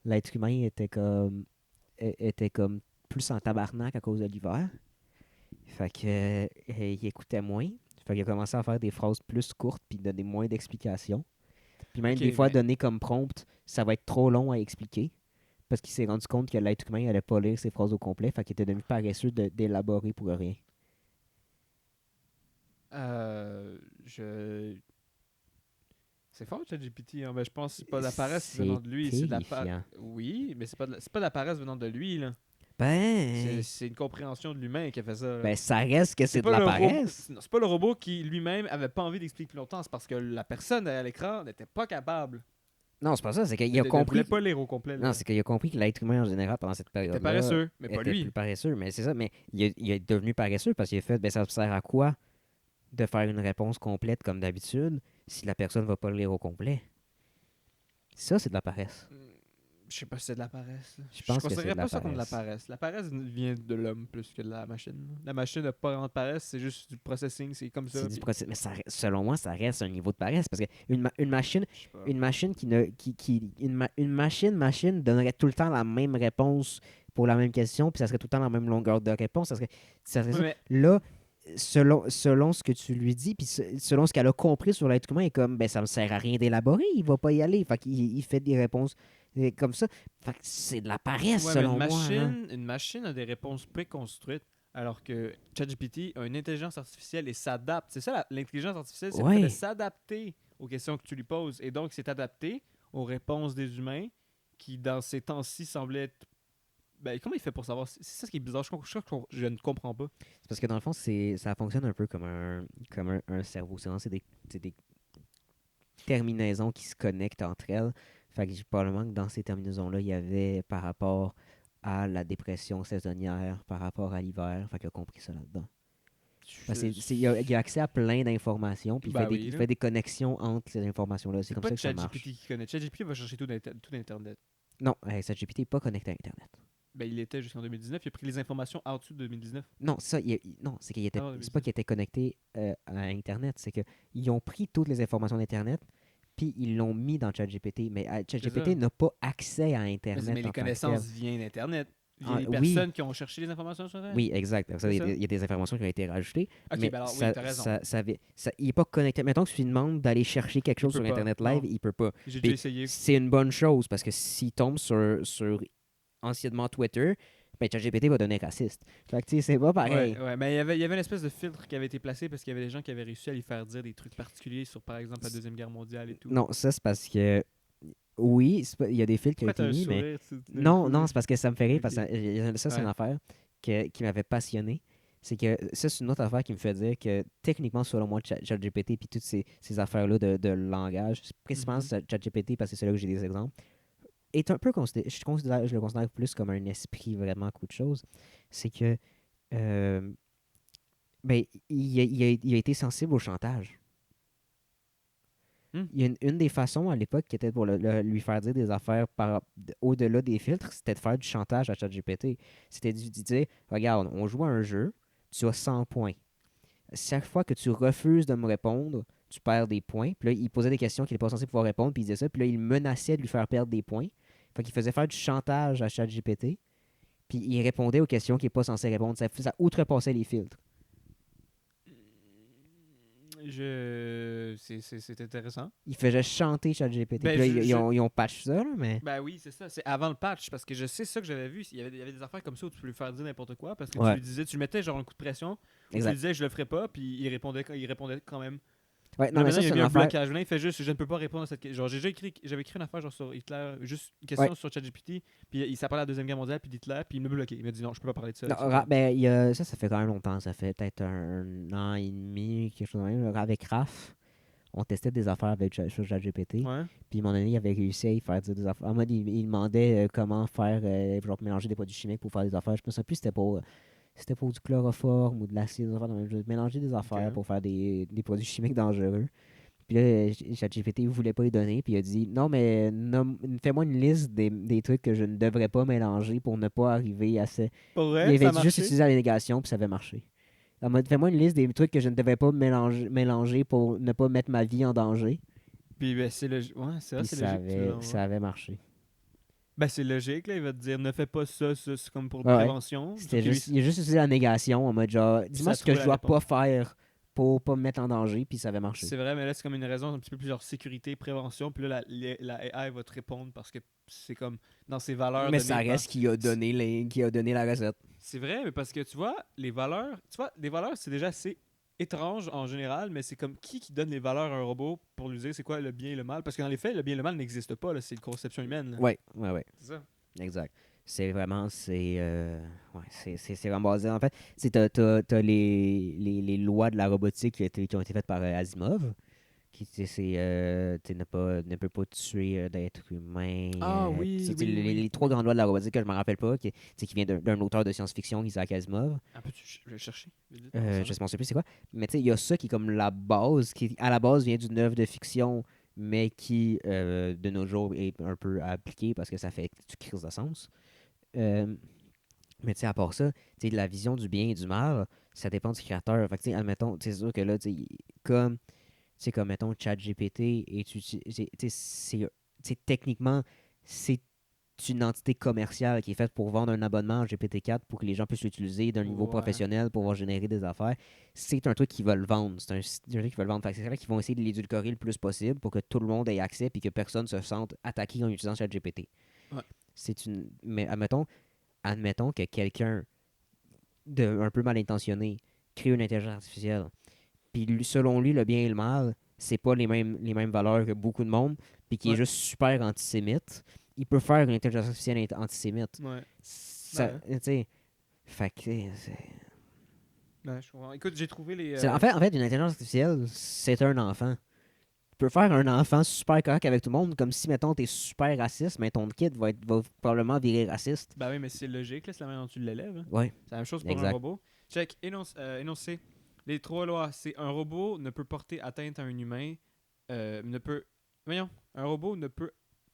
l'être humain était comme plus en tabarnak à cause de l'hiver. Fait que il écoutait moins. Fait qu'il a commencé à faire des phrases plus courtes puis donner moins d'explications. Puis même Ok, des fois mais- donner comme prompt, ça va être trop long à expliquer. Parce qu'il s'est rendu compte que l'être humain allait pas lire ses phrases au complet, fait qu'il était devenu paresseux d'élaborer pour rien. Je. C'est fort, ChatGPT. Hein? Ben, je pense que c'est pas de la paresse venant de lui. C'est de la terrifiant. Oui, mais c'est pas de la paresse venant de lui. Là. Ben, C'est une compréhension de l'humain qui a fait ça. Là. ben ça reste que c'est de pas la le paresse. non, c'est pas le robot qui lui-même avait pas envie d'expliquer plus longtemps. C'est parce que la personne à l'écran n'était pas capable. Non, c'est pas ça, c'est qu'il a Ne compris. voulait pas lire au complet. là. Non, c'est qu'il a compris que l'être humain en général pendant cette Il était période paresseux, mais pas était lui. plus paresseux, mais c'est ça. Mais il est devenu paresseux parce qu'il a fait, ben ça sert à quoi de faire une réponse complète comme d'habitude si la personne va pas le lire au complet? Ça, c'est de la paresse. Je sais pas si c'est de la paresse. là. Je pense que c'est considérerais de la pas ça comme de la paresse. paresse. La paresse vient de l'homme plus que de la machine. La machine n'a pas vraiment de paresse, c'est juste du processing, c'est comme ça. C'est du puis- procès. Mais selon moi, ça reste un niveau de paresse parce une machine, je sais pas. une machine une machine donnerait tout le temps la même réponse pour la même question, puis ça serait tout le temps la même longueur de réponse. Ça serait Ouais, ça. mais Là, selon ce que tu lui dis, puis selon ce qu'elle a compris sur l'être humain, elle est comme, ben ça me sert à rien d'élaborer, il va pas y aller. Fait qu'il il fait des réponses comme ça. Fait que c'est de la paresse, ouais, mais selon moi. Là. une machine a des réponses préconstruites, alors que ChatGPT a une intelligence artificielle et s'adapte. C'est ça, l'intelligence artificielle, c'est le fait Ouais. de s'adapter aux questions que tu lui poses. Et donc, c'est adapté aux réponses des humains qui, dans ces temps-ci, semblaient être. Ben, comment il fait pour savoir? C'est ça ce qui est bizarre. Je ne comprends pas. C'est parce que dans le fond, ça fonctionne un peu comme un cerveau. C'est des terminaisons qui se connectent entre elles. Fait que probablement que dans ces terminaisons-là, il y avait par rapport à la dépression saisonnière, par rapport à l'hiver. Fait qu'il a compris ça là-dedans. Parce que il a accès à plein d'informations, puis Ben oui, il là. fait des connexions entre ces informations-là. C'est C'est comme pas ça que ça marche. ChatGPT qui connaît. ChatGPT va chercher tout d'Internet. Non, ChatGPT n'est pas connecté à Internet. Ben, il était jusqu'en 2019. Il a pris les informations en dessous de 2019. Non, ça, non, c'est qu'il était, Avant c'est pas 2019. qu'il était connecté à Internet, c'est qu'ils ont pris toutes les informations d'Internet, puis ils l'ont mis dans ChatGPT. Mais C'est ChatGPT ça. n'a pas accès à Mais Internet les en tant que tel. connaissances viennent d'Internet. Viennent des Oui, personnes qui ont cherché les informations sur Internet. oui, exact. Ça, C'est il y a ça? il y a des informations qui ont été rajoutées, Ok, mais ben alors, oui, t'as raison. il n'est pas connecté. Mettons que tu lui demandes d'aller chercher quelque Il chose peut sur pas, Internet live, non. il peut pas. J'ai Puis déjà essayé. c'est une bonne chose, parce que s'il tombe sur anciennement Twitter, ben ChatGPT va donner raciste. Fait que tu sais, c'est pas pareil. Ouais, mais il y avait une espèce de filtre qui avait été placé parce qu'il y avait des gens qui avaient réussi à lui faire dire des trucs particuliers sur, par exemple, la Deuxième Guerre mondiale et tout. Non, ça c'est parce que oui, il y a des fils qui ont Pourquoi été t'as un mis, mais sourire d'un non, coup, non, là? c'est parce que ça me fait rire, Ok. parce que ça, c'est une Ouais. affaire qui m'avait passionné. C'est que ça, c'est une autre affaire qui me fait dire que techniquement, selon moi, ChatGPT et toutes ces affaires-là de langage, principalement Mhm. ChatGPT, parce que c'est là que j'ai des exemples, est un peu considéré, je le considère plus comme un esprit vraiment coup de chose. C'est que euh, ben, il a été sensible au chantage. Hmm. Il y a une des façons à l'époque qui était pour lui faire dire des affaires au-delà des filtres, c'était de faire du chantage à ChatGPT. C'était de dire, regarde, on joue à un jeu, tu as 100 points. Chaque fois que tu refuses de me répondre, tu perds des points. Puis là, il posait des questions qu'il n'était pas censé pouvoir répondre, puis il disait ça. Puis là, il menaçait de lui faire perdre des points. Fait qu'il faisait faire du chantage à ChatGPT, puis il répondait aux questions qu'il n'est pas censé répondre. Ça outrepassait les filtres. C'est intéressant. Il faisait chanter ChatGPT. Ben, Puis là, ils ont patch ça, là, mais... Ben oui, c'est ça. C'est avant le patch, parce que je sais ça que j'avais vu. Il y avait des affaires comme ça où tu peux lui faire dire n'importe quoi, parce que tu Ouais, lui disais, tu lui mettais genre un coup de pression, ou tu lui exact. disais je le ferai pas, puis il répondait quand même. Ouais, Là, non, mais maintenant, ça, il y c'est a eu une un affaire... blocage. Là, il fait juste je ne peux pas répondre à cette question. Genre, j'avais écrit une affaire genre sur Hitler, juste une Ouais. question sur ChatGPT, puis il s'appelait à la Deuxième Guerre mondiale, puis d'Hitler, puis il me bloquait. Il m'a dit non, je peux pas parler de ça. Non, etc. ben, ça fait quand même longtemps. Ça fait peut-être un an et demi, quelque chose de même. Avec Raph, on testait des affaires sur ChatGPT. Ouais. Puis, à un moment donné, il avait réussi à y faire dire des affaires. En mode, il demandait comment faire, genre, mélanger des produits chimiques pour faire des affaires. Je me souviens plus si c'était pour du chloroforme ou de l'acide, des affaires dans le même jeu. Mélanger des affaires Ok. pour faire des produits chimiques dangereux. Puis là, ChatGPT ne voulait pas y donner. Puis il a dit non, mais fais-moi une liste des trucs que je ne devrais pas mélanger pour ne pas arriver à ce. Pour Il vrai, ça avait a dit juste marché. utiliser la négation, puis ça avait marché. En mode, fais-moi une liste des trucs que je ne devais pas mélanger pour ne pas mettre ma vie en danger. Puis ben, c'est logique. Ouais, c'est vrai, Puis c'est logique que tu l'envoies. ça avait marché. Ben, c'est logique, là. Il va te dire ne fais pas ça, c'est comme pour Ouais, ouais. prévention. Sauf C'était que lui, juste, il a juste utilisé la négation en mode genre, ça dis-moi a ce que trouvé je la dois pas réponse. faire pour pas me mettre en danger, puis ça avait marché. C'est vrai, mais là, c'est comme une raison un petit peu plus genre sécurité, prévention. Puis là, la AI va te répondre parce que c'est comme dans ses valeurs Mais données ça reste qui a donné la recette. C'est vrai, mais parce que tu vois, les valeurs, c'est déjà assez étrange en général, mais c'est comme qui donne les valeurs à un robot pour lui dire c'est quoi le bien et le mal. Parce que dans les faits, le bien et le mal n'existe pas, là, c'est une conception humaine. Là. Ouais. C'est ça. Exact. C'est vraiment, c'est vraiment basé. En fait, t'as les lois de la robotique qui ont été faites par Asimov, qui, ne peut pas tuer d'être humain. Ah oui, oui, oui. Les trois grandes lois de la robotique que je me rappelle pas, qui vient d'un auteur de science-fiction, Isaac Asimov. Un peu, le chercher. Vite, pendant ça, Je là. ne sais plus c'est quoi. Mais tu sais, il y a ça qui est comme la base, qui à la base vient d'une œuvre de fiction, mais qui, de nos jours, est un peu appliquée parce que ça fait du crise de sens. Euh, mais tu sais, à part ça, tu sais, la vision du bien et du mal, ça dépend du créateur. Fait que, tu sais, admettons, c'est sûr que là, tu sais, comme, mettons, ChatGPT, et techniquement, c'est une entité commerciale qui est faite pour vendre un abonnement à GPT-4 pour que les gens puissent l'utiliser d'un niveau Ouais. professionnel pour pouvoir générer des affaires. C'est un truc qu'ils veulent vendre. C'est un truc qu'ils veulent vendre. Fait que c'est vrai qu'ils vont essayer de l'édulcorer le plus possible pour que tout le monde ait accès et que personne se sente attaqué en utilisant ChatGPT. Ouais. Mais admettons que quelqu'un de un peu mal intentionné crée une intelligence artificielle. Puis selon lui, le bien et le mal, c'est pas les mêmes valeurs que beaucoup de monde, puis qui est Ouais. juste super antisémite. Il peut faire une intelligence artificielle antisémite. Ouais. Ça, tu sais, fait que Ouais, je comprends. Écoute, j'ai trouvé les. en fait, une intelligence artificielle, c'est un enfant. peux faire un enfant super correct avec tout le monde, comme si, mettons, t'es super raciste, mais ton kid va probablement virer raciste. Ben oui, mais c'est logique, là, c'est la manière dont tu l'élèves. Hein. Ouais, C'est la même chose pour un exact. robot. Check, énoncé. Les 3 lois, c'est un robot ne peut porter atteinte à un humain, ne peut... Voyons, un robot ne peut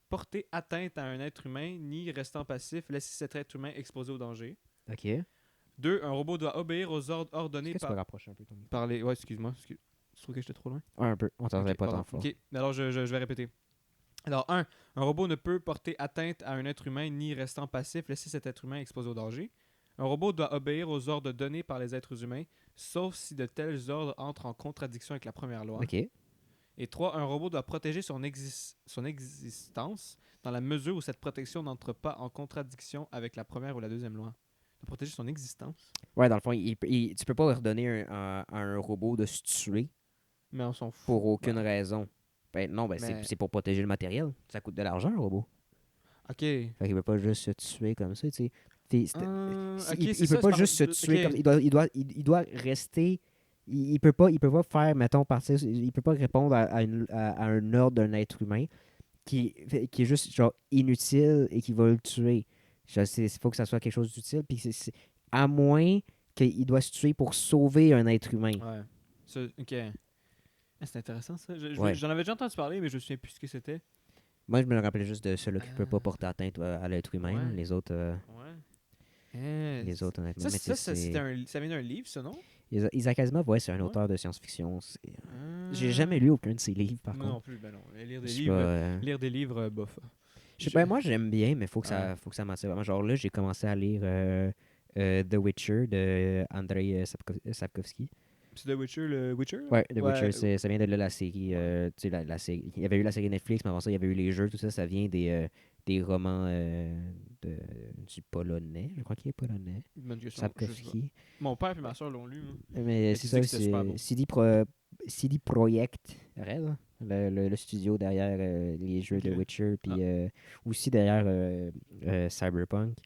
porter atteinte à un être humain, ni restant passif, laisser cet être humain exposé au danger. OK. Est-ce 2. Un robot doit obéir aux ordres ordonnés que tu peux rapprocher un peu ton micro? par les... Ouais, excuse-moi. Tu trouves que j'étais trop loin? Ouais, un peu. On t'entendait Ok, pas pardon. tant fort. Ok, alors je vais répéter. Alors, un robot ne peut porter atteinte à un être humain ni restant passif, laisser cet être humain exposé au danger. Un robot doit obéir aux ordres donnés par les êtres humains, sauf si de tels ordres entrent en contradiction avec la première loi. OK. Et 3. Un robot doit protéger son existence dans la mesure où cette protection n'entre pas en contradiction avec la première ou la deuxième loi. De protéger son existence. Ouais, dans le fond, tu peux pas ordonner à un robot de se tuer Mais on s'en fout. pour aucune Ben, raison. Ben non, mais... c'est pour protéger le matériel. Ça coûte de l'argent, un robot. Ok. Fait qu'il peut pas juste se tuer comme ça, tu sais. Puis Ok, il c'est peut ça, pas c'est juste se en- tuer ok. comme il doit rester. Il peut pas faire, mettons, partir. Il peut pas répondre à un ordre d'un être humain qui est juste genre inutile et qui va le tuer. Il faut que ça soit quelque chose d'utile. Puis à moins qu'il doit se tuer pour sauver un être humain. Ouais. Ok. Ah, c'est intéressant ça. Ouais. J'en avais déjà entendu parler, mais je me souviens plus ce que c'était. Moi, je me rappelais juste de celui qui peut pas Ah. porter atteinte à l'être humain. Ouais. Là. Ouais. Les autres, honnêtement. Ça, Mais ça, ça vient d'un livre, ça, non? Isaac Asimov, ouais, c'est un Ouais. auteur de science-fiction. J'ai Ah. jamais lu aucun de ses livres, par Moi non contre. plus, ben non. Je sais pas, Lire des livres, bof. ben, moi, j'aime bien, mais faut que Ouais. faut que ça m'attire vraiment. Genre là, j'ai commencé à lire The Witcher de Andrei Sapkowski. C'est The Witcher, le Witcher? Là? Ouais, The Ouais. Witcher, ça vient de là, la série. Tu sais, la série. Il y avait eu la série Netflix, mais avant ça, il y avait eu les jeux, tout ça. Ça vient des romans du polonais. Je crois qu'il est polonais. Bonne question. Je sais Sapkowski. pas. Mon père et ma soeur l'ont lu. Hein. Mais Et c'est tu ça, sais que c'était super bon. CD Projekt Red, le studio derrière les jeux de Ok. Witcher, puis aussi derrière Cyberpunk.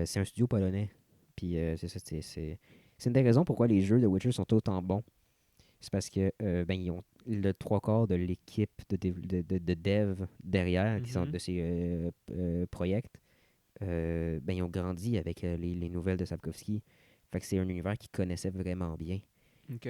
C'est un studio polonais. Puis c'est ça, c'est une des raisons pourquoi les jeux de Witcher sont autant bons. C'est parce que ben, ils ont le 3/4 de l'équipe de dev derrière, qui sont Mhm. de ces projets. Ben, ils ont grandi avec les nouvelles de Sapkowski. Fait que c'est un univers qu'ils connaissaient vraiment bien. Ok.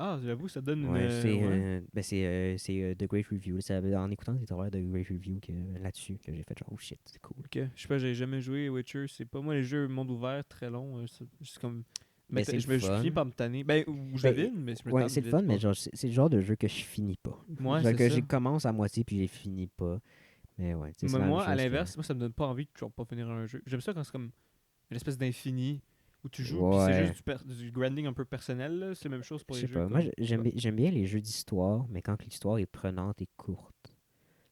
Ah, j'avoue, ça donne une. Ouais, Ouais. ben c'est The Great Review. C'est en écoutant des travers de Great Review là-dessus que j'ai fait genre, oh shit, c'est cool. Ok. Je sais pas, j'ai jamais joué Witcher. C'est pas moi les jeux monde ouvert très long. C'est comme. Ben, c'est le Je fun. finis par me tanner. Ben, ou je Ben, devine, mais je me Ouais, tanne c'est le vite, fun, mais pas. genre, c'est le genre de jeu que je finis pas. Ouais, Genre c'est que ça. j'ai commence à moitié puis j'ai fini pas. Mais ouais, tu sais, c'est Mais la même moi, à chose l'inverse, moi, ça me donne pas envie de toujours pas finir un jeu. J'aime ça quand c'est comme une espèce d'infini où tu joues, puis c'est Ouais. juste du grinding un peu personnel. Là. C'est la même chose pour Je les sais jeux. pas. Moi, Comme... j'aime bien les jeux d'histoire, mais quand l'histoire est prenante et courte.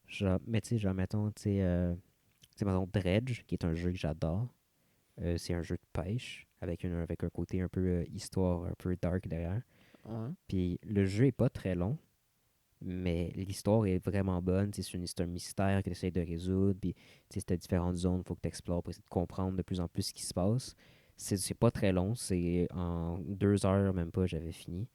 Genre, mais tu sais, genre, mettons, mettons Dredge, qui est un jeu que j'adore. C'est un jeu de pêche avec un côté un peu histoire, un peu dark derrière. Ouais. Puis le jeu est pas très long, mais l'histoire est vraiment bonne. C'est un mystère que tu essaies de résoudre. Puis tu as différentes zones, il faut que tu explores pour essayer de comprendre de plus en plus ce qui se passe. C'est pas très long, c'est en 2 heures, même pas, j'avais fini.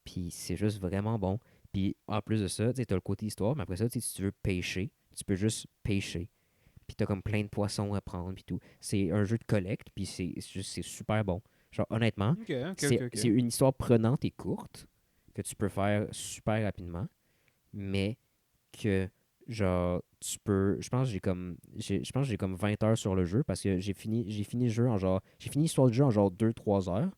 Puis c'est juste vraiment bon. Puis en plus de ça, tu as le côté histoire, mais après ça, si tu veux pêcher, tu peux juste pêcher. Puis t'as comme plein de poissons à prendre, puis tout. C'est un jeu de collecte, puis c'est super bon. Genre, honnêtement, Ok. c'est une histoire prenante et courte que tu peux faire super rapidement, mais que, genre, tu peux... Je pense que j'ai comme 20 heures sur le jeu, parce que j'ai fini le jeu en genre... J'ai fini l'histoire du jeu en genre 2-3 heures,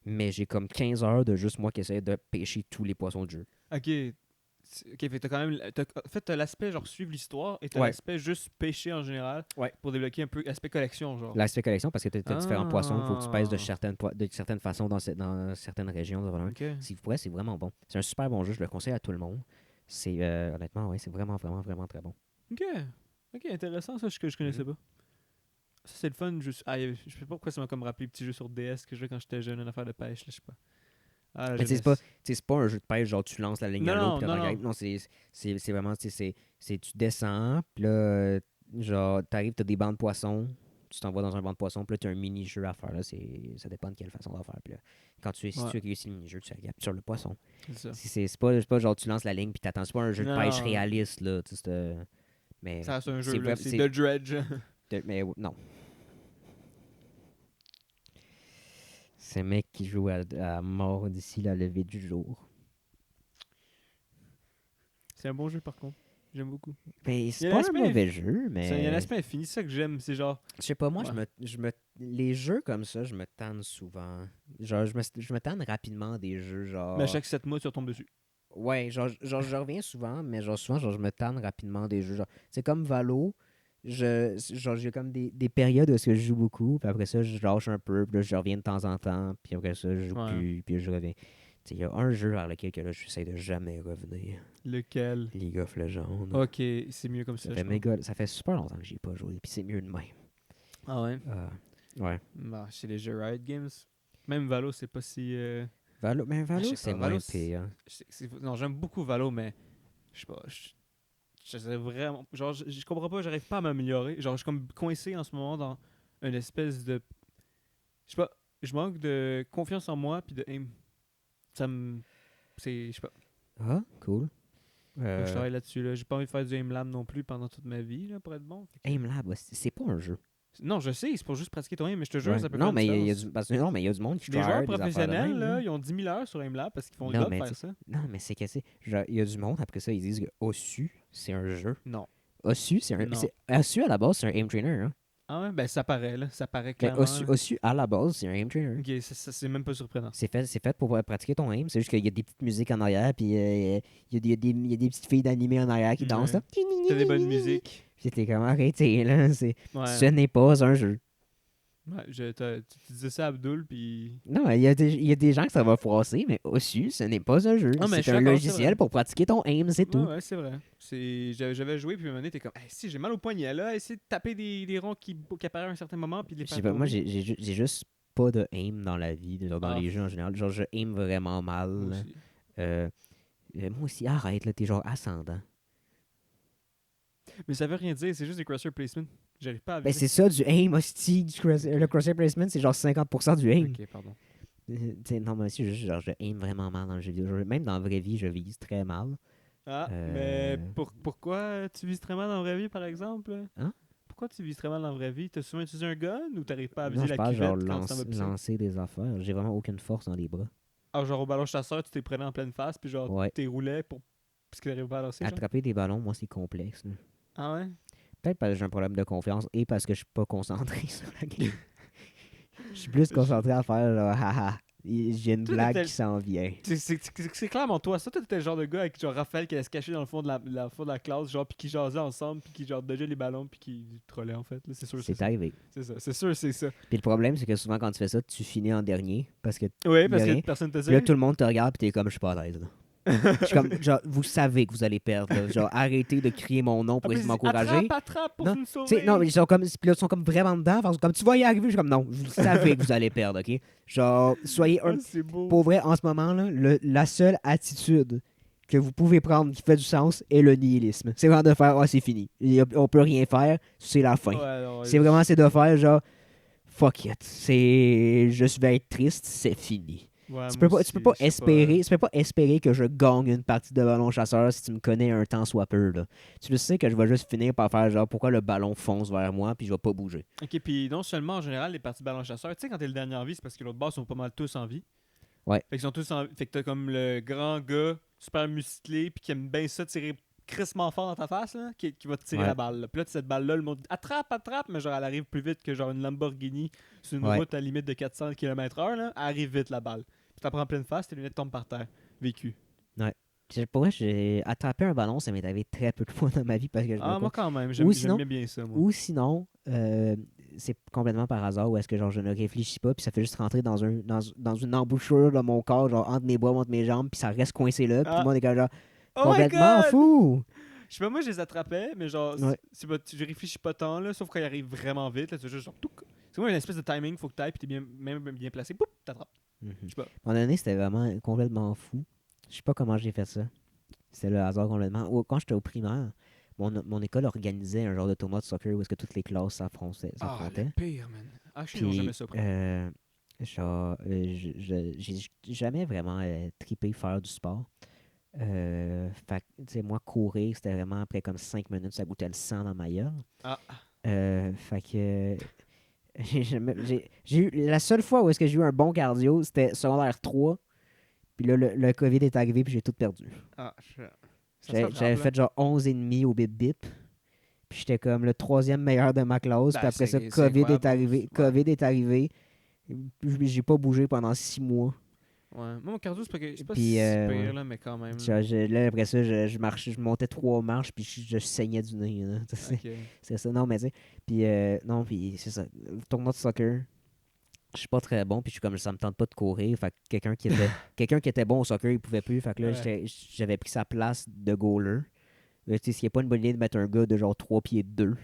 mais j'ai comme 15 heures de juste moi qui essaie de pêcher tous les poissons du jeu. Ok. Ok, fait que t'as quand même. En fait, t'as l'aspect genre suivre l'histoire et t'as Ouais. l'aspect juste pêcher en général. Ouais. Pour débloquer un peu l'aspect collection, genre. L'aspect collection, parce que tu as différents poissons, il faut que tu pèses de Ah. certaines façons dans certaines régions. Ok. C'est vraiment bon. C'est un super bon jeu, je le conseille à tout le monde. C'est honnêtement, ouais, c'est vraiment, vraiment, vraiment très bon. Ok. Ok, intéressant ça, que je connaissais pas. Ça, c'est le fun. Je sais pas pourquoi ça m'a comme rappelé petit jeu sur DS que je jouais quand j'étais jeune, une affaire de pêche, là, je sais pas. Ah, la Mais tu sais, jeunesse. c'est pas un jeu de pêche, genre tu lances la ligne à l'eau, puis Non. non, c'est vraiment, tu descends, puis là, genre, t'arrives, t'as des bancs de poissons, tu t'envoies dans un banc de poissons, puis là, tu as un mini-jeu à faire. Là, ça dépend de quelle façon de faire. Puis là, quand si tu réussis le mini-jeu, tu captures le poisson. C'est ça. C'est pas genre tu lances la ligne puis t'attends. C'est pas un jeu de Non, pêche non. réaliste. Là, mais Ça reste un jeu, là. C'est The Dredge. mais non. C'est un mec qui joue à mort d'ici la levée du jour. C'est un bon jeu, par contre. J'aime beaucoup. Ben, c'est pas un mauvais jeu, mais... Il y a un aspect infini, c'est ça que j'aime. C'est genre... Je sais pas, moi, les jeux comme ça, je me tanne souvent. Genre, je me tanne rapidement des jeux, genre... Mais à chaque 7 mois, tu retombes dessus. Ouais, genre je reviens souvent, mais souvent, je me tanne rapidement des jeux. Genre, c'est comme Valo, j'ai comme des périodes où est-ce que je joue beaucoup, puis après ça, je lâche un peu, puis là, je reviens de temps en temps, puis après ça, je joue plus, puis je reviens. Il y a un jeu vers lequel que là, j'essaie de jamais revenir. Lequel? League of Legends. Ok, c'est mieux comme ça. Ça fait super longtemps que j'y ai pas joué, puis c'est mieux de même. Ah ouais? Ouais. Bah, c'est les jeux Riot Games. Même Valo, c'est pas si... Valo, c'est moins pire. Non, j'aime beaucoup Valo, mais je sais pas. Je sais vraiment. Genre, je comprends pas, j'arrive pas à m'améliorer. Genre, je suis comme coincé en ce moment dans une espèce de. Je sais pas, je manque de confiance en moi puis de aim. Ça me. Je sais pas. Ah, cool. Je travaille là-dessus. Là. J'ai pas envie de faire du aim lab non plus pendant toute ma vie là, pour être bon. Aim lab, c'est pas un jeu. Non, je sais, c'est pour juste pratiquer ton aim, mais je te jure, ça peut non, faire mais une différence. Non, mais il y a du monde qui Les joueurs des professionnels, même, là, ils ont 10 000 heures sur AimLab parce qu'ils font le non, job mais faire ça. Non, mais c'est cassé. Il y a du monde, après ça, ils disent que Ossu, c'est un jeu. Non. Ossu, Ossu, à la base, c'est un aim trainer. Hein. Ah ouais, ben ça paraît, là. Ça paraît Ben, clairement. Ossu, à la base, c'est un aim trainer. Ok, c'est même pas surprenant. C'est fait pour pratiquer ton aim. C'est juste qu'il y a des petites musiques en arrière, puis il y a des petites filles d'animé en arrière qui dansent. Là. T'as des bonnes musiques. Puis t'es comme arrêté, là. Ouais. Ce n'est pas un jeu. Ouais, tu disais ça à Abdul, puis... Non, il y a des gens que ça va froisser, mais Ossu, ce n'est pas un jeu. Ah, mais c'est un logiciel pour pratiquer ton aim, c'est tout. Ouais, c'est vrai. J'avais joué, puis à un moment donné, t'es comme, hey, si, j'ai mal au poignet, là, essayer de taper des ronds qui apparaissent à un certain moment, puis de les Je faire sais pas, moi, tomber. j'ai juste pas de aim dans la vie, dans les jeux en général. Genre, je aim vraiment mal. Moi aussi. Moi aussi, arrête, là, t'es genre ascendant. Mais ça veut rien dire, c'est juste des crosshair placement. J'arrive pas à Ben, viser. c'est ça, du aim, hostie. Le crosshair placement, c'est genre 50% du aim. Ok, pardon. Non, mais aussi, je aim vraiment mal dans le jeu vidéo. Même dans la vraie vie, je vise très mal. Ah, mais pourquoi tu vises très mal dans la vraie vie, par exemple? Hein? Pourquoi tu vises très mal dans la vraie vie? T'as souvent utilisé un gun ou t'arrives pas à viser Non, je la parle cuvette genre quand tu t'en vas pisser? lancer des affaires. J'ai vraiment aucune force dans les bras. Ah, genre au ballon chasseur, tu t'es prenais en pleine face, puis genre Ouais. t'es roulé parce que t'arrives pas à lancer, genre? Attraper des ballons, moi, c'est complexe. Là. Ah ouais? Peut-être parce que j'ai un problème de confiance et parce que je suis pas concentré sur la game. Je suis plus concentré à faire genre, haha, j'ai une blague qui s'en vient. C'est clairement toi. Ça, t'étais le genre de gars avec genre Raphaël qui allait se cacher dans le fond de la classe, genre, puis qui jasait ensemble, puis qui genre dodgeait les ballons, puis qui trollait en fait. Là, c'est sûr, C'est arrivé. C'est ça. C'est sûr, c'est ça. Puis le problème, c'est que souvent quand tu fais ça, tu finis en dernier parce que Oui, parce que personne te puis là, dit. tout le monde te regarde puis t'es comme, je suis pas à l'aise. Là. Je suis comme, genre, vous savez que vous allez perdre. Là. Genre, arrêtez de crier mon nom pour essayer de m'encourager. Attrape pour Non, nous sauver. non, mais ils sont comme vraiment dedans. Comme tu vas y arriver, je suis comme, non, vous savez que vous allez perdre, ok? Genre, soyez un. C'est beau. Pour vrai, en ce moment, là, la seule attitude que vous pouvez prendre qui fait du sens est le nihilisme. C'est vraiment de faire, c'est fini. On peut rien faire, c'est la fin. Ouais, non, C'est vraiment, c'est de faire, genre, fuck it. Je vais être triste, c'est fini. Ouais, Tu peux pas espérer que je gagne une partie de ballon chasseur si tu me connais un temps soit peu. Là. Tu le sais que je vais juste finir par faire genre pourquoi le ballon fonce vers moi puis je vais pas bouger. Ok, puis non seulement en général, les parties de ballon chasseur, tu sais, quand t'es le dernier en vie, c'est parce que l'autre base sont pas mal tous en vie. Ouais. Fait qu'ils sont tous en vie. Fait que t'as comme le grand gars super musclé puis qui aime bien ça tirer crissement fort dans ta face, là, qui va te tirer la balle. Là. Puis là, cette balle-là, le monde dit attrape, mais genre elle arrive plus vite que genre une Lamborghini sur une route à limite de 400 km/h, là. Elle arrive vite la balle. Puis t'en prends pleine face, tes lunettes tombent par terre. Vécu. Ouais. Pour vrai, j'ai attrapé un ballon, ça m'est arrivé très peu de fois dans ma vie parce que moi quand même, j'aime bien ça, moi. Ou sinon, c'est complètement par hasard où est-ce que genre je ne réfléchis pas puis ça fait juste rentrer dans une embouchure de mon corps, genre entre mes bras, entre mes jambes, puis ça reste coincé là, puis tout le monde est comme genre complètement fou. Je sais pas, moi je les attrapais, mais genre, je réfléchis pas tant, là, sauf quand ils arrivent vraiment vite, là, c'est juste genre, c'est comme une espèce de timing, faut que t'ailles, puis t'es même bien placé, poup, t'attrapes. Je sais pas. À un moment donné, c'était vraiment complètement fou. Je sais pas comment j'ai fait ça. C'était le hasard complètement. Quand j'étais au primaire, mon école organisait un genre de tournoi de soccer où est-ce que toutes les classes s'affrontaient. Ah, le pire, man. Ah, je sais, ils n'ont Puis, jamais ça pris. j'ai jamais vraiment trippé faire du sport. Fait que, tu sais, moi, courir, c'était vraiment après comme 5 minutes, ça goûtait le sang dans ma gueule. Ah, Fait que j'ai eu, la seule fois où est-ce que j'ai eu un bon cardio, c'était secondaire 3. Puis là, le COVID est arrivé, puis j'ai tout perdu. ah, ça se J'avais rattrape, là. fait genre 11 et demi au bip bip. Puis j'étais comme le troisième meilleur de ma classe. Ben, Puis après ça, c'est COVID est incroyable. arrivé. Ouais. COVID est arrivé. J'ai pas bougé pendant 6 mois. Ouais. Moi, mon cardio, c'est pas Puis, si pire, ouais. là, mais quand même. Là. Là, après ça, je marchais, je montais 3 marches, puis je saignais du nez. Là. Ok. C'est ça. Non, mais tu sais. Puis, non, puis c'est ça. Le tournoi de soccer, je suis pas très bon, puis je suis comme, ça me tente pas de courir. Fait que quelqu'un qui était bon au soccer, il pouvait plus. Fait que là, Ouais. j'avais pris sa place de goaler. Tu sais, ce qui est pas une bonne idée de mettre un gars de genre 3 pieds 2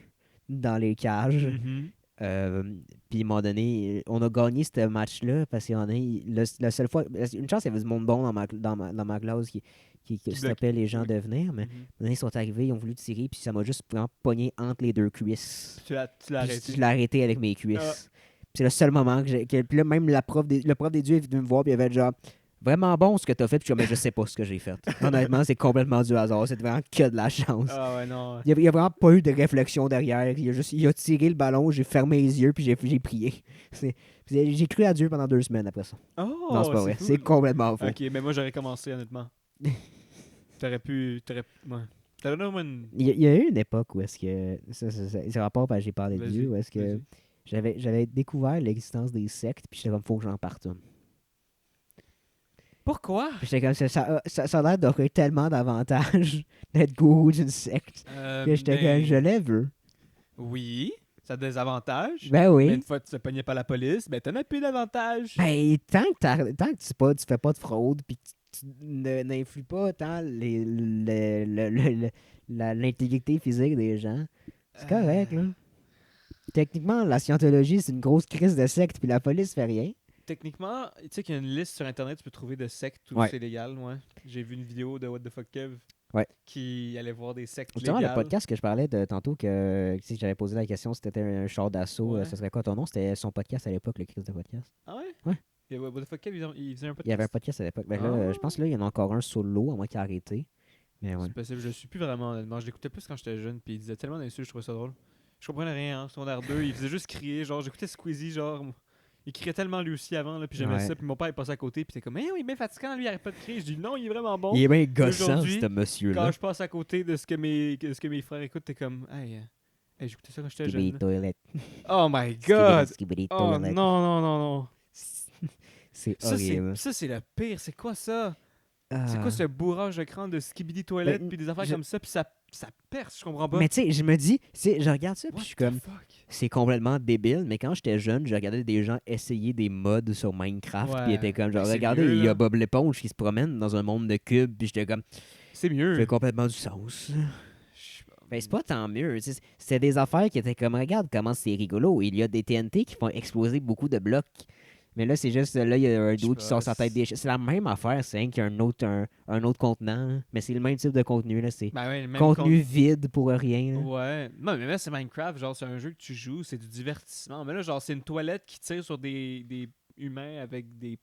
dans les cages. Mhm. Puis, à un moment donné, on a gagné ce match-là parce qu'il y en a, la seule fois, une chance, il y avait du monde bon dans ma classe qui stoppait les gens de venir, mais à un Mhm. moment donné, ils sont arrivés, ils ont voulu tirer, puis ça m'a juste vraiment pogné entre les deux cuisses. Tu l'as Puis arrêté. je l'ai arrêté avec mes cuisses. Puis c'est le seul moment que j'ai. Puis là, même le prof des dieux est venu me voir, puis il avait genre vraiment bon ce que t'as fait, puis je suis comme, mais je sais pas ce que j'ai fait. Honnêtement, c'est complètement du hasard, c'est vraiment que de la chance. Ah ouais, non. Il y a vraiment pas eu de réflexion derrière. Il a tiré le ballon, j'ai fermé les yeux, puis j'ai prié. J'ai cru à Dieu pendant 2 semaines après ça. Oh, Non, c'est pas vrai. cool. C'est complètement faux. Ok, mais moi, j'aurais commencé, honnêtement. T'aurais pu. Ouais. T'aurais vraiment une. Il y a eu une époque où est-ce que. C'est rapport parce que j'ai parlé de Vas-y, Dieu, où est-ce que vas-y. j'avais découvert l'existence des sectes, puis j'étais comme, faut que j'en parte une. Pourquoi? Puis j'étais comme, ça a l'air d'offrir tellement d'avantages d'être gourou d'une secte. Puis j'étais comme, je les veux. Oui, ça a des avantages. Ben Mais oui. une fois que tu te pognais pas la police, ben t'en as plus d'avantages. Ben, tant que tu fais pas de fraude, puis que tu n'influes pas tant l'intégrité physique des gens, c'est correct, là. Techniquement, la scientologie, c'est une grosse crise de secte, puis la police fait rien. Techniquement, tu sais qu'il y a une liste sur internet, tu peux trouver de sectes où Ouais. c'est légal, ouais. J'ai vu une vidéo de What the fuck Kev Ouais. qui allait voir des sectes Justement, légales. le podcast que je parlais de tantôt, que tu sais, j'avais posé la question si c'était un char d'assaut, Ouais. ce serait quoi ton nom? C'était son podcast à l'époque, le crise de podcast. Ah ouais? Ouais. Et What the fuck Kev, il faisait un podcast. Il y avait un podcast à l'époque. Ben là, je pense que là, il y en a encore un solo, à moins qu'il ait arrêté. Mais ouais. C'est possible, je suis plus vraiment honnêtement. Je l'écoutais plus quand j'étais jeune, puis il disait tellement d'insultes, je trouvais ça drôle. Je comprenais rien, hein, secondaire 2, il faisait juste crier, genre j'écoutais Squeezie, genre il criait tellement lui aussi avant, là, puis j'aimais Ouais. ça, puis mon père il passait à côté, puis t'es comme, il est bien fatigant, lui il arrête pas de crier. Je dis non, il est vraiment bon. Il est bien gossant, Aujourd'hui, ce monsieur-là. Quand je passe à côté de ce que mes frères écoutent, t'es comme, hey, j'écoutais ça quand j'étais Skibidi jeune. toilet. Oh my god! Skibidi Oh toilet. non, non, non, non. C'est Ça, horrible. c'est le pire, c'est quoi ça? Ah. C'est quoi ce bourrage de crâne de Skibidi Toilette, Ben, puis des affaires je- comme ça, puis ça perce, je comprends pas. Mais tu sais, je me dis, je regarde ça, puis What je suis the comme, fuck? c'est complètement débile, mais quand j'étais jeune, je regardais des gens essayer des mods sur Minecraft, puis Ouais, ils étaient comme, genre, ben c'est regardez, mieux, il y a là. Bob l'éponge qui se promène dans un monde de cubes, puis j'étais comme, C'est ça mieux. fait complètement du sens. Je- Ben, c'est pas tant mieux. Tu sais, c'était des affaires qui étaient comme, regarde comment c'est rigolo. Il y a des TNT qui font exploser beaucoup de blocs. Mais là, c'est juste, là, il y a un Je sais dude qui sort pas, sa tête des... C'est la même affaire, c'est qu'il y a un autre contenant. Hein. Mais c'est le même type de contenu, là. C'est Ben ouais, le même contenu vide pour rien. Là. Ouais. Non, mais même c'est Minecraft, genre c'est un jeu que tu joues, c'est du divertissement. Mais là, genre c'est une toilette qui tire sur des humains avec des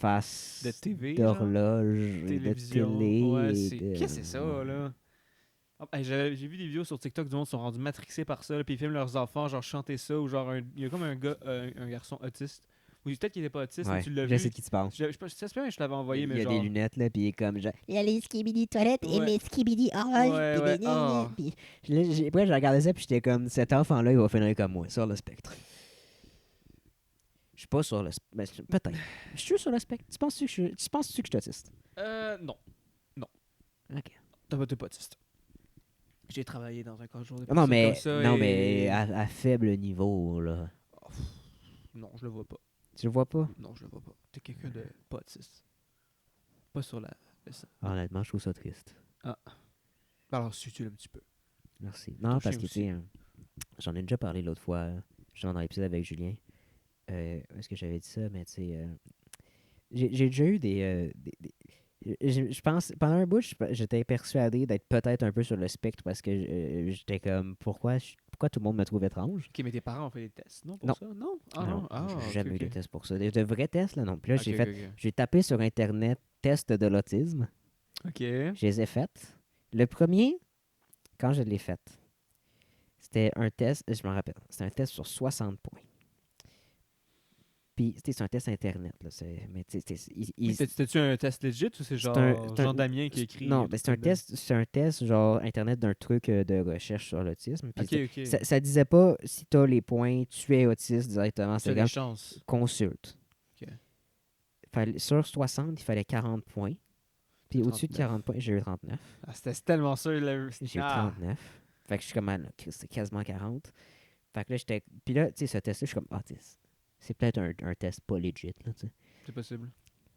Face de TV, genre. d'horloge, et de télévisions. télé. Ouais, et c'est. de- Qu'est-ce que c'est ça, là? Ah, hey, j'ai vu des vidéos sur TikTok du monde qui sont rendus matrixés par ça, là, puis ils filment leurs enfants, genre chanter ça, ou genre il y a comme un gars, un garçon autiste. Ou peut-être qu'il était pas autiste, mais Ouais, tu l'as je vu. sais de qui tu parles. Ça se peut, mais je l'avais envoyé, Il mais y a genre. des lunettes, là, puis il est comme, genre, Il y a les skibidi toilettes et Ouais. les skibidi horloges. Ouais, puis ouais, des ah. puis- Après, j'ai regardé ça, puis j'étais comme, cet enfant-là, il va finir comme moi, sur le spectre. Je suis pas sur le spectre. Peut-être. Je suis sur le spectre. Tu penses-tu que je suis autiste? Non. Ok. T'es pas autiste. J'ai travaillé dans un camp de jour de Non, personnes mais, comme ça non, et- mais à faible niveau, là. Non, je le vois pas. Tu le vois pas? Non, je le vois pas. T'es quelqu'un de pas autiste. Pas sur la. Honnêtement, je trouve ça triste. Alors, suis-tu un petit peu. Merci. Non, Ton parce chien que, tu sais, j'en ai déjà parlé l'autre fois, justement dans l'épisode avec Julien. Est-ce que j'avais dit ça? Mais, tu sais, j'ai déjà eu Je pense, pendant un bout, j'étais persuadé d'être peut-être un peu sur le spectre parce que j'étais comme, pourquoi tout le monde me trouve étrange? Ok, mais tes parents ont fait des tests, non, pour Non. ça? Non? Ah Non, non? Ah, j'ai ok, jamais eu de ok. test pour ça. De vrais tests, là, non. Puis là, Ok, ok, ok. j'ai tapé sur Internet test de l'autisme. Ok. Je les ai faites. Le premier, quand je l'ai fait, c'était un test, je me rappelle, c'était un test sur 60 points. Puis, c'est un test Internet, là. Mais Mais c'était-tu un test legit ou c'est genre c'est un- Jean Damien qui a écrit? Non, ben, c'est un test genre Internet d'un truc de recherche sur l'autisme. Puis Ok, ok. ça disait pas si t'as les points, tu es autiste directement. Tu C'est as des comme chances. consulte. Ok. Sur 60, il fallait 40 points. Puis au-dessus de 39. 40 points, j'ai eu 39. Ah, c'était tellement sûr. J'ai eu Ah. 39. Fait que je suis comme, ah, là, Christ, c'est quasiment 40. Fait que là, j'étais. Puis là, tu sais, ce test-là, je suis comme, ah, c'est peut-être un test pas legit, là, tu sais. C'est possible.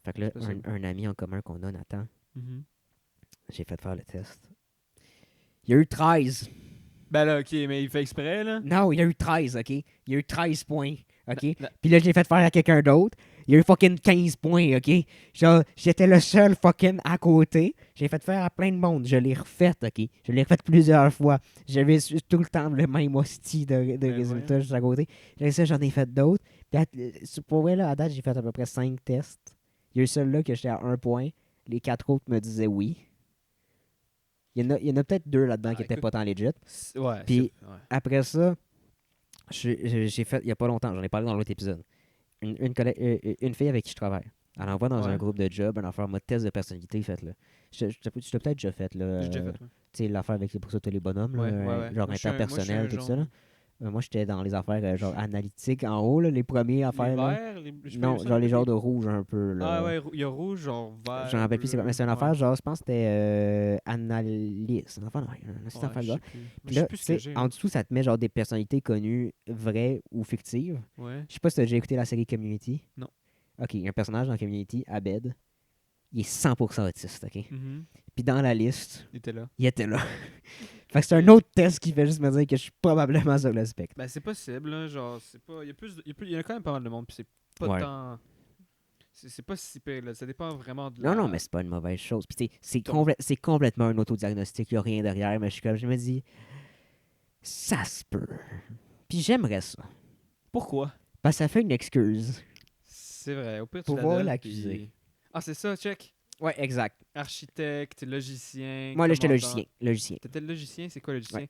Fait que là, C'est possible. un ami en commun qu'on a, Nathan, Mhm. j'ai fait faire le test. Il y a eu 13. Ben là, ok, mais il fait exprès, là. Non, il y a eu 13, OK? Il y a eu 13 points, OK? Na- Puis là, je l'ai fait faire à quelqu'un d'autre. Il y a eu fucking 15 points, OK? Genre, j'étais le seul fucking à côté. J'ai fait faire à plein de monde. Je l'ai refait, OK? Je l'ai refait plusieurs fois. J'avais tout le temps le même hostie de Ben résultats juste à côté. Là, ça, j'en ai fait d'autres. Puis pour vrai, là, à date, j'ai fait à peu près 5 tests. Il y a eu celui-là que j'étais à 1 point. Les 4 autres me disaient oui. Il y en a peut-être 2 là-dedans Ah, qui étaient écoute. pas tant legit. Ouais. Puis- c'est- ouais. Après ça, j'ai fait, il n'y a pas longtemps, j'en ai parlé dans l'autre épisode, une fille avec qui je travaille. Elle envoie dans un Ouais. groupe de job un affaire en mode test de personnalité, faites-le. Je t'ai peut-être déjà fait, là. J'ai déjà fait, ouais. Tu sais, l'affaire avec pour ça, tous les bonhommes, là, Ouais, ouais. genre Moi, je suis un- interpersonnel, moi, je tout suis ça. un Là. Moi, j'étais dans les affaires genre analytiques en haut, là, les premières Les affaires. Là. verts, j'ai pas Non, eu ça, genre les les genres petits. de rouge un peu. Là. Ah ouais, il y a rouge, genre vert. J'en rappelle plus c'est quoi. Mais c'est une bleu, affaire, genre, je pense que c'était analyse. Une affaire, non, c'est une ouais, affaire je là. sais plus. Mais Puis je sais là, plus tu ce que sais, j'ai. en dessous, ça te met genre des personnalités connues, vraies ou fictives. Ouais. Je sais pas si t'as déjà écouté la série Community. Non. Ok, il y a un personnage dans Community, Abed. Il est 100% autiste, ok? Mhm. Puis dans la liste, Il était là. il était là. Fait que c'est un autre test qui fait juste me dire que je suis probablement sur le spectre. Ben, c'est possible, là. Genre, c'est pas. Il y a quand même pas mal de monde, puis c'est pas Ouais. tant. C'est pas si pire, là. Ça dépend vraiment de Non, mais c'est pas une mauvaise chose. Puis c'est Ton- c'est complètement un autodiagnostic, il n'y a rien derrière, mais je me dis, ça se peut. Puis j'aimerais ça. Pourquoi? Parce que ça fait une excuse. C'est vrai. Au pire, tu Pouvoir la donnes, l'accuser. puis- Ah, c'est ça, check. Ouais, exact. Architecte, logicien. Moi, là, j'étais commandant. logicien. T'étais le logicien, c'est quoi le logicien?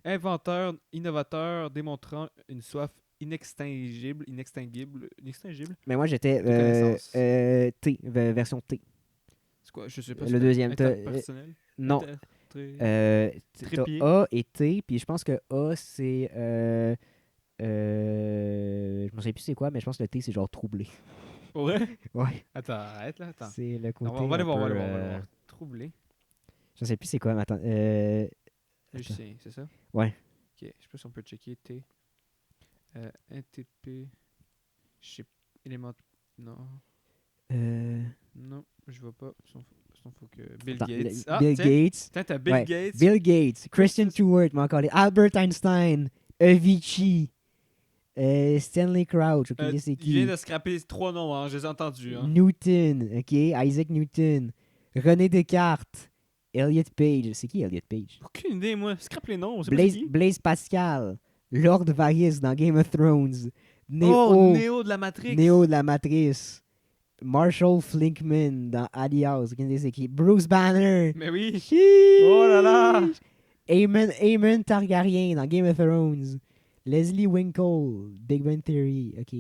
Inventeur, innovateur, démontrant une soif inextinguible. Mais moi, j'étais De connaissances. version T. C'est quoi? Je sais pas. Le c'était deuxième, interpersonnel? Non. Inter- T'as Trépied. A et T, puis je pense que A, c'est... je me souviens plus c'est quoi, mais je pense que le T, c'est genre troublé. Ouais? Ouais. Attends, arrête là, attends. C'est le côté On va aller un voir, on va peu, aller voir, on va aller voir. Troublé. Je sais plus c'est quoi, mais attends. Logicien, c'est ça? Ouais. Ok, je sais pas si on peut checker T. NTP. Je sais. Élément. Non. Non, je vois pas. Faut que. Bill attends, Gates. Bill tiens, Gates. Tiens, t'as Bill Ouais, Gates. Bill Gates, Christian Stewart, m'en encore Albert Einstein, Avicii, Stanley Crouch, ok, c'est Il qui? vient de scraper 3 noms, hein, je les ai entendus. Hein. Newton, ok, Isaac Newton, René Descartes, Elliot Page, c'est qui Elliot Page? Aucune idée, moi. Scrape les noms, on sait pas c'est qui. Blaise Pascal, Lord Varys dans Game of Thrones, Oh, Néo de la Matrix. Neo de la Matrice, Marshall Flinkman dans Alias, ok, c'est qui? Bruce Banner, Mais oui. Sheesh! Oh là là. Aemon Targaryen dans Game of Thrones. Leslie Winkle, Big Bang Theory, ok.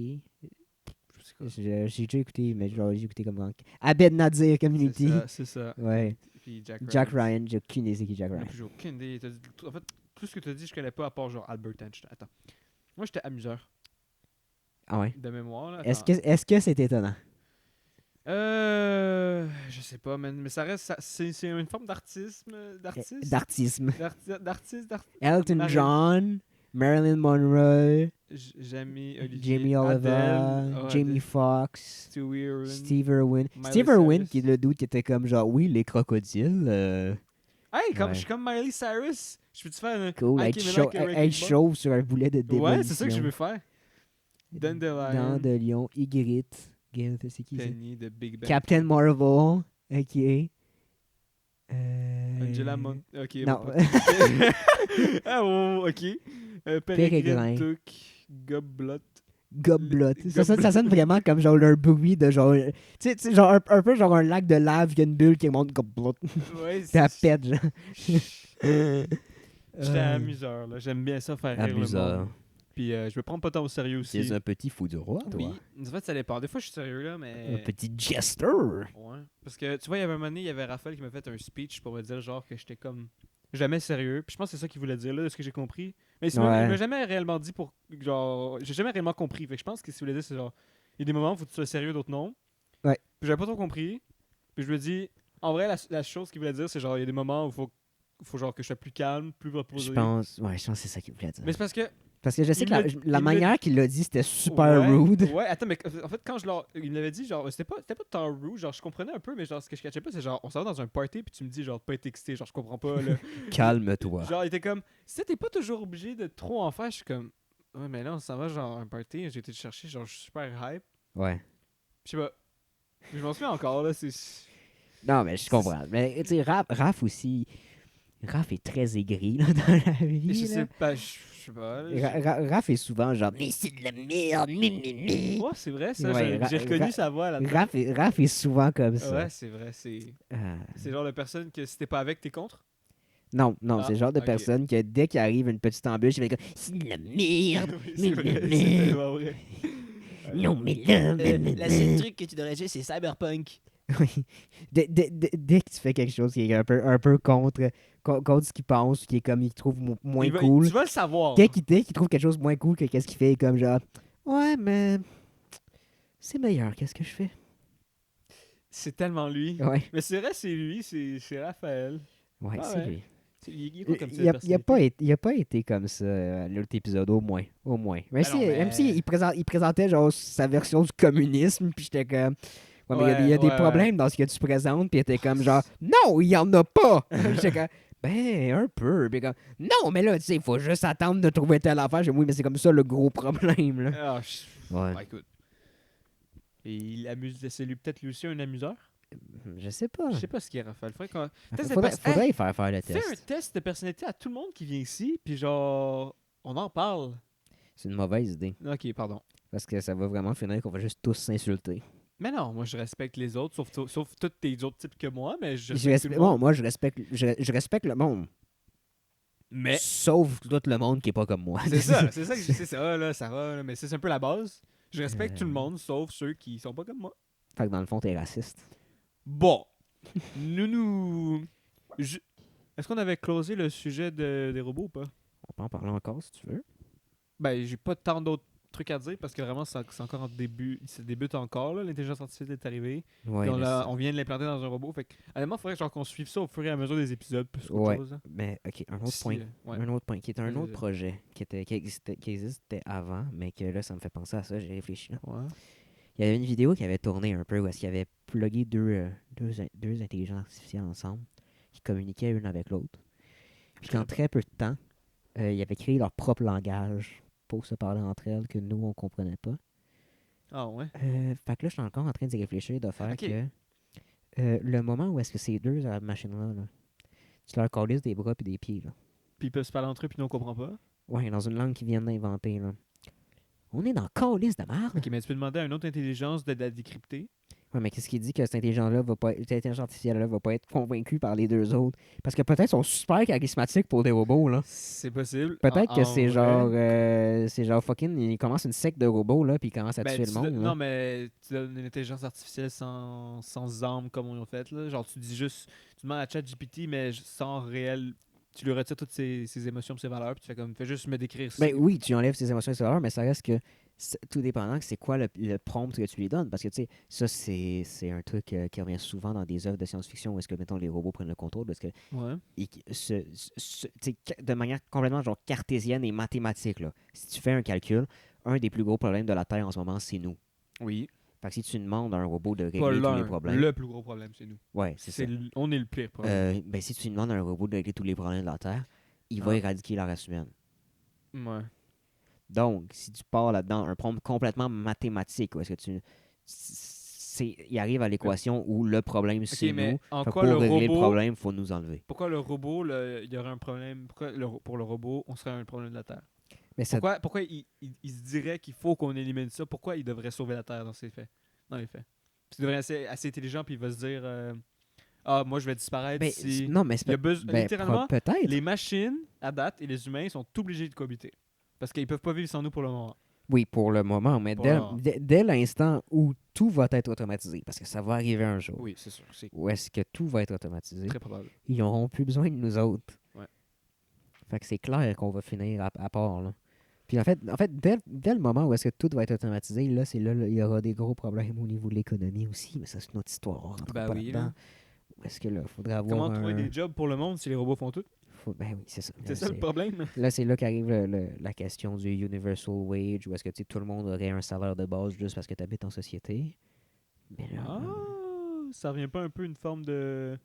C'est quoi? J'ai déjà écouté, mais genre j'ai écouté comme Abed Nadir Community. C'est ça. Ouais. Puis Jack Ryan, j'ai aucune idée c'est qui Jack Ryan. J'ai aucune idée. En fait, tout ce que tu as dit, je connais pas à part genre Albert Einstein. Attends. Moi, j'étais amuseur Ah ouais. de mémoire. Là. Est-ce que c'est étonnant? Je sais pas, man, mais ça reste. C'est une forme d'artisme. D'artisme. D'artiste. Elton Marilyn- John, Marilyn Monroe, Jamie Olivier. Jamie Oliver, Adele, Jamie Foxx, Stewie Irwin. Steve Irwin. Miley Steve Irwin, Cyrus. qui est le dude qui était comme genre, oui, les crocodiles. Hey, Ouais. je suis comme Miley Cyrus. Je peux-tu faire un. Cool, Nicki être Minaj chauve, avec Wrecking être Ball? chauve sur un boulet de démolition. Ouais, c'est ça que je veux faire. Dandelion. Dents de lion, Ygritte, c'est qui ça? Penny de Big Bang. Captain Marvel, Ok. Angela Ok. Non. Ah, oh, ok. Peregrine. Peregrine Took Goblot. Goblot. Ça Goblot. sonne vraiment comme genre leur bruit de genre. Tu sais, genre un peu genre un lac de lave, il y a une bulle qui monte goblot. Ouais, Puis elle pète, genre. J'étais amuseur, là. J'aime bien ça, faire rire le Amuseur. monde. Puis je me prends pas tant au sérieux aussi. C'est un petit fou du roi, toi. Oui, en fait, ça dépend. Des fois, je suis sérieux, là, Un mais... petit jester. Ouais. Parce que, tu vois, il y avait un moment donné, il y avait Raphaël qui m'a fait un speech pour me dire, genre, que j'étais comme... jamais sérieux. Puis je pense que c'est ça qu'il voulait dire, là, de ce que j'ai compris. Mais il m'a jamais réellement dit pour... Genre, j'ai jamais réellement compris. Fait que je pense que ce qu'il voulait dire, c'est genre... Il y a des moments où il faut que tu sois sérieux, d'autres non. Ouais. Puis j'avais pas trop compris. Puis je me dis... En vrai, la chose qu'il voulait dire, c'est genre, il y a des moments où il faut genre que je sois plus calme, plus reposé. Je pense que c'est ça qu'il voulait dire. Mais c'est parce que... Parce que je sais il que la il manière qu'il l'a dit, c'était super ouais, rude. Ouais, attends, mais en fait, quand il m'avait dit, genre, c'était pas tant rude, genre, je comprenais un peu, mais genre, ce que je catchais pas, c'est genre, on s'en va dans un party, puis tu me dis, genre, de pas être excité, genre, je comprends pas, là. Calme-toi. Genre, il était comme, si t'es pas toujours obligé de trop en faire, je suis comme, ouais, mais là, on s'en va, genre, un party, j'ai été te chercher, genre, je suis super hype. Ouais. Je sais pas. Je m'en souviens encore, là, c'est. Non, mais je comprends. Mais tu sais, Raph aussi. Raph est très aigri là, dans la vie. Je là. sais pas, je sais pas. Là, Raph est souvent genre. Mais c'est de la merde. Ouais, c'est vrai, ça, Ouais, j'ai reconnu sa voix là-dedans. Raph est souvent comme ça. Ouais, c'est vrai, c'est Ah. le genre de personne que si t'es pas avec, t'es contre. Non, Ah, c'est le genre de ok. personne que dès qu'il arrive une petite embûche, il fait comme c'est de la merde. Oui, c'est vrai, c'est tellement vrai. Non, mais là. La seule truc que tu devrais jouer, c'est Cyberpunk. Oui. Dès que tu fais quelque chose qui est un peu contre ce qu'il pense, qui est comme il trouve moins cool. Tu vas le savoir. Dès qu'il trouve quelque chose moins cool que qu'est-ce qu'il fait, il est comme genre ouais, mais c'est meilleur, qu'est-ce que je fais? C'est tellement lui. Ouais, Mais c'est vrai, c'est lui, c'est Raphaël. ouais, Ah c'est ouais. lui. Il est quoi comme Il a pas été comme ça à l'autre épisode, au moins. Même, non, mais- même si il présentait genre sa version du communisme, puis j'étais comme ouais, mais il y a des Ouais. problèmes dans ce que tu présentes, puis il était comme genre non, il y en a pas! J'étais comme ben, un peu. Puis comme non, mais là, tu sais, il faut juste attendre de trouver telle affaire. J'ai dit, oui, mais c'est comme ça le gros problème, là. Ah, Ouais. bah, écoute. Et il amuse. C'est lui peut-être lui aussi un amuseur. Je sais pas. Je sais pas ce qu'il est, Raphaël. Test de Faudrait Hey, y faire le fais un test. test de personnalité à tout le monde qui vient ici, puis genre, on en parle. C'est une mauvaise idée. Ok, pardon. Parce que ça va vraiment finir qu'on va juste tous s'insulter. Mais non, moi je respecte les autres, sauf tous tes autres types que moi, mais je Je respecte tout le bon, monde. moi, je respecte le monde. Mais Sauf tout le monde qui est pas comme moi. c'est ça, c'est ça, là, ça va, là, mais c'est un peu la base. Je respecte tout le Euh. monde, sauf ceux qui sont pas comme moi. Fait que dans le fond, t'es raciste. Bon, Est-ce qu'on avait closé le sujet des robots ou pas? On peut en parler encore si tu veux. Ben, j'ai pas tant d'autres trucs à dire parce que vraiment, c'est encore en début. Ça débute encore, là. L'intelligence artificielle est arrivée. Ouais, Puis on vient de l'implanter dans un robot. Fait que, honnêtement, il faudrait genre, qu'on suive ça au fur et à mesure des épisodes, plus qu'autre Ouais. chose. Hein. Mais ok, un autre Si, point. ouais. Un autre point, qui est un Vas-y, autre vas-y. projet qui existait avant, mais que là, ça me fait penser à ça, j'ai réfléchi. Là. Ouais. Il y avait une vidéo qui avait tourné un peu où est-ce qu'il avait plugué deux intelligences artificielles ensemble qui communiquaient une avec l'autre. Puis qu'en très peu de temps, ils avaient créé leur propre langage pour se parler entre elles que nous, on comprenait pas. Ah ouais. Fait que là, je suis encore en train d'y réfléchir, de faire Ok. que le moment où est-ce que ces deux machines-là, là, tu leur calisses des bras et des pieds, là. Puis ils peuvent se parler entre eux, puis nous on comprend pas. Ouais, dans une langue qu'ils viennent d'inventer, là. On est dans calice de merde. Ok, mais tu peux demander à une autre intelligence de la décrypter. Ouais, mais qu'est-ce qui dit que cette intelligence artificielle-là va pas être convaincue par les deux autres? Parce que peut-être sont super charismatiques pour des robots, là. C'est possible. Peut-être que En c'est vrai. genre fucking, ils commencent une secte de robots, là, puis ils commencent à Ben, tuer le monde, là. non, mais tu donnes une intelligence artificielle sans âme comme on l'a fait. Là. Genre, tu dis juste, tu demandes à ChatGPT, mais sans réel. Tu lui retires toutes ses émotions et ses valeurs, puis tu fais comme, fais juste me décrire ça. Ben oui, tu enlèves ses émotions et ses valeurs, mais ça reste que tout dépendant que c'est quoi le prompt que tu lui donnes. Parce que, tu sais, ça, c'est un truc qui revient souvent dans des œuvres de science-fiction où est-ce que, mettons, les robots prennent le contrôle. Parce que, Ouais. tu sais, de manière complètement genre cartésienne et mathématique, là, si tu fais un calcul, un des plus gros problèmes de la Terre en ce moment, c'est nous. Oui. Fait que si tu demandes à un robot de Pas régler tous les l'un. problèmes. Le plus gros problème, c'est nous. Ouais, c'est ça. On est le pire problème. Ben, si tu demandes à un robot de régler tous les problèmes de la Terre, il va Ah. éradiquer la race humaine. Ouais. Donc, si tu pars là-dedans, un prompt complètement mathématique, où est-ce que il arrive à l'équation où le problème, c'est mais nous. en Fait que quoi pour le régler le robot- problème, il faut nous enlever. Pourquoi le robot, il y aurait un problème? Pourquoi pour le robot, on serait un problème de la Terre? Mais ça, Pourquoi il se dirait qu'il faut qu'on élimine ça? Pourquoi il devrait sauver la Terre dans ses faits? Dans les faits. Parce qu'il devrait être assez intelligent, puis il va se dire ah, moi, je vais disparaître ben, si. non, mais Il y a littéralement, peut-être. les machines, à date, et les humains sont obligés de cohabiter. Parce qu'ils peuvent pas vivre sans nous pour le moment. Oui, pour le moment, mais Pour le moment. dès l'instant où tout va être automatisé, parce que ça va arriver un jour, Oui, c'est sûr. C'est où est-ce que tout va être automatisé, très probable. ils n'auront plus besoin de nous autres. Ouais. Fait que c'est clair qu'on va finir à part, là. Puis en fait dès le moment où est-ce que tout va être automatisé, là, c'est là, il y aura des gros problèmes au niveau de l'économie aussi, mais ça, c'est une autre histoire. On rentre Ben pas oui, là-dedans. là. Où est-ce que là, faudrait avoir Comment trouver des jobs pour le monde si les robots font tout? Ben oui, c'est ça. C'est ça le problème. Là, c'est là qu'arrive la question du universal wage, où est-ce que tu sais, tout le monde aurait un salaire de base juste parce que tu habites en société. Mais là, Ah, ça revient pas un peu une forme de.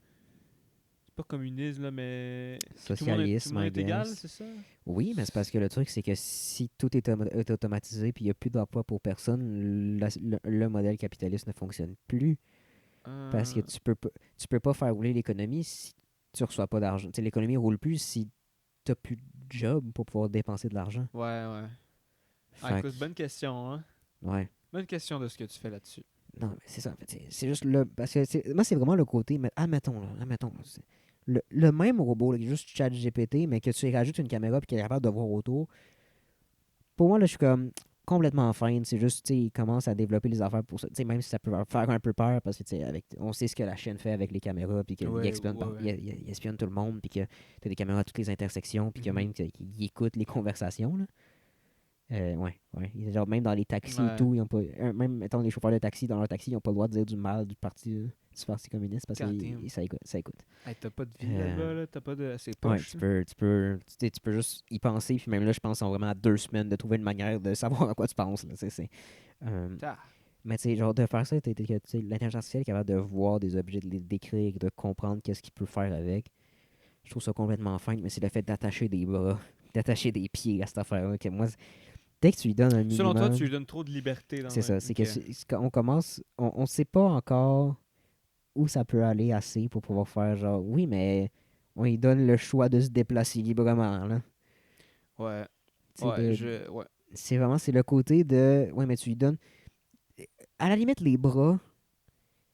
C'est pas communisme, là, mais. Tout le monde socialisme, est I égal, guess. c'est ça? Oui, mais c'est parce que le truc, c'est que si tout est automatisé puis il n'y a plus d'emploi pour personne, le modèle capitaliste ne fonctionne plus. Parce que tu peux pas faire rouler l'économie si tu reçois pas d'argent. Tu sais, l'économie roule plus si tu n'as plus de job pour pouvoir dépenser de l'argent. Ouais, ouais. Ah, Fait écoute, bonne question, hein? que- ouais. Bonne question de ce que tu fais là-dessus. Non, mais c'est ça. En fait, c'est juste le. Parce que moi, c'est vraiment le côté. Mais admettons, là. Le même robot, là, qui est juste ChatGPT, mais que tu y rajoutes une caméra et qu'il est capable de voir autour. Pour moi, là, je suis comme complètement fan. C'est juste, tu sais, il commence à développer les affaires pour ça. Tu sais, même si ça peut faire un peu peur, parce que, tu sais, on sait ce que la chaîne fait avec les caméras, puis qu'il Ouais, espionne, ouais. il espionne tout le monde, puis que tu as des caméras à toutes les intersections, puis que Mhm. même qu'il écoute les conversations, là. Ouais. Genre, même dans les taxis Ouais. et tout, ils ont pas, même, mettons, les chauffeurs de taxi, dans leur taxi, ils n'ont pas le droit de dire du mal du parti communiste parce que God damn. ça écoute. Hey, t'as pas de vie Euh, là-bas, là? T'as pas de. C'est Ouais, poche. tu peux juste y penser, puis même là, je pense qu'on vraiment à 2 semaines de trouver une manière de savoir à quoi tu penses. Là, Ah. mais tu sais, genre, de faire ça, l'intelligence artificielle est capable de voir des objets, de les décrire, de comprendre qu'est-ce qu'il peut faire avec. Je trouve ça complètement fin, mais c'est le fait d'attacher des bras, d'attacher des pieds à cette affaire-là, que moi, dès que tu lui donnes un Selon toi, minimum... tu lui donnes trop de liberté dans C'est ça, c'est Ok. que quand on commence, on sait pas encore où ça peut aller assez pour pouvoir faire genre, oui, mais on lui donne le choix de se déplacer librement, là. Ouais. Tu sais, Ouais. c'est le côté de, ouais, mais tu lui donnes, à la limite, les bras,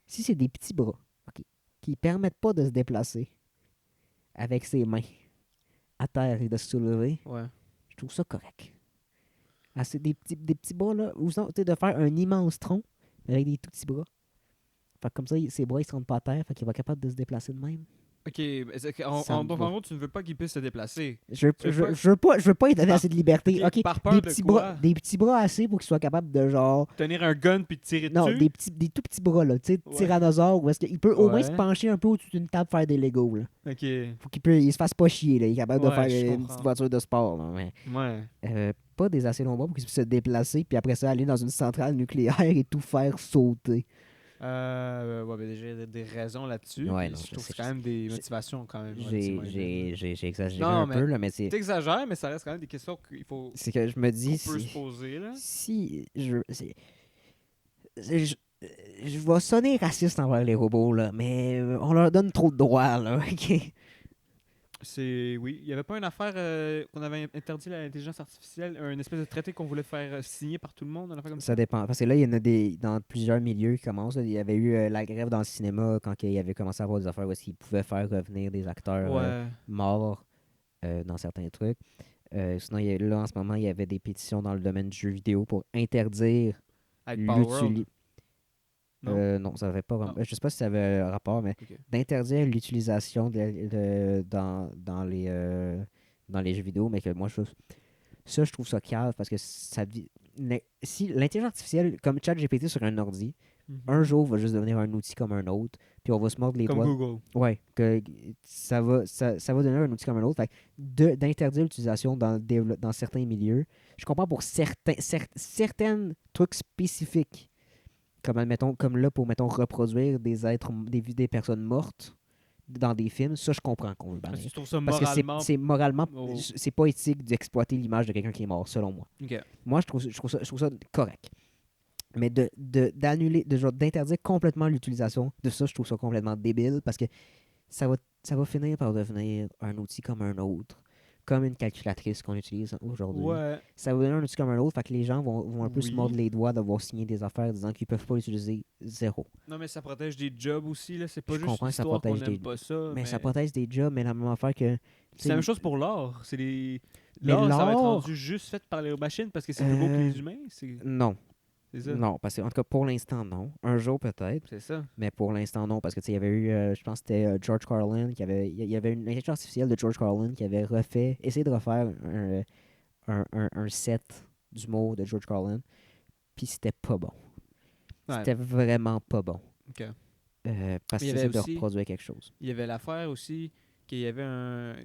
si c'est des petits bras, ok, qui permettent pas de se déplacer avec ses mains à terre et de se soulever, Ouais. je trouve ça correct. Ah, c'est des petits bras, là, ou sinon, tu sais, de faire un immense tronc avec des tout petits bras. Fait que comme ça, ses bras, ils se rendent pas à terre, fait qu'il va être capable de se déplacer de même. Ok, Ça me donc va. en gros, tu ne veux pas qu'il puisse se déplacer. Je Tu veux pas- veux pas lui donner Par- assez de liberté. ok, Ok, par peur de quoi? des petits bras assez pour qu'il soit capable de genre. Tenir un gun puis te tirer Non, dessus? des tout petits bras, là. Tu sais, Ouais. tyrannosaure, où est-ce qu'il peut au moins Ouais. se pencher un peu au-dessus d'une table faire des Legos, là. Ok. Faut il se fasse pas chier, là. Il est capable de Ouais, faire je une comprends. petite voiture de sport, là. Mais, Ouais. pas des assez longs bras pour qu'il puisse se déplacer, puis après ça, aller dans une centrale nucléaire et tout faire sauter. Ouais, ben déjà, il y a des raisons là-dessus. Ouais, puis non, je je trouve que sais, c'est quand même des j'ai- motivations quand même. relativement élevables. J'ai exagéré Non, un mais peu, là, mais c'est. T'exagères, mais ça reste quand même des questions qu'il faut C'est que je me qu'on dis. peut se poser là. Si je, je vais sonner raciste envers les robots, là, mais on leur donne trop de droits, là, ok? Oui, il y avait pas une affaire qu'on avait interdit à l'intelligence artificielle, un espèce de traité qu'on voulait faire signer par tout le monde, une affaire comme ça. Ça dépend. Parce que là, il y en a dans plusieurs milieux qui commencent. Là. Il y avait eu la grève dans le cinéma quand il y avait commencé à avoir des affaires où ils pouvaient faire revenir des acteurs Ouais. morts dans certains trucs. Sinon, là, en ce moment, il y avait des pétitions dans le domaine du jeu vidéo pour interdire Avec Power World. l'utilisation. Non. Non, ça avait pas. Ah. Je sais pas si ça avait un rapport, mais Ok. d'interdire l'utilisation dans les jeux vidéo, mais que moi, je trouve ça cave parce que si l'intelligence artificielle, comme ChatGPT sur un ordi, un jour va juste devenir un outil comme un autre, puis on va se mordre les Comme doigts. Google. Ouais, que ça va devenir un outil comme un autre. Fait que d'interdire l'utilisation dans certains milieux, je comprends pour certains trucs spécifiques. Comme, admettons, comme là, pour, mettons, reproduire des personnes mortes dans des films, ça, je comprends qu'on veut bannir. Est-ce que tu trouves ça Parce que moralement... c'est moralement, Oh. c'est pas éthique d'exploiter l'image de quelqu'un qui est mort, selon moi. Ok. Moi, je trouve ça correct. Mais d'annuler, d'interdire complètement l'utilisation de ça, je trouve ça complètement débile parce que ça va finir par devenir un outil comme un autre. Comme une calculatrice qu'on utilise aujourd'hui. Ouais, Ça va devenir un outil comme un autre, fait que les gens vont un peu se mordre oui. les doigts d'avoir signé des affaires disant qu'ils peuvent pas l'utiliser zéro. Non, mais ça protège des jobs aussi, là. C'est pas Je juste comprends que ça l'histoire qu'on protège n'aime des. pas ça, Mais ça mais... protège des jobs, mais la même affaire que. C'est la même chose pour l'art. Mais L'art, ça va être l'art. rendu juste fait par les machines parce que c'est plus beau que les humains. Non. C'est ça. Non, parce que, en tout cas, pour l'instant, non. Un jour, peut-être. C'est ça. Mais pour l'instant, non. Parce que, tu sais, il y avait eu, je pense que c'était George Carlin il y avait une intelligence artificielle de George Carlin qui avait essayé de refaire un set d'humour de George Carlin. Puis c'était pas bon. Ouais. C'était vraiment pas bon. Ok. Parce Il qu'il y avait essayait de aussi- reproduire quelque chose. Il y avait l'affaire aussi qu'il y avait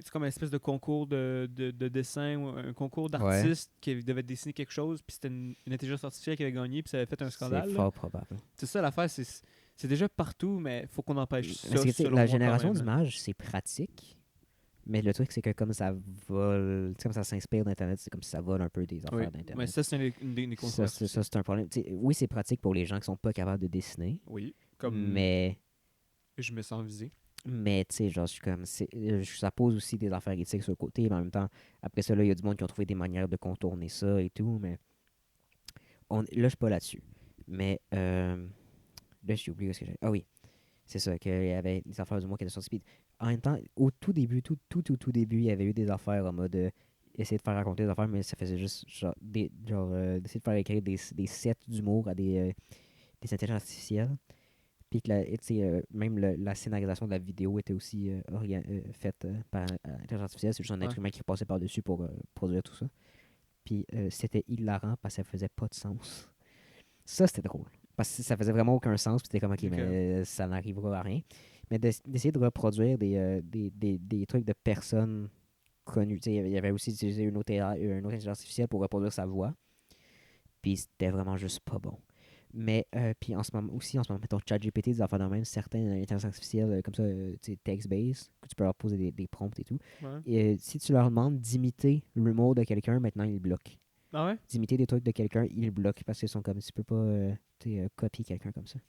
c'est comme une espèce de concours de dessin ou un concours d'artistes qui devait dessiner quelque chose, puis c'était une intelligence artificielle qui avait gagné, puis ça avait fait un scandale. C'est là. fort probable. C'est ça l'affaire, c'est déjà partout, mais faut qu'on empêche ça. Parce que, tu sais, selon la moi, génération quand même. d'images, c'est pratique. Mais le truc, c'est que comme ça vole, tu sais, comme ça s'inspire d'Internet, c'est comme si ça vole un peu des affaires Oui, d'Internet. mais ça, c'est une des Ça, controverses. ça, c'est un problème. Tu sais, oui, c'est pratique pour les gens qui sont pas capables de dessiner, Oui, comme mais je me sens visé. tu sais, genre, je suis comme, ça pose aussi des affaires éthiques sur le côté, mais en même temps, après ça, là, il y a du monde qui ont trouvé des manières de contourner ça et tout, mais là, je suis pas là-dessus. Mais là, j'ai oublié ce que j'ai. Ah oui, c'est ça, qu'il y avait des affaires du mois qui étaient sorties. Puis, en même temps, au tout début, tout début, il y avait eu des affaires en mode essayer de faire raconter des affaires, mais ça faisait juste genre, d'essayer de faire écrire des sets d'humour à des intelligences artificielles. Puis que tu sais, même la scénarisation de la vidéo était aussi faite par intelligence artificielle. C'est juste un être Ouais. humain qui passait par-dessus pour produire tout ça. Puis c'était hilarant parce que ça faisait pas de sens. Ça, c'était drôle. Parce que ça faisait vraiment aucun sens. Puis c'était comme, OK, Ok. mais ça n'arrivera à rien. Mais d'essayer de reproduire des trucs de personnes connues. Tu sais, il y avait aussi utilisé une autre intelligence artificielle pour reproduire sa voix. Puis c'était vraiment juste pas bon. Mais puis en ce moment, mettons ChatGPT, des affaires de même, certaines intelligences artificielles comme ça, tu sais, text-based, que tu peux leur poser des prompts et tout. Ouais. Et si tu leur demandes d'imiter l'humour de quelqu'un, maintenant ils bloquent. Ah ouais? D'imiter des trucs de quelqu'un, ils bloquent parce qu'ils sont comme, tu peux pas copier quelqu'un comme ça.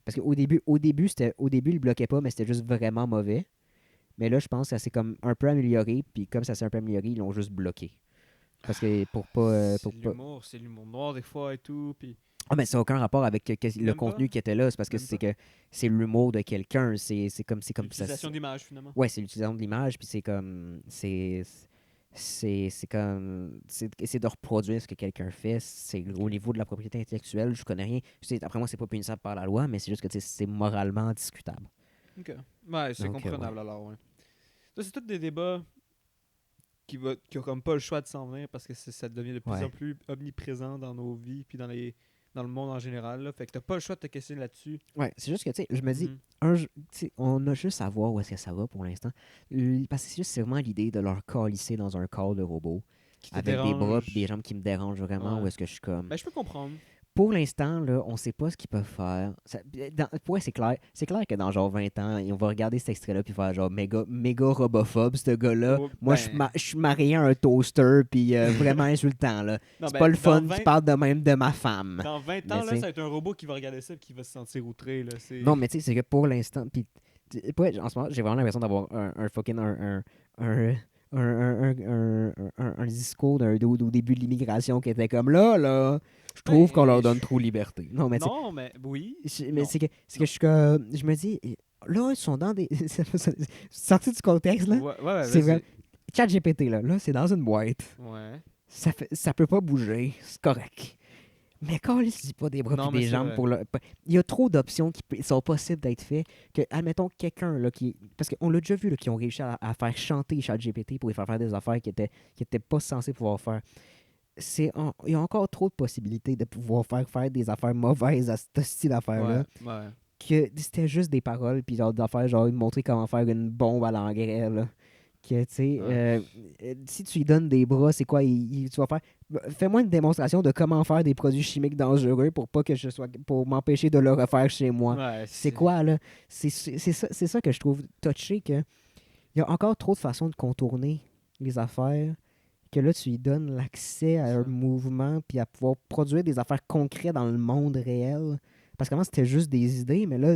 Parce qu'au début, ils bloquaient pas, mais c'était juste vraiment mauvais. Mais là, je pense que ça s'est comme un peu amélioré, puis comme ça s'est un peu amélioré, ils l'ont juste bloqué. Parce que pour pas. C'est l'humour noir des fois et tout, puis... Ah, mais ça n'a aucun rapport avec le Même contenu pas? qui était là. C'est parce que Même c'est pas? que c'est l'humour de quelqu'un. C'est comme ça. L'utilisation d'image, finalement. Ouais, c'est l'utilisation de l'image, puis c'est comme. C'est comme. C'est essayer de reproduire ce que quelqu'un fait. C'est au niveau de la propriété intellectuelle, je connais rien. Après moi, c'est pas punissable par la loi, mais c'est juste que tu sais, c'est moralement discutable. OK. Ouais, c'est Donc, comprenable alors, ouais. Ça, c'est tous des débats qui ont comme pas le choix de s'en venir parce que ça devient de plus Ouais. en plus omniprésent dans nos vies puis dans le monde en général. Là. Fait que t'as pas le choix de te questionner là-dessus. Ouais, c'est juste que, tu sais, je me dis, Mhm. tu sais, on a juste à voir où est-ce que ça va pour l'instant. Parce que c'est vraiment l'idée de leur calisser dans un corps de robot Qui te avec des bras dérange. et des jambes qui me dérangent vraiment, Ouais. où est-ce que je suis comme. Ben, je peux comprendre. Pour l'instant, là, on sait pas ce qu'ils peuvent faire. Ouais, c'est clair. C'est clair que dans genre 20 ans, on va regarder cet extrait-là puis faire genre méga robophobe, ce gars-là. Oh, Moi, ben- je suis marié à un toaster puis vraiment insultant, là. Non, C'est ben, pas le dans fun 20 qui parle de même de ma femme. Dans 20 Mais ans, là, tu ça sais- va être un robot qui va regarder ça et qui va se sentir outré. Là. Non, mais tu sais, c'est que pour l'instant, puis en ce moment, j'ai vraiment l'impression d'avoir un fucking un discours d'un dude au début de l'immigration qui était comme là, je trouve qu'on leur donne trop liberté. Non, mais tu sais, Non, mais oui. mais Non. c'est que je suis comme, je me dis, là, ils sont dans des. Sorti du contexte, là. Ouais, C'est vas-y. vrai. ChatGPT, là, c'est dans une boîte. Ouais. Ça peut pas bouger. C'est correct. Mais quand il se dit pas des bras Non, et mais des c'est jambes vrai. pour le. Il y a trop d'options qui sont possibles d'être faites que, admettons, quelqu'un là, qui. Parce qu'on l'a déjà vu, là, qui ont réussi à faire chanter ChatGPT pour lui faire des affaires qui étaient pas censés pouvoir faire. Il y a encore trop de possibilités de pouvoir faire des affaires mauvaises à ce style d'affaires-là. Ouais. Que c'était juste des paroles, puis genre d'affaires, genre, lui montrer comment faire une bombe à l'engrais, là. Que, tu sais, si tu lui donnes des bras, c'est quoi, tu vas faire... Fais-moi une démonstration de comment faire des produits chimiques dangereux pour m'empêcher de le refaire chez moi. Ouais, C'est quoi, là? C'est ça que je trouve touché, que il y a encore trop de façons de contourner les affaires que là, tu lui donnes l'accès à un Ça. mouvement puis à pouvoir produire des affaires concrètes dans le monde réel. Parce qu'avant, c'était juste des idées, mais là,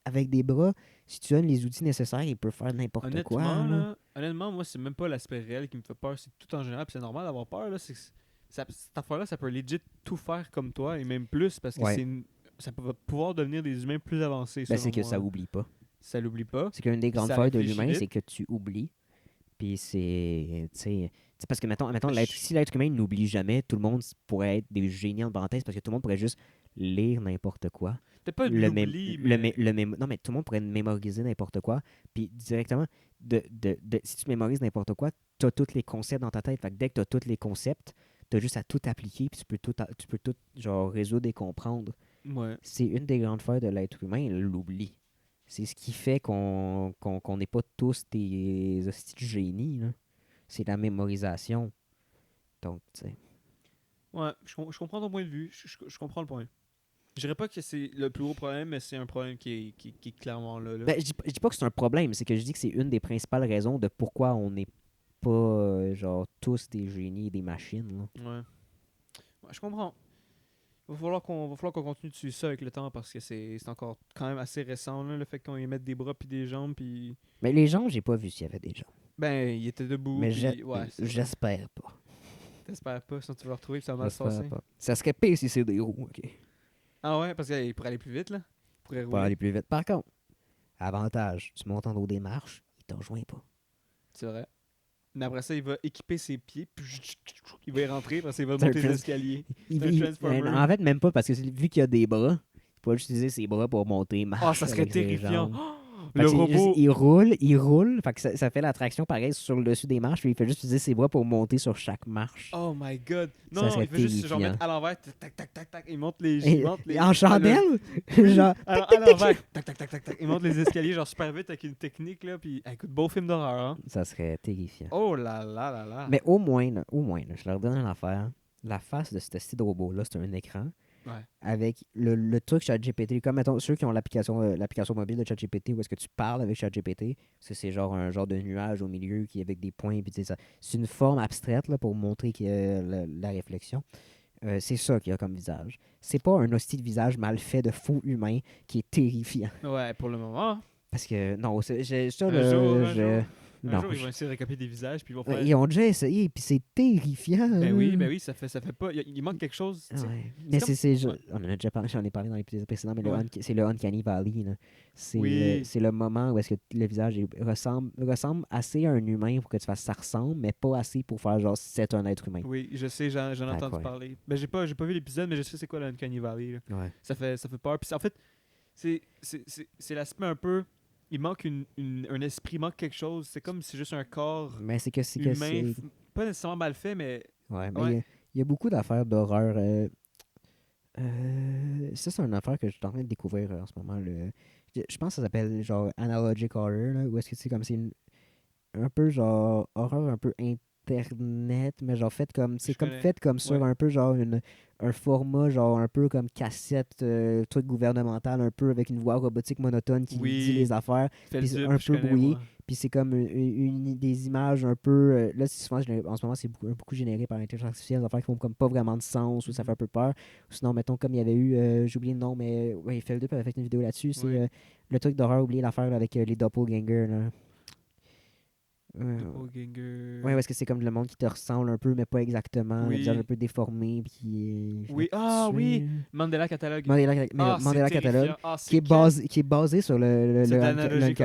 avec des bras, si tu donnes les outils nécessaires, il peut faire n'importe quoi. Honnêtement, là. là, honnêtement, moi, c'est même pas l'aspect réel qui me fait peur, c'est tout en général, puis c'est normal d'avoir peur, là, cette affaire-là, ça peut legit tout faire comme toi, et même plus, parce que Ouais. ça va pouvoir devenir des humains plus avancés, Ben, selon c'est que moi. ça oublie pas. Ça l'oublie pas. C'est qu'une des grandes ça failles de réfléchit l'humain, vite. c'est que tu oublies. Puis c'est. Tu sais, parce que, mettons Ben, si l'être humain n'oublie jamais, tout le monde pourrait être des génies en parenthèse parce que tout le monde pourrait juste lire n'importe quoi. Peut-être pas de Le l'oubli, non, mais tout le monde pourrait mémoriser n'importe quoi. Puis directement, si tu mémorises n'importe quoi, tu as tous les concepts dans ta tête. Fait que dès que tu as tous les concepts, tu as juste à tout appliquer. Puis tu peux tout genre, résoudre et comprendre. Ouais. C'est une des grandes failles de l'être humain, l'oubli. C'est ce qui fait qu'on n'est pas tous des hosties de génie. Là. C'est la mémorisation. Donc, tu sais. Ouais, je comprends ton point de vue, je comprends le point. Je dirais pas que c'est le plus gros problème, mais c'est un problème qui est clairement là. Ben, je dis pas que c'est un problème, c'est que je dis que c'est une des principales raisons de pourquoi on n'est pas genre tous des génies et des machines. Là. Ouais. Ouais, je comprends. Va falloir qu'on continue de suivre ça avec le temps parce que c'est encore quand même assez récent là, le fait qu'on y mette des bras puis des jambes puis Mais les gens, j'ai pas vu s'il y avait des gens. ben il était debout Mais puis ouais, c'est vrai. j'espère pas. T'espères pas sinon tu vas le retrouver puis ça va mal se J'espère passer. pas. Ça serait pire si c'est des roues, ok. Ah ouais, parce qu'il pourrait aller plus vite là. Il pourrait Pour rouler. aller plus vite. Par contre, avantage, tu montes en haut des marches, il te rejoint pas. C'est vrai. Mais après ça, il va équiper ses pieds puis il va y rentrer parce qu'il va C'est un monter les trans- escaliers. Il- C'est un il- Transformer. en fait, même pas, parce que vu qu'il y a des bras, il peut utiliser ses bras pour monter, marcher. Ah, ça serait avec ses terrifiant. jambes. Oh, Fait le que c'est juste- robot. il roule, fait que ça fait l'attraction pareil sur le dessus des marches, puis il fait juste utiliser ses bras pour monter sur chaque marche. Oh my god. Ça Non, serait il fait juste genre terrifiant. mettre à l'envers, tac tac tac tac, il monte les Et- il monte les en chandelle? Genre, à l'envers, tac tac tac tac tac, il monte les escaliers genre super vite avec une technique là puis écoute, beau film d'horreur hein. ça serait terrifiant. Oh là là là là. Mais au moins, là, je leur donne une affaire. La face de ce style de robot-là, c'est un écran. Ouais. Avec le truc ChatGPT, comme mettons, ceux qui ont l'application mobile de ChatGPT où est-ce que tu parles avec ChatGPT, parce que c'est genre un genre de nuage au milieu qui est avec des points, puis tu sais, ça, c'est une forme abstraite là, pour montrer qu'il y a la réflexion. C'est ça qu'il y a comme visage. C'est pas un hostile de visage mal fait de faux humain qui est terrifiant. Ouais, pour le moment. Parce que, non, ça, Un jour. Un non, jour, ils vont essayer de recopier des visages puis ils vont Ouais, faire ils ont déjà essayé, puis c'est terrifiant. ben là. oui, ça fait pas il manque quelque chose, tu sais. Ouais. Mais comme- ouais. on en a déjà parlé, j'en ai parlé dans l'épisode précédent, mais Ouais. c'est le Uncanny Valley. Là. Oui. C'est le moment où est-ce que le visage ressemble assez à un humain pour que tu fasses ça ressemble, mais pas assez pour faire genre c'est un être humain. Oui, je sais, j'en ai entendu ouais. parler. Ben j'ai pas vu l'épisode mais je sais c'est quoi l'Uncanny Valley là. Ouais. Ça fait peur. Puis en fait, c'est l'aspect un peu. Il manque un esprit, il manque quelque chose. C'est comme si c'est juste un corps Mais c'est que humain, c'est. pas nécessairement mal fait, mais. Ouais, mais Ouais. il y a beaucoup d'affaires d'horreur. Ça, c'est une affaire que je suis en train de découvrir en ce moment. Je pense que ça s'appelle genre Analogic Horror, là, où est-ce que c'est comme c'est un peu genre horreur un peu internet, mais genre fait comme c'est Je comme connais. fait comme sur Ouais. un peu genre un format genre un peu comme cassette truc gouvernemental un peu avec une voix robotique monotone qui Oui. dit les affaires, Fait puis le c'est dupe, un je peu connais, brouillé. moi. puis c'est comme des images un peu là c'est souvent en ce moment c'est beaucoup généré par l'intelligence artificielle, des affaires qui font comme pas vraiment de sens ou ça fait un peu peur. Ou sinon mettons comme il y avait eu j'ai oublié le nom mais ouais, Feldup avait fait une vidéo là-dessus, c'est Oui. le truc d'horreur, oublié l'affaire là, avec les doppelgangers là. Doppelganger. Ouais, parce que c'est comme le monde qui te ressemble un peu, mais pas exactement. Oui. Le visage un peu déformé. Puis, Oui. Ah oui! Mandela Catalogue. Mandela c'est Catalogue, terrifiant. Ah, qui est basé sur le C'est de l'analogique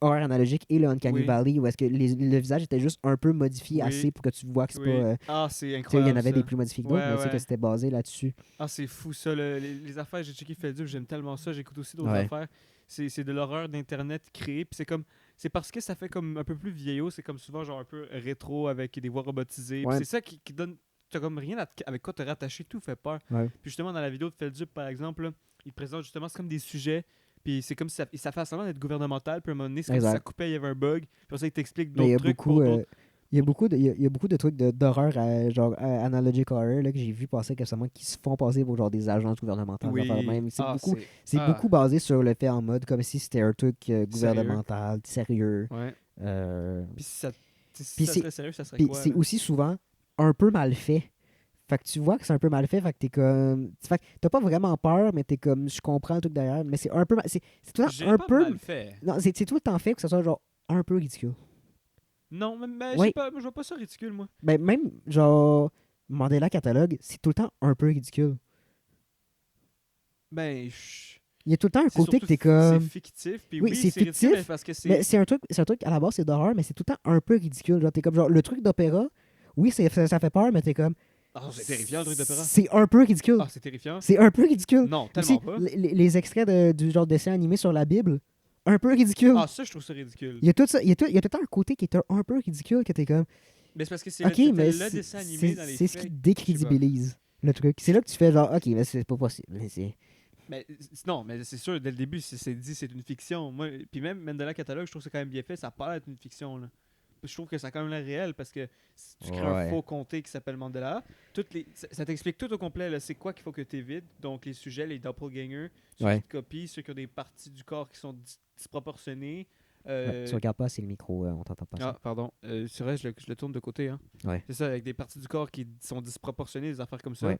horror analogique et le Uncanny Oui. Valley, où est-ce que le visage était juste un peu modifié Oui. assez pour que tu vois que c'est Oui. pas. Ah, c'est Tu sais, il incroyable. y en avait ça. des plus modifiés que d'autres, Ouais, mais tu sais ouais. que c'était basé là-dessus. Ah, c'est fou ça. Les affaires, j'ai checké Feldup, j'aime tellement ça. J'écoute aussi d'autres Ouais. affaires. C'est de l'horreur d'Internet créée. Puis c'est parce que ça fait comme un peu plus vieillot. C'est comme souvent genre un peu rétro avec des voix robotisées. Puis Ouais. c'est ça qui donne. T'as comme rien avec quoi te rattacher. Tout fait peur. Ouais. Puis justement, dans la vidéo de Feldup, par exemple, là, il présente justement, c'est comme des sujets. Puis c'est comme si ça fait semblant d'être gouvernemental. Puis à un moment donné, c'est comme si Exact. ça coupait, il y avait un bug. Puis après ça, il t'explique Mais il y d'autres a trucs. beaucoup. pour d'autres- Il y a beaucoup de trucs d'horreur, genre analogic horror, là, que j'ai vu passer récemment qui se font passer pour genre des agences gouvernementales. Oui. des affaires de même. C'est Ah, beaucoup, c'est- c'est ah. beaucoup basé sur le fait en mode comme si c'était un truc gouvernemental, sérieux. Ouais. Euh, Puis ça Si Puis ça c'est- serait sérieux, ça serait Puis quoi? c'est là? aussi souvent un peu mal fait. Fait que tu vois que c'est un peu mal fait, fait que t'es comme... Fait que t'as pas vraiment peur, mais t'es comme, je comprends le truc derrière, mais c'est un peu... C'est tout le Je temps dirais un pas peu... mal fait. Non, c'est tout le temps fait que ça soit genre un peu ridicule. Non, mais je Oui. sais pas, moi, je vois pas ça ridicule, moi. Ben même, genre, Mandela Catalogue, c'est tout le temps un peu ridicule. Ben, Il y a tout le temps un c'est côté que surtout t'es c'est comme... fictif, puis Oui, oui, c'est c'est ridicule, fictif, mais parce que Mais c'est... c'est un truc à la base, c'est d'horreur, mais c'est tout le temps un peu ridicule. Genre, t'es comme, genre, le truc d'opéra, oui, ça fait peur, mais t'es comme... Ah, c'est terrifiant, le truc d'opéra. C'est un peu ridicule. Ah, c'est terrifiant. C'est un peu ridicule. Non, Aussi, tellement pas. les extraits du genre dessin animé sur la Bible, un peu ridicule. Ah, ça, je trouve ça ridicule. Il y a tout ça, il y a tout le temps un côté qui est un peu ridicule que t'es comme, Mais c'est parce que c'est ok, c'était mais le dessin animé dans les c'est ce qui faits. décrédibilise le truc. C'est là que tu fais genre, ok, mais c'est pas possible. Mais c'est... Mais non, mais c'est sûr, dès le début, c'est dit c'est une fiction. Moi, puis même Mandela Catalogue, je trouve que c'est quand même bien fait. Ça a pas l'air d'être une fiction, là. Je trouve que ça a quand même l'air réel parce que si tu crées un Ouais. faux comté qui s'appelle Mandela, ça t'explique tout au complet. Là, c'est quoi qu'il faut que tu évites. Donc, les sujets, les doppelgangers, ceux Ouais. qui te copient, ceux qui ont des parties du corps qui sont disproportionnées. Ouais, tu regardes pas, c'est le micro, on t'entend pas. Ah, Ça. pardon. C'est vrai, je le tourne de côté. Hein. Ouais. C'est ça, avec des parties du corps qui sont disproportionnées, des affaires comme ça. Ouais.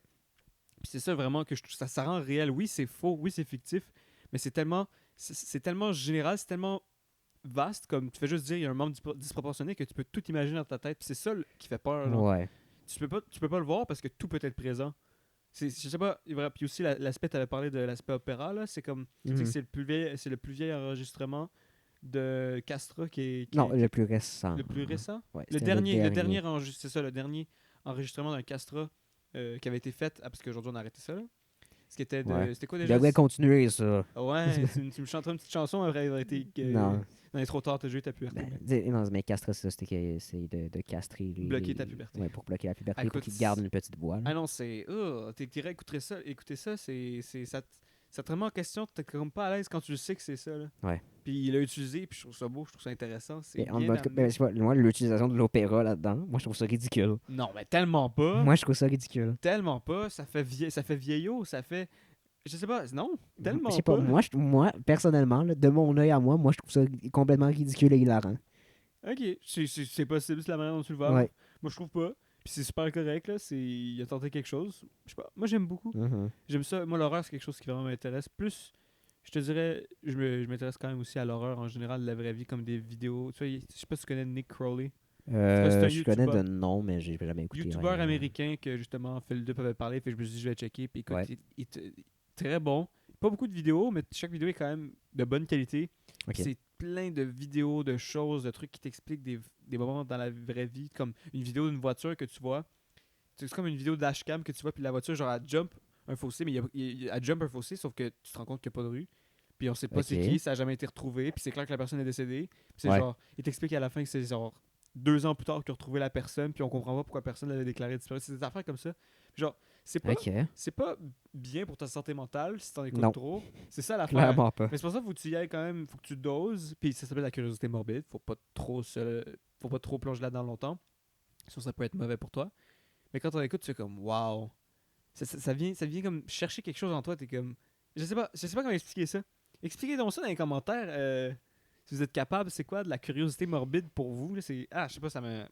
Puis c'est ça vraiment que je trouve ça rend réel. Oui, c'est faux, oui, c'est fictif, mais c'est tellement général, c'est tellement vaste, comme tu fais juste dire il y a un membre disproportionné que tu peux tout imaginer dans ta tête. Puis c'est ça qui fait peur. Genre. Ouais. Tu peux pas le voir parce que tout peut être présent. Je sais pas, puis aussi l'aspect, tu avais parlé de l'aspect opéra, là, c'est comme, tu sais Mhm. que c'est le plus vieil enregistrement de Castra Non, le plus récent. le plus récent. Ouais, Le c'était dernier c'est ça, le dernier enregistrement d'un Castra qui avait été fait, parce qu'aujourd'hui on a arrêté ça, là. Ce qui était Ouais. C'était quoi Il déjà? devrait continuer, ça. Ouais, tu me chanteras une petite chanson, après avoir été... Non. Non, il est trop tard, t'as joué ta puberté. Non, mais castre, c'est ça, c'était que c'est de castrer Bloquer ta puberté. Ouais, pour bloquer la puberté, Ah, pour écoute, qu'il garde une petite voix. Là. Ah non, c'est... T'irais écouter ça, ça te remet en question, t'es comme pas à l'aise quand tu sais que c'est ça, là. Ouais. Puis il l'a utilisé, puis je trouve ça beau, je trouve ça intéressant, c'est Mais en bien mode, amené. ben, je sais pas, moi, l'utilisation de l'opéra là-dedans, moi, je trouve ça ridicule. Non, mais tellement pas. Moi, je trouve ça ridicule. Tellement pas, ça fait vieillot, ça fait... Je sais pas, non, tellement Je sais pas, moi, personnellement, là, de mon œil à moi, je trouve ça complètement ridicule et hilarant. Ok, c'est possible, c'est la manière dont tu le vois. Ouais. Moi, je trouve pas. Puis c'est super correct, là. Il a tenté quelque chose. Je sais pas. Moi, j'aime beaucoup. Mhm. J'aime ça. Moi, l'horreur, c'est quelque chose qui vraiment m'intéresse. Plus, je te dirais, je m'intéresse quand même aussi à l'horreur en général, de la vraie vie, comme des vidéos. Tu vois, je sais pas si tu connais Nick Crowley. c'est un Je connais de YouTuber. nom, mais j'ai jamais écouté. YouTuber rien. américain que justement Phil Dup avait parlé. Fait que je me suis dit, je vais checker. Puis écoute, Ouais. très bon. Pas beaucoup de vidéos, mais chaque vidéo est quand même de bonne qualité. Ok. Puis c'est plein de vidéos, de choses, de trucs qui t'expliquent des moments dans la vraie vie, comme une vidéo d'une voiture que tu vois. C'est comme une vidéo de dashcam que tu vois, puis la voiture, genre, elle jump un fossé, mais elle jump un fossé, sauf que tu te rends compte qu'il n'y a pas de rue. Puis on sait pas c'est Ok. qui, ça n'a jamais été retrouvé, puis c'est clair que la personne est décédée. Puis c'est Ouais. genre, il t'explique à la fin que c'est genre 2 ans plus tard qu'ils ont retrouvé la personne, puis on comprend pas pourquoi personne l'avait déclaré disparu. C'est des affaires comme ça. Genre, c'est pas, Ok. c'est pas bien pour ta santé mentale si t'en écoutes Non. trop. C'est ça l'affaire. Clairement pas. Mais c'est pour ça qu'il faut que tu y ailles quand même, faut que tu doses. Puis ça s'appelle la curiosité morbide. Faut pas trop plonger là-dedans longtemps. Sinon, ça peut être mauvais pour toi. Mais quand on écoute, tu es comme waouh. Ça vient comme chercher quelque chose en toi. T'es comme. Je sais pas comment expliquer ça. Expliquez donc ça dans les commentaires. Si vous êtes capable, c'est quoi de la curiosité morbide pour vous? Là, je sais pas, ça vient